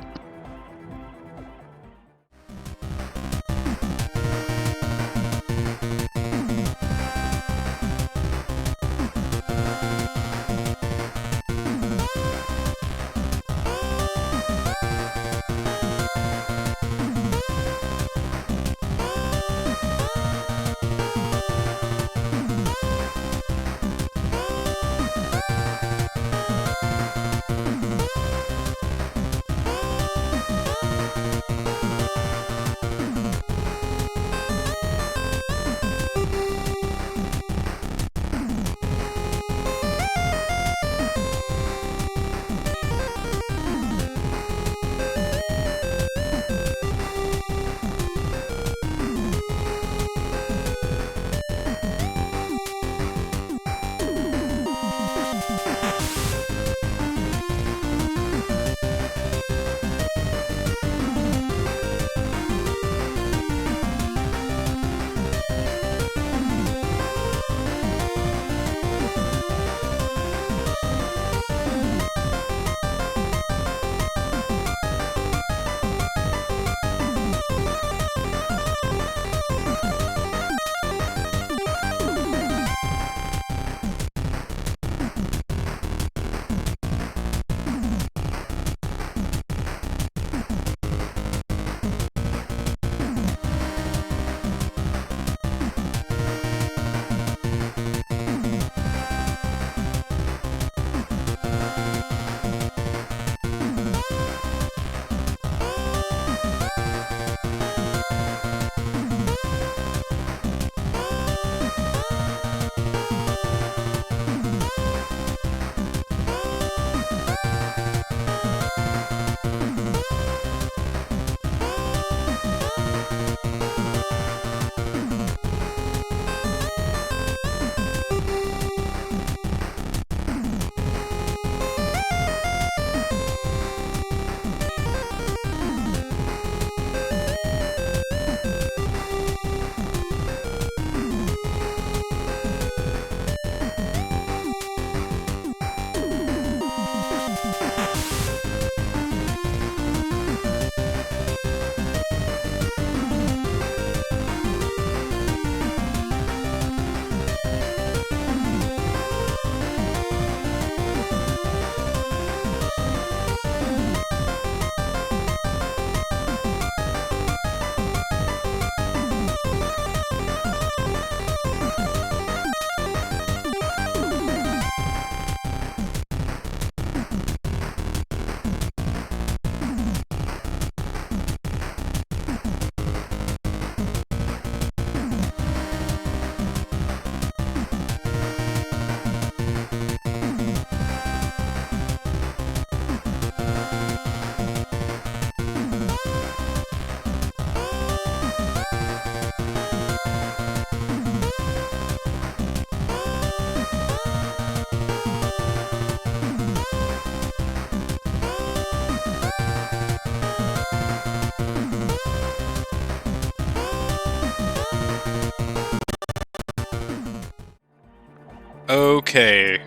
Okay.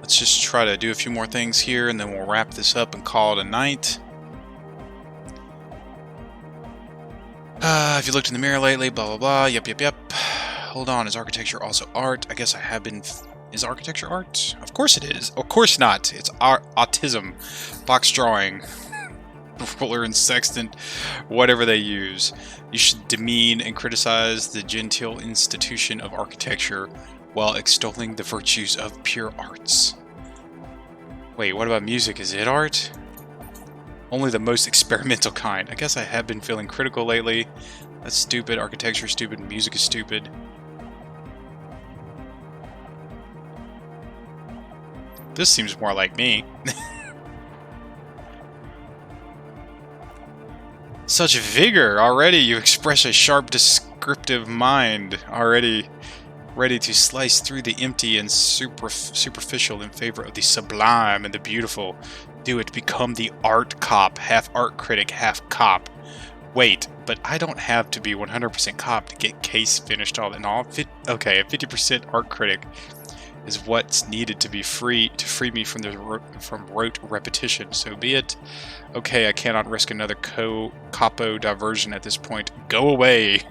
Let's just try to do a few more things here, and then we'll wrap this up and call it a night. Have you looked in the mirror lately? Blah, blah, blah. Yep. Hold on, is architecture also art? I guess I have been... Is architecture art? Of course it is. Of course not. It's autism. Box drawing. Ruler and sextant. Whatever they use. You should demean and criticize the genteel institution of architecture while extolling the virtues of pure arts. Wait, what about music? Is it art? Only the most experimental kind. I guess I have been feeling critical lately. That's stupid. Architecture is stupid. Music is stupid. This seems more like me. Such vigor! Already you express a sharp descriptive mind. Already ready to slice through the empty and superficial in favor of the sublime and the beautiful. Do it. Become the art cop. Half art critic, half cop. Wait, but I don't have to be 100% cop to get case finished all in all. Okay, a 50% art critic is what's needed to free me from rote repetition. So be it. Okay, I cannot risk another capo diversion at this point. Go away.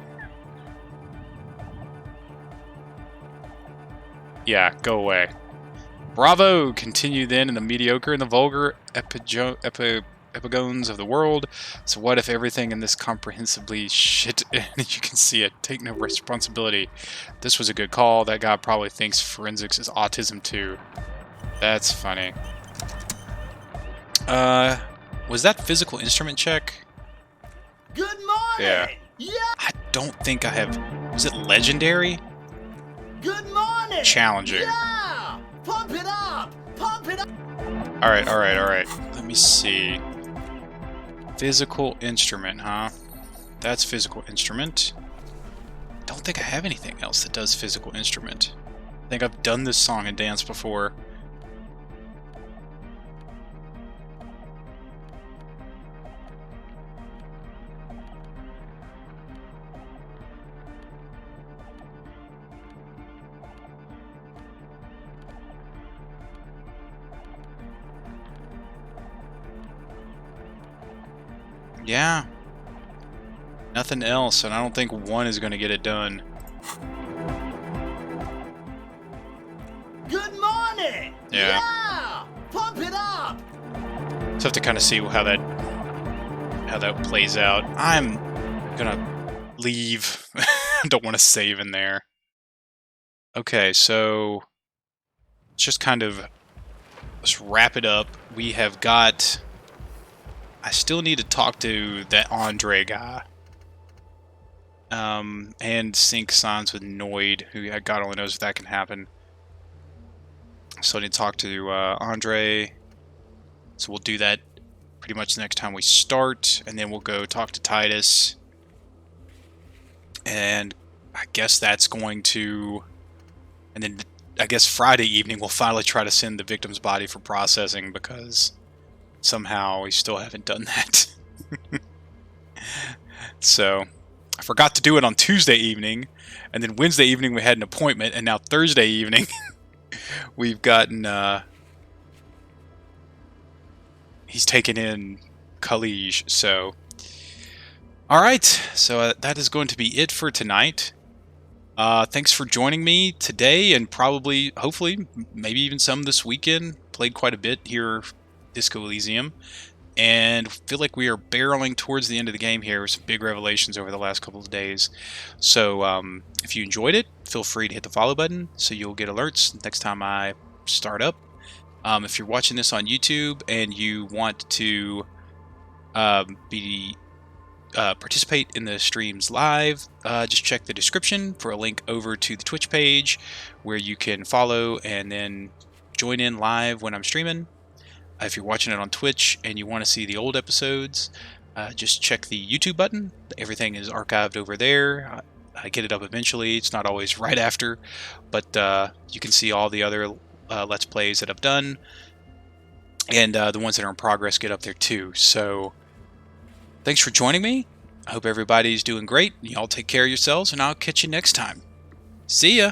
Yeah, go away. Bravo! Continue then in the mediocre and the vulgar epigones of the world. So what if everything in this comprehensively shit and you can see it? Take no responsibility. This was a good call. That guy probably thinks forensics is autism too. That's funny. Was that physical instrument check? Good morning! Yeah. Yeah! I don't think I have... Was it legendary? Good morning! Challenging. Yeah! Pump it up! Pump it up! Alright. Let me see. Physical instrument, huh? That's physical instrument. Don't think I have anything else that does physical instrument. I think I've done this song and dance before. Yeah. Nothing else, and I don't think one is going to get it done. Good morning! Yeah. Pump it up! So have to kind of see how that plays out. I'm gonna leave. Don't want to save in there. Okay, so let's wrap it up. We have got... I still need to talk to that Andre guy. And sync signs with Noid, who God only knows if that can happen. So I need to talk to Andre. So we'll do that pretty much the next time we start, and then we'll go talk to Titus. And I guess that's going to... And then I guess Friday evening we'll finally try to send the victim's body for processing, because somehow we still haven't done that. So I forgot to do it on Tuesday evening, and then Wednesday evening we had an appointment, and now Thursday evening we've gotten he's taken in Khalij. So alright, so that is going to be it for tonight. Thanks for joining me today, and probably, hopefully, maybe even some this weekend. Played quite a bit here, Disco Elysium, and feel like we are barreling towards the end of the game here with some big revelations over the last couple of days. So if you enjoyed it, feel free to hit the follow button so you'll get alerts next time I start up. If you're watching this on YouTube and you want to participate in the streams live, just check the description for a link over to the Twitch page where you can follow and then join in live when I'm streaming. If you're watching it on Twitch and you want to see the old episodes, just check the YouTube button. Everything is archived over there. I get it up eventually. It's not always right after, but you can see all the other Let's Plays that I've done, and the ones that are in progress get up there too. So thanks for joining me. I hope everybody's doing great. Y'all take care of yourselves, and I'll catch you next time. See ya!